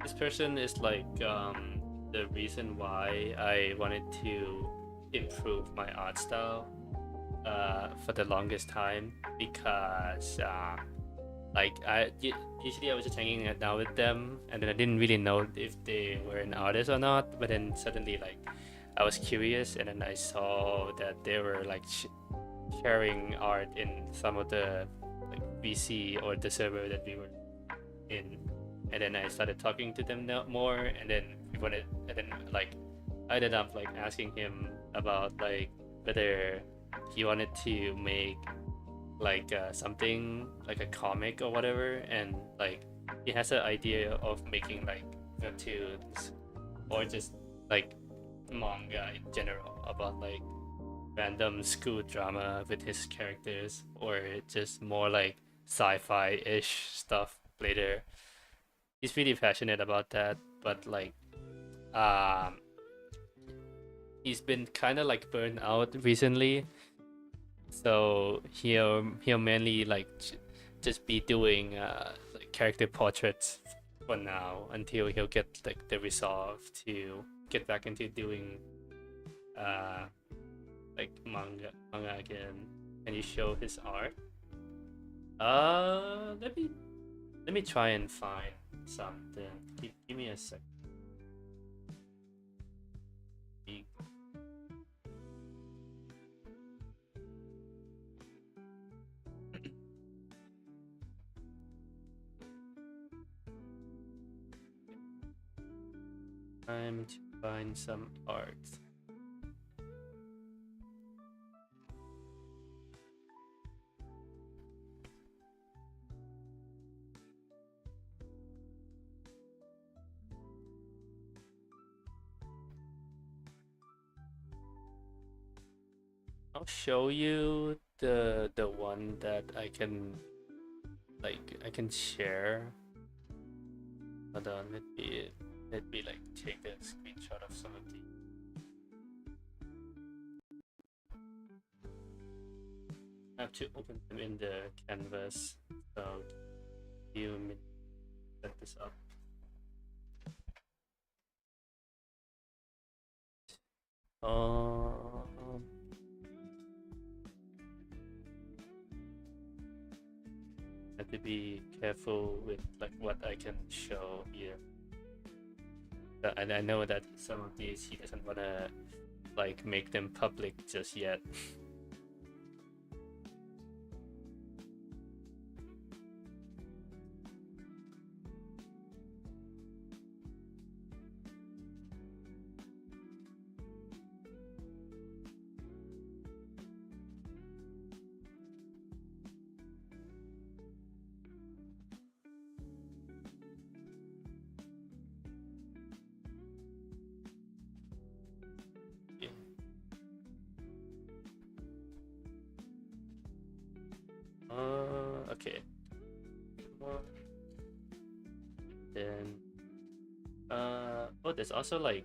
This person is like the reason why I wanted to improve my art style for the longest time because like usually I was just hanging out with them and then I didn't really know if they were an artist or not, but then suddenly like I was curious and then I saw that they were like sharing art in some of the like VC or the server that we were in, and then I started talking to them more, and then we wanted, and then like I ended up like asking him about like whether he wanted to make like something like a comic or whatever, and like he has an idea of making like webtoons or just like manga in general about like random school drama with his characters, or just more like sci-fi-ish stuff later. He's really passionate about that, but like um he's been kind of like burned out recently, so he'll mainly like just be doing like character portraits for now until he'll get like the resolve to get back into doing uh like manga again. Can you show his art? Let me try and find something. Give me a sec. Time to find some art. I'll show you the one that I can share. Hold on, let me like take a screenshot of some of the. I have to open them in the canvas, so you set this up. Have to be careful with like what I can show here. And I know that some of these he doesn't wanna like make them public just yet. Okay. Then, oh, there's also like,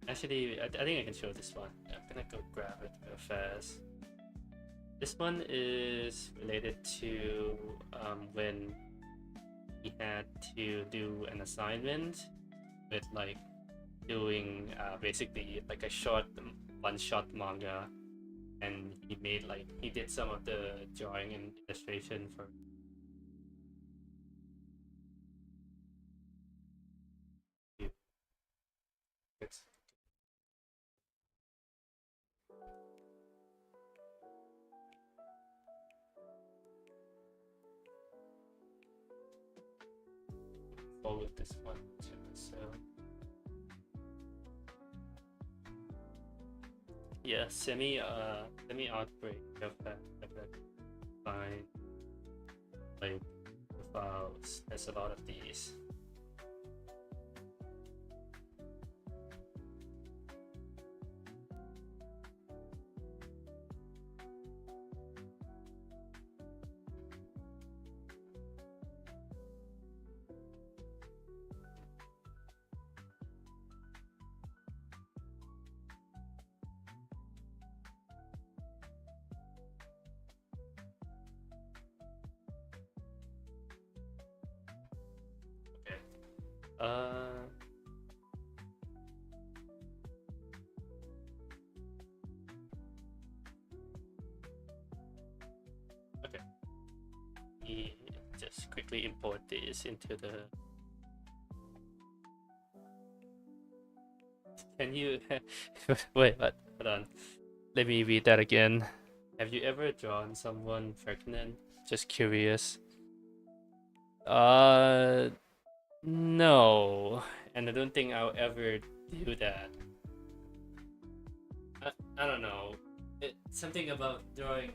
actually, I think I can show this one. I'm gonna go grab it real fast. This one is related to when he had to do an assignment with like doing basically like a short one-shot manga, and he made like he did some of the drawing and illustration for you. It's forward this one to myself. Yeah, semi outbreak of that fine like files. There's a lot of these. Okay. Okay. Just quickly import this into the. Can you wait? What? Hold on. Let me read that again. Have you ever drawn someone pregnant? Just curious. No, and I don't think I'll ever do that. I don't know. Something about drawing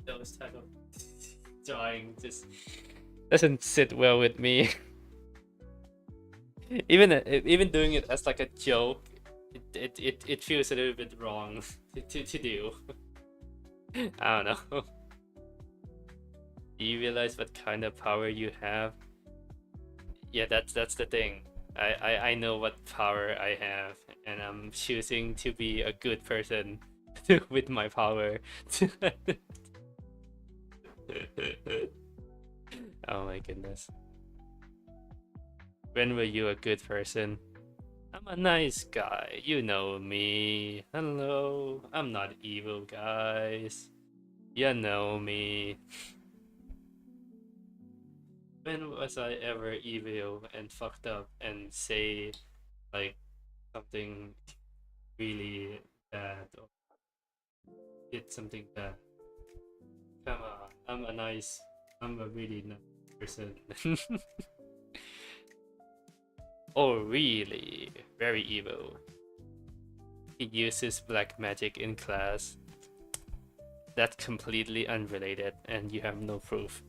those type of drawing just doesn't sit well with me. Even doing it as like a joke, it feels a little bit wrong to do. I don't know. Do you realize what kind of power you have? Yeah, that's the thing. I know what power I have, and I'm choosing to be a good person with my power. Oh my goodness. When were you a good person? I'm a nice guy. You know me. Hello. I'm not evil, guys. You know me. When was I ever evil and fucked up and say like something really bad or did something bad? Come on, I'm a really nice person. Oh, really? Very evil. He uses black magic in class. That's completely unrelated, and you have no proof.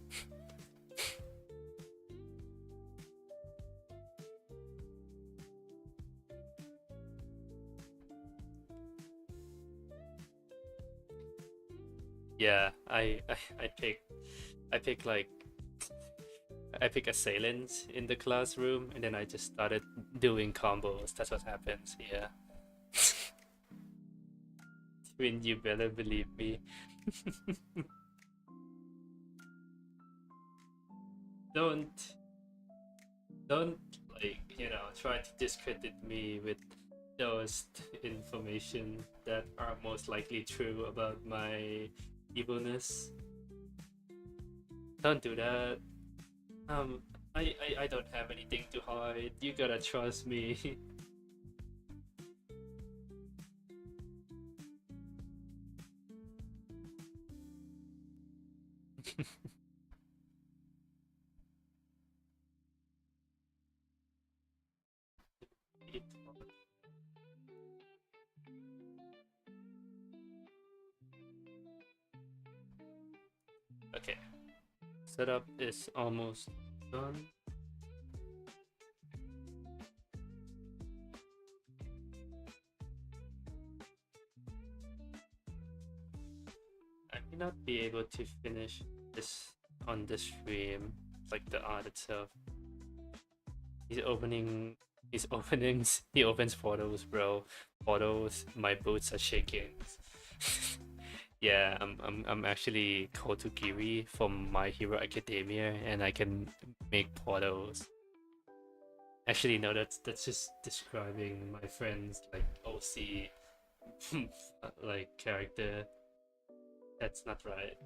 Yeah, I pick like I pick assailants in the classroom, and then I just started doing combos. That's what happens. Yeah. Twin, you better believe me. don't don't like try to discredit me with those information that are most likely true about my evilness. Don't do that. I don't have anything to hide. You gotta trust me. Okay, setup is almost done. I may not be able to finish this on this stream, like the art itself. He's opening his openings. He opens photos, bro. Photos. My boots are shaking. Yeah, I'm actually Kotogiri from My Hero Academia, and I can make portals. Actually, no, that's just describing my friend's like OC like character. That's not right.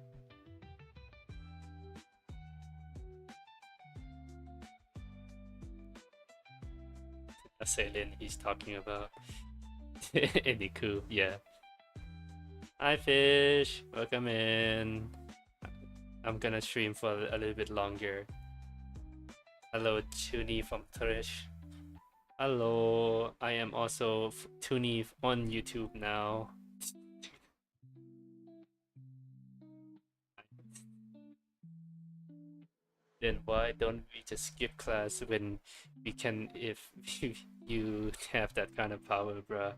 Assailant he's talking about. Eniku, yeah. Hi Fish, welcome in. I'm gonna stream for a little bit longer. Hello, Tuni from Trish. Hello, I am also Tuni on YouTube now. Then why don't we just skip class when we can, if you have that kind of power, bruh?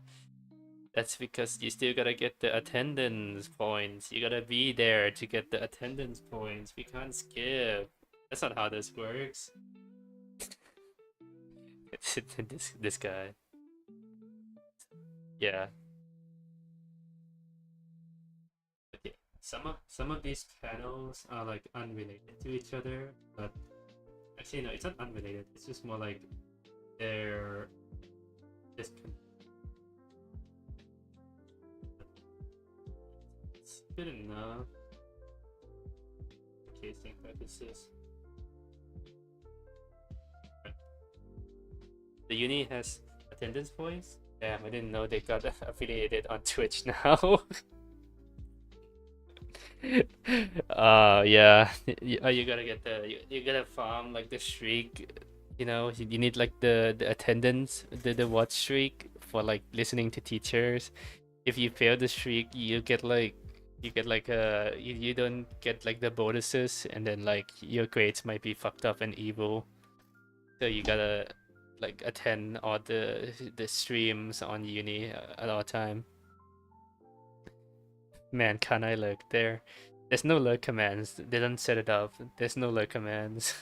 That's because you still gotta get the attendance points. You gotta be there to get the attendance points. We can't skip. That's not how this works. this guy. Yeah. Okay. Some of these panels are like unrelated to each other, but actually no, it's not unrelated. It's just more like they're just it's good enough for casing purposes. The uni has attendance points. Damn, I didn't know they got affiliated on Twitch now. Yeah, you gotta get you gotta farm like the streak. You know, you need like the attendance, the watch streak for like listening to teachers. If you fail the streak, you get like you don't get like the bonuses, and then like your grades might be fucked up and evil. So you gotta like attend all the streams on uni at all time. Man, can I lurk there? There's no lurk commands. They don't set it up. There's no lurk commands.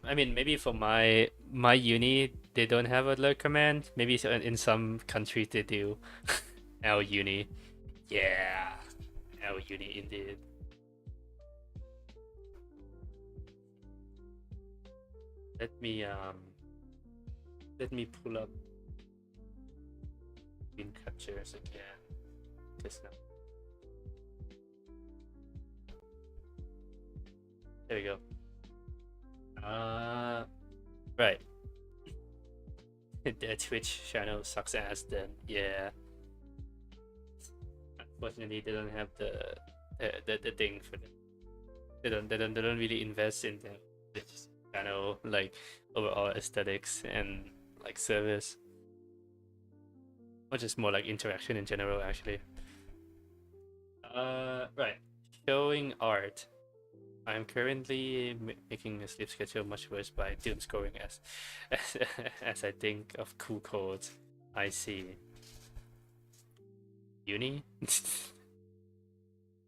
I mean, maybe for my uni, they don't have a lurk command. Maybe in some countries they do. Our uni, yeah, our uni indeed. Let me let me pull up screen captures again. Just now. There we go. Right. The Twitch channel sucks ass then. Yeah. Unfortunately, they don't have the thing for them. They don't really invest in the channel like overall aesthetics and like service, or just more like interaction in general actually. Right. Showing art. I'm currently making a sleep schedule much worse by doom scoring as I think of cool codes. I see. Uni?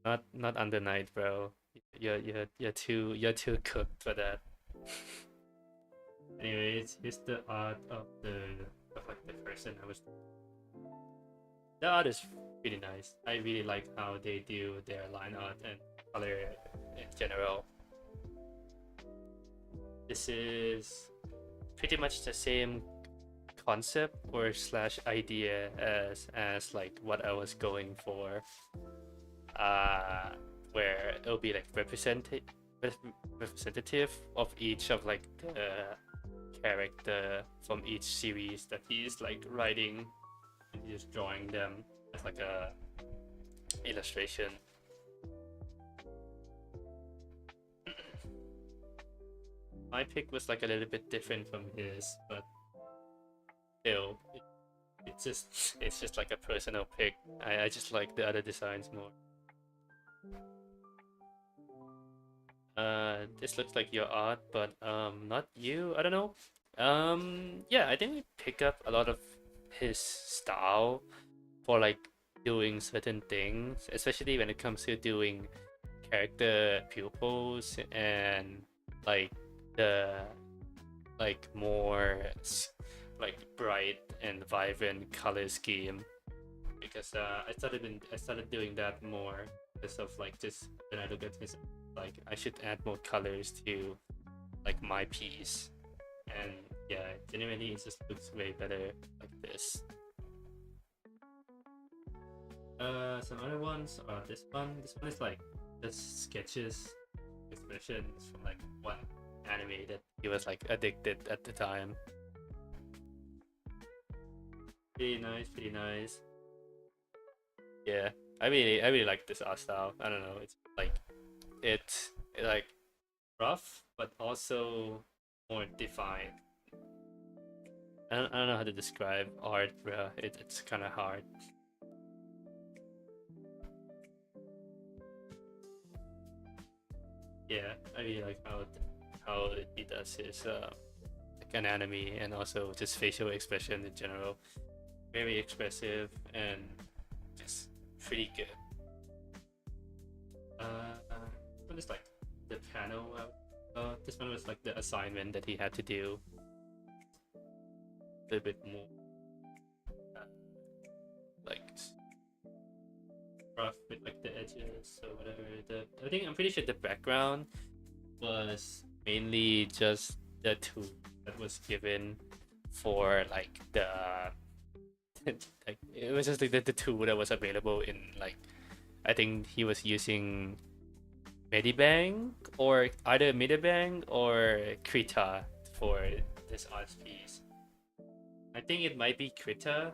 Not under night, bro. You're too cooked for that. Anyways, here's the art of like the person I was. The art is really nice. I really like how they do their line art and color in general. This is pretty much the same concept or slash idea as like what I was going for. Where it'll be like representative of each of like the character from each series that he's like writing, and he's just drawing them as like a illustration. My pick was like a little bit different from his, but still, it's just like a personal pick. I just like the other designs more. This looks like your art, but not you. I don't know. Yeah, I think we pick up a lot of his style for like doing certain things, especially when it comes to doing character pupils and like the like more like bright and vibrant color scheme, because I started doing that more because of like just when I look at his, like I should add more colors to like my piece. And yeah, genuinely it just looks way better like this. Some other ones are this one is like just sketches, expressions from like one anime that he was like addicted at the time. Pretty nice, pretty nice. Yeah, I really like this art style. I don't know, it's like it's like rough but also more defined. I don't know how to describe art, bro. It's kind of hard. Yeah, I really like how he does his like anatomy and also just facial expression in general. Very expressive and just pretty good. This one is like the panel. This one was like the assignment that he had to do a little bit more uh, like rough with like the edges or whatever. I think I'm pretty sure the background was mainly just the tool that was given for like the like it was just like the tool that was available in like I think he was using Medibang or either Medibang or Krita for this art piece. I think it might be Krita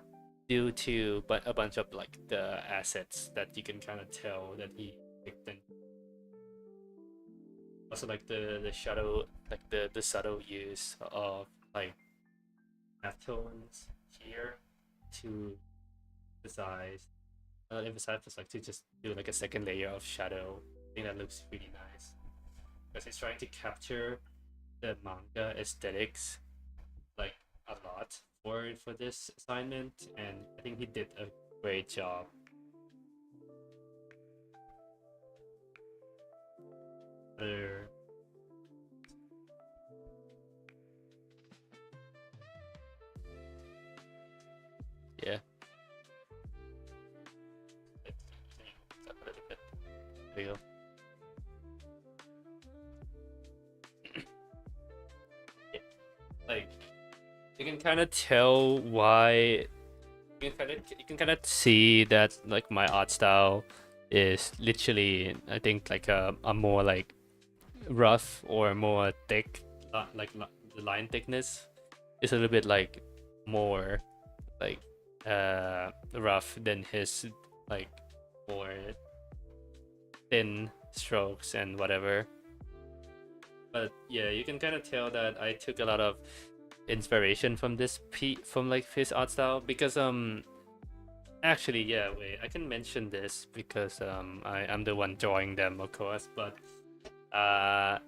due to but a bunch of like the assets that you can kind of tell that he picked in. Also like the shadow, like the subtle use of like half tones here to emphasize, not emphasize, but like to just do like a second layer of shadow. I think that looks really nice because he's trying to capture the manga aesthetics like a lot for this assignment, and I think he did a great job. Other yeah. Up a little bit. There we go. Yeah. Like you can kind of tell why you can kind of see that like my art style is literally I think like a more like rough or more thick the line thickness is a little bit like more like rough than his like more thin strokes and whatever. But yeah, you can kind of tell that I took a lot of inspiration from from like his art style because actually yeah, wait, I can mention this because I'm the one drawing them, of course, but uh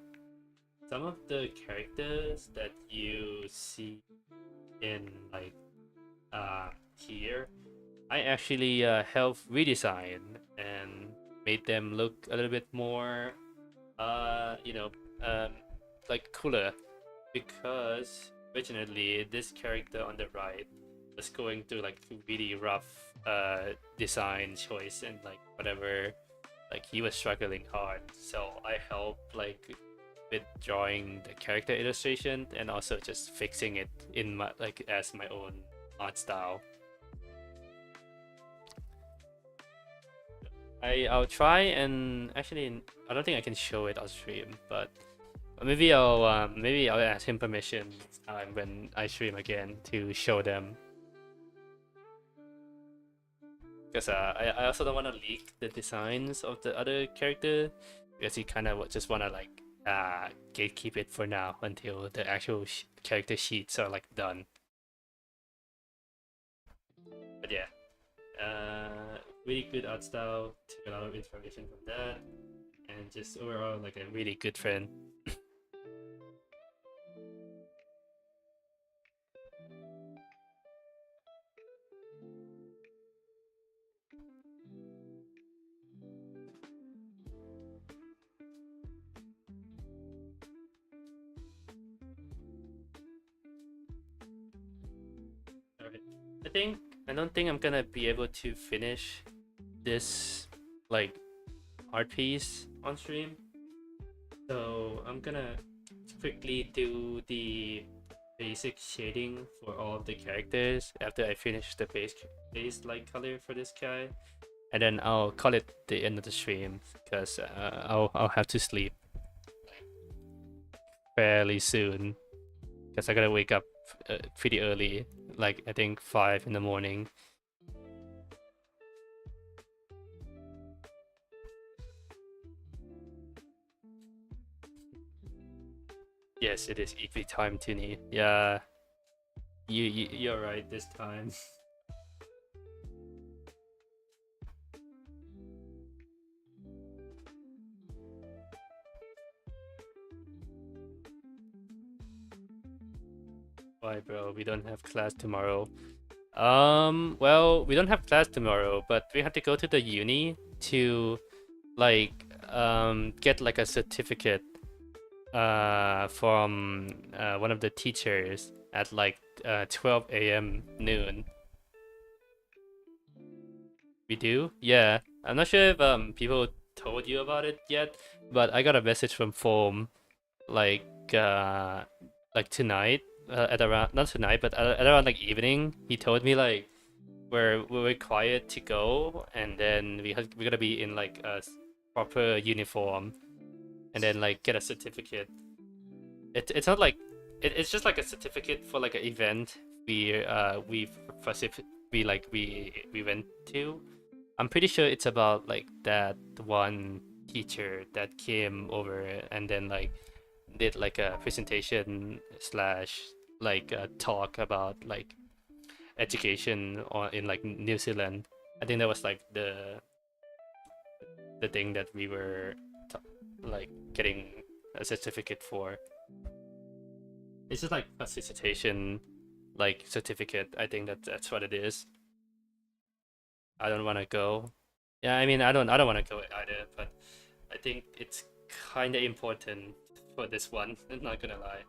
some of the characters that you see in like here I actually helped redesign and made them look a little bit more you know um like cooler, because originally this character on the right was going through like really rough design choice and like whatever, like he was struggling hard, so I helped like with drawing the character illustration and also just fixing it in my like as my own art style. I'll try and actually I don't think I can show it on stream, but maybe I'll ask him permission next time when I stream again to show them, because I also don't want to leak the designs of the other character because he kind of just want to like gatekeep it for now until the actual character sheets are like done. But yeah, really good art style, took a lot of inspiration from that, and just overall like a really good friend. I don't think I'm gonna be able to finish this like art piece on stream. So I'm gonna quickly do the basic shading for all of the characters after I finish the base light color for this guy, and then I'll call it the end of the stream because I'll have to sleep fairly soon because I gotta wake up pretty early, like I think 5 in the morning. Yes, it is EP time, Tini. Yeah, you're right this time. Why, bro? We don't have class tomorrow. Well, we don't have class tomorrow, but we have to go to the uni to like get like a certificate from one of the teachers at like 12 a.m. noon. We do? Yeah. I'm not sure if people told you about it yet, but I got a message from Foam like uh like tonight at around not tonight but at around like evening. He told me like we're required to go, and then we're gonna be in like a proper uniform, and then like get a certificate. It's not like it's just like a certificate for like an event we went to. I'm pretty sure it's about like that one teacher that came over and then like did like a presentation slash like a talk about like education or in like New Zealand. I think that was like the thing that we were like getting a certificate for. It's just like a dissertation like certificate. I think that's what it is. I don't want to go. Yeah, I mean I don't want to go either, but I think it's kind of important for this one. I'm not gonna lie.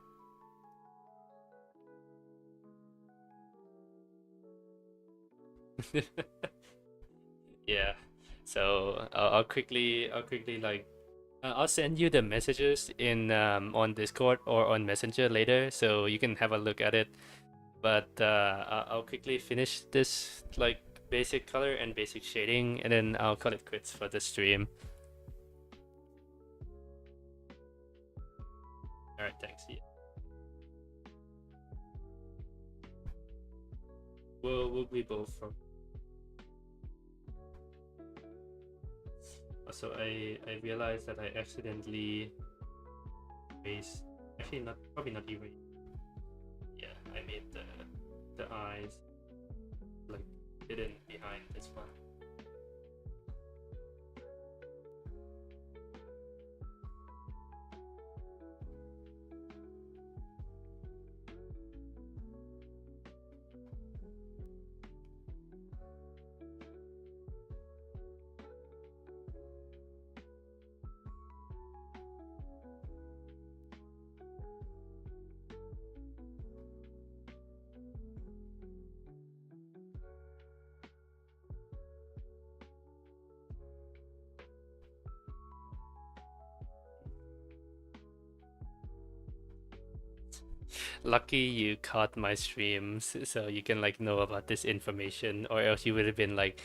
Yeah. So I'll quickly like I'll send you the messages in on Discord or on Messenger later, so you can have a look at it. But I'll quickly finish this like basic color and basic shading, and then I'll call it quits for the stream. All right, thanks. Yeah. We'll be both from. Also, I realized that I accidentally erased. Actually, not probably not erased. Yeah, I made the eyes like hidden behind this one. Lucky you caught my streams, so you can like know about this information, or else you would have been like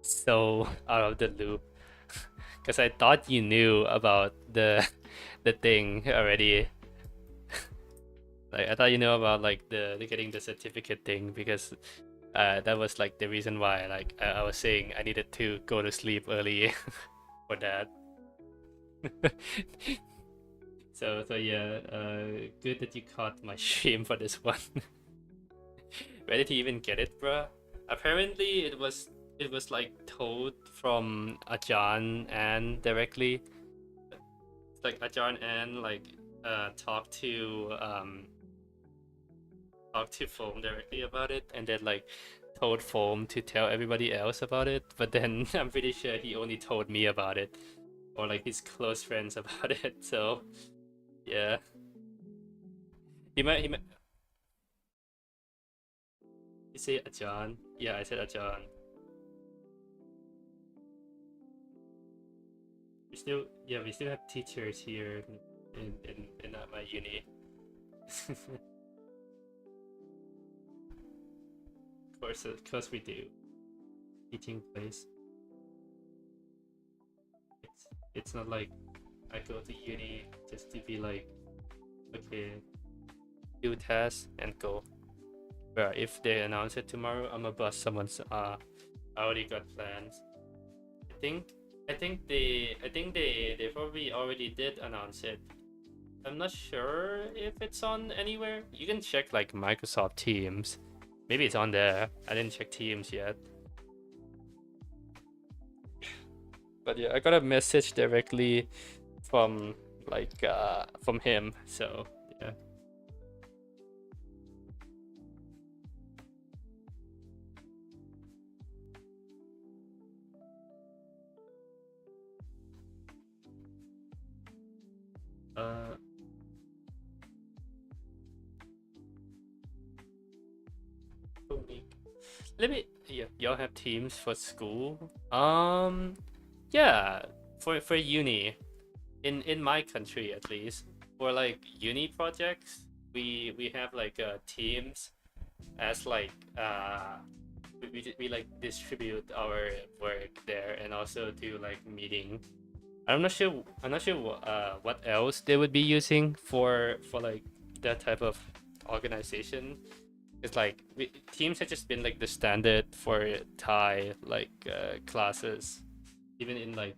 so out of the loop. Because I thought you knew about the thing already. Like I thought you know about like the getting the certificate thing because that was like the reason why like I was saying I needed to go to sleep early for that. So yeah, good that you caught my stream for this one. Where did he even get it, bruh? Apparently, it was like told from Ajan and directly. It's like Ajan and like talked to Foam directly about it, and then like told Foam to tell everybody else about it. But then I'm pretty sure he only told me about it, or like his close friends about it. So yeah, he might You say Ajan? Yeah, I said Ajan. We still have teachers here in my uni. Of course we do. Teaching place. It's not like I go to uni just to be like, okay, do tests and go. But if they announce it tomorrow, I'm gonna bust someone's. I already got plans. I think they probably already did announce it. I'm not sure if it's on anywhere. You can check like Microsoft Teams. Maybe it's on there. I didn't check Teams yet. But yeah, I got a message directly from from him. So yeah. Uh, Let me. Yeah, y'all have teams for school. Yeah, for uni, in my country at least, for like uni projects, we have like teams as like we like distribute our work there and also do like meeting. I'm not sure what else they would be using for like that type of organization. It's like teams have just been like the standard for Thai like classes, even in like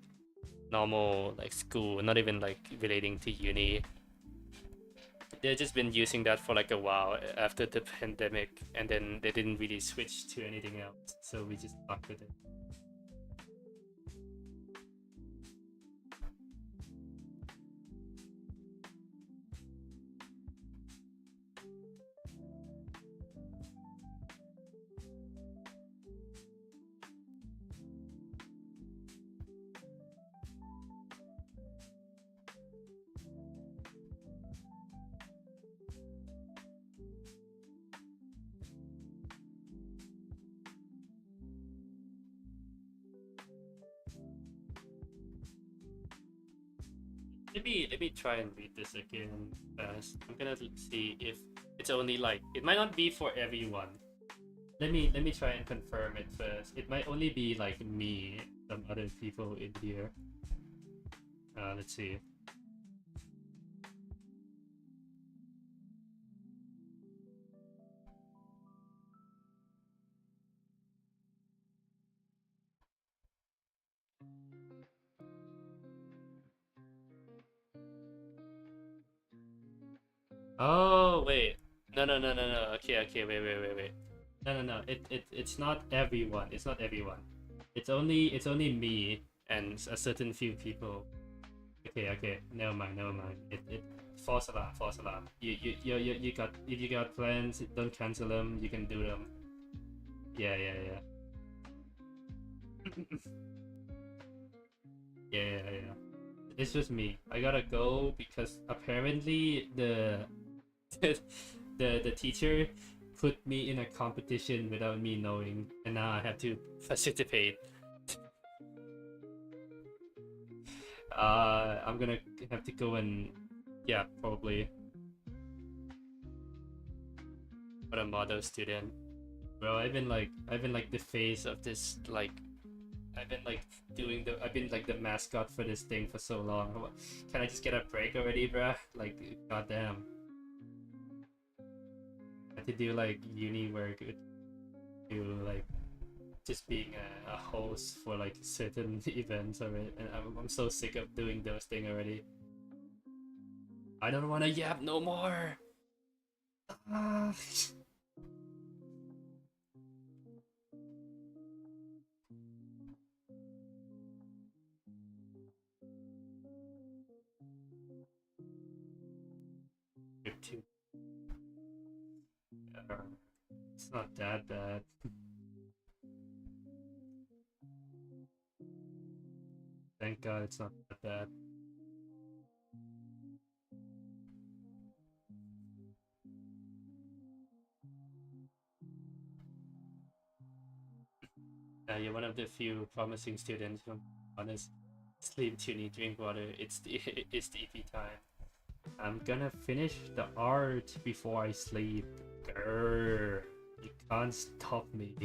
normal like school, not even like relating to uni. They've just been using that for like a while after the pandemic, and then they didn't really switch to anything else, so we just stuck with it. Let me try and read this again fast. I'm gonna see if it's only like it might not be for everyone. Let me try and confirm it first. It might only be like me, some other people in here. Let's see. Oh wait, no. Okay, wait. No. It's not everyone. It's not everyone. It's only me and a certain few people. Okay. Never mind. It false alarm. You got if you got plans, don't cancel them. You can do them. Yeah. Yeah. It's just me. I gotta go because apparently the teacher put me in a competition without me knowing, and now I have to participate. I'm gonna have to go and yeah, probably for a model student. Bro, I've been like the face of this like I've been like I've been like the mascot for this thing for so long. Can I just get a break already, bruh? Like goddamn. I had to do like uni work to like just being a host for like certain events already, and I'm so sick of doing those things already. I don't want to yap no more. Ah. It's not that bad. Thank God it's not that bad. You're one of the few promising students who honest sleep, tuning, drink water. It's the it's the EP time. I'm gonna finish the art before I sleep. Grr, you can't stop me.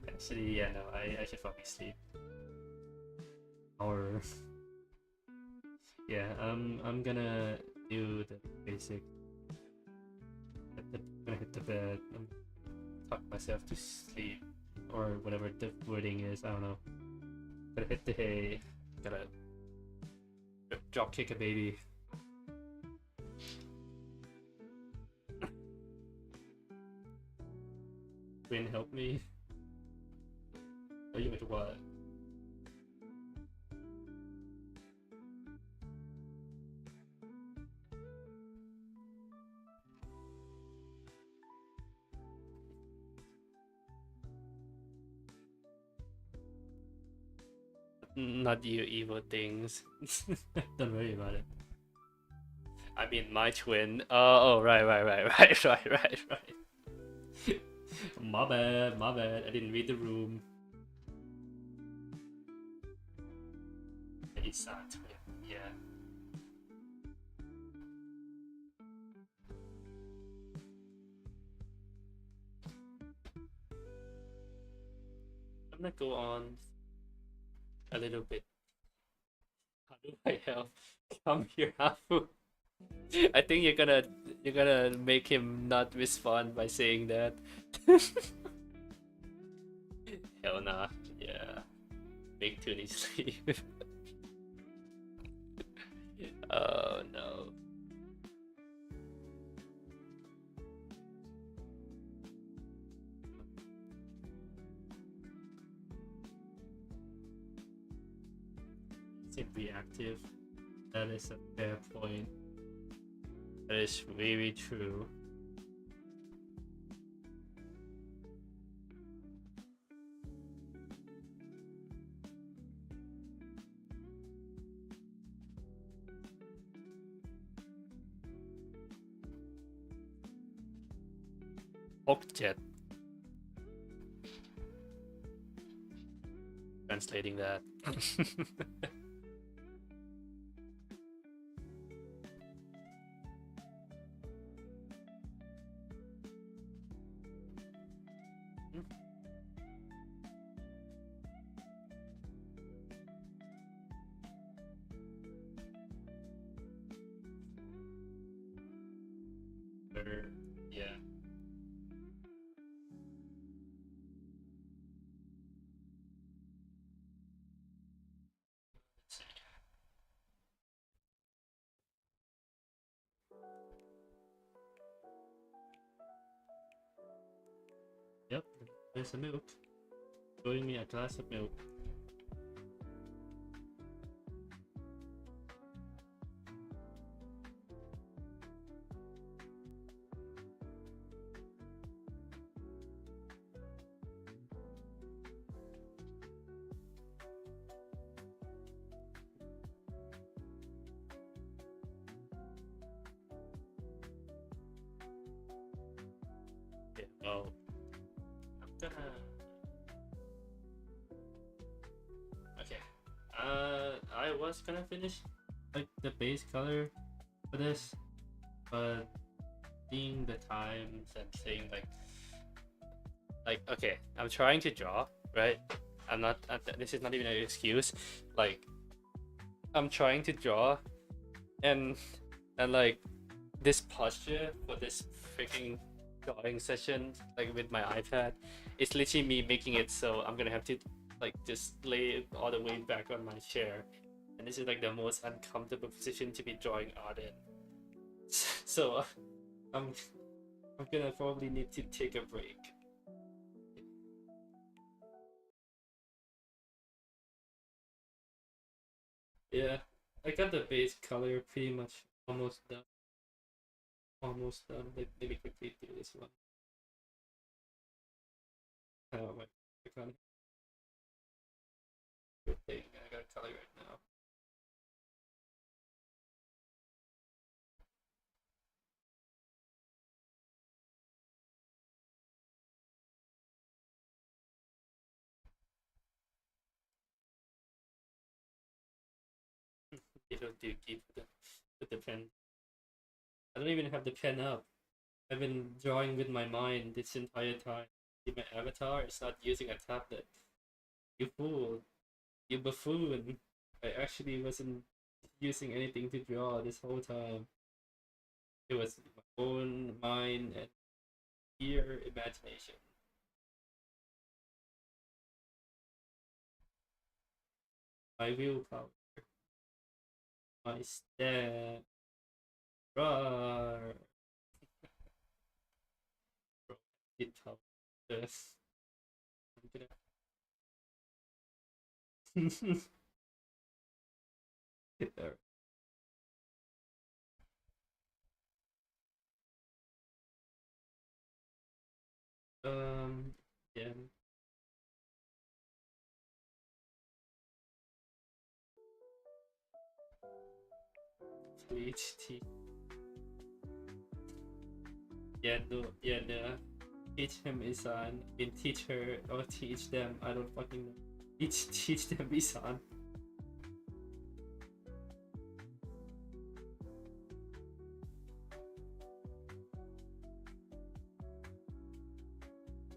Actually, yeah, no, I should probably sleep. Or yeah, I'm gonna do the basic. I'm gonna hit the bed and talk myself to sleep, or whatever the wording is. I don't know. Gotta hit the hay. Gotta drop kick a baby. Quinn, help me. Are you with what? Not you evil things. Don't worry about it. I mean my twin. Oh, right. My bad, my bad. I didn't read the room. It's not twin, yeah. I'm gonna go on a little bit. How do I help? Come here, Hafu. I think you're gonna make him not respond by saying that. Hell nah. Yeah. Make Toonie sleep. Oh no. It's reactive. That is a fair point. That is very true. Okjet. Translating that. Yeah. Yep, there's a milk. Showing me a glass of milk. Yeah, well, I'm gonna. Okay. I was gonna finish like the base color for this, but seeing the times and saying like okay, I'm trying to draw, right? I'm not. This is not even an excuse. Like, I'm trying to draw, and like this posture for this freaking drawing session, like with my iPad, it's literally me making it so I'm gonna have to like just lay all the weight back on my chair, and this is like the most uncomfortable position to be drawing art in. So I'm I'm gonna probably need to take a break. Yeah, I got the base color pretty much almost done. Almost done. Let me quickly do this one. Oh my, I can't. Good thing I got color right now. dookie with the pen. I don't even have the pen up. I've been drawing with my mind this entire time. See, my avatar is not using a tablet. You fool. You buffoon. I actually wasn't using anything to draw this whole time. It was my own mind and pure imagination. My willpower. My step. Roar. Bro, it helped this. I'm gonna get there. Yeah. PhD. Yeah, no, yeah, no. Teach him Isan. In teach her or teach them. I don't fucking know. Teach them Isan.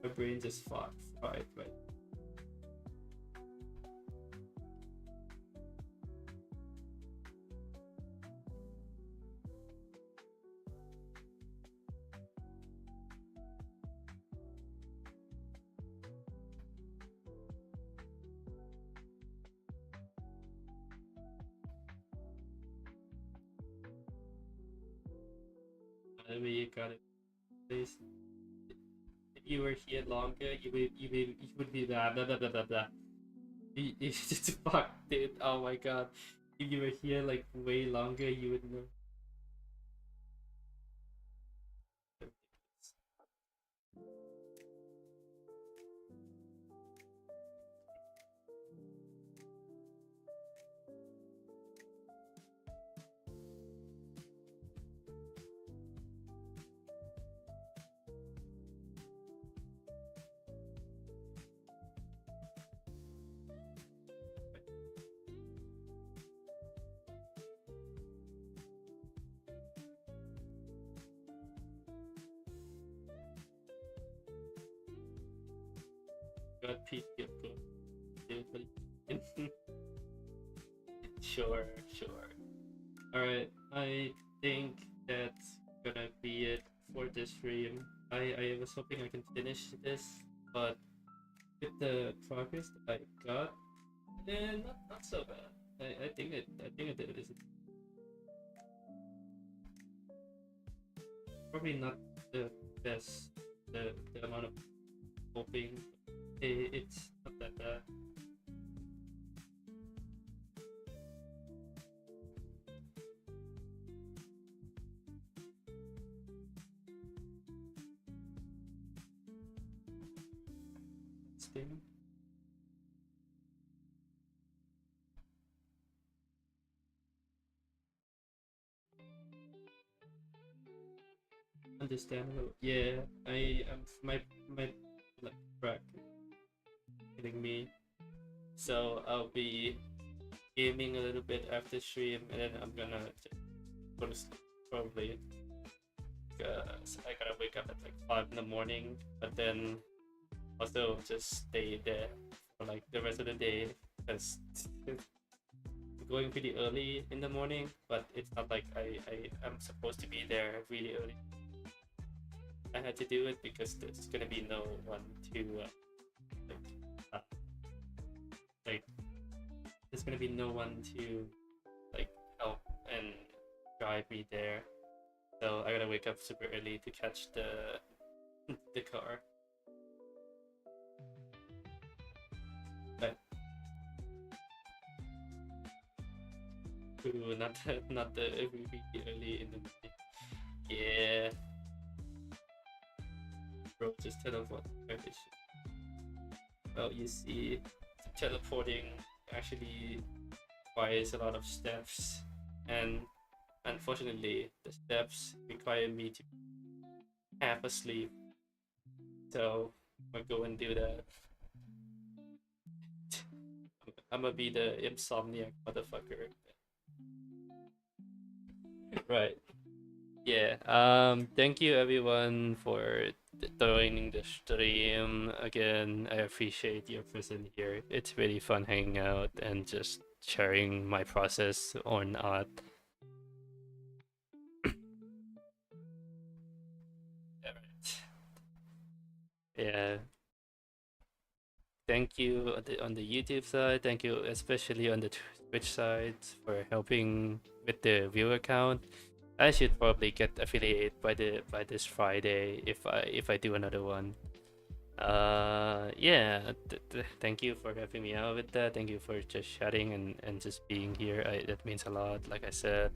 My brain just fucked right. Maybe you got it. Please. If you were here longer, you would be blah blah blah blah blah blah. You just fuck, dude. Oh my god. If you were here like way longer, you would know. God, peak of dude. Sure. Alright, I think that's gonna be it for this stream. I was hoping I can finish this, but with the progress that I got, not so bad. I think I did it. Probably not the best. The amount of hoping, it's not that bad. Sting. Understandable. Yeah, I am my like track hitting me, so I'll be gaming a little bit after stream, and then I'm gonna just go to sleep probably. I gotta wake up at like 5 in the morning, but then also just stay there for like the rest of the day because I'm going pretty early in the morning, but it's not like I am supposed to be there really early. I had to do it because there's gonna be no one to like, uh, like there's gonna be no one to like help and drive me there. So I gotta wake up super early to catch the the car. But ooh, not the really early in the morning. Yeah, bro, just teleport. Well, you see, teleporting actually requires a lot of steps, and unfortunately, the steps require me to half asleep. So I'm gonna go and do that. I'm gonna be the insomniac motherfucker. Right. Yeah. Thank you everyone for joining the stream again. I appreciate your presence here. It's really fun hanging out and just sharing my process or not. Alright. Yeah. Thank you on the YouTube side. Thank you especially on the Twitch side for helping with the viewer count. I should probably get affiliate by this Friday if I do another one. Yeah. Thank you for helping me out with that. Thank you for just chatting and just being here. That means a lot. Like I said,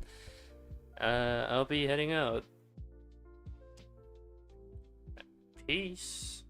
I'll be heading out. Peace.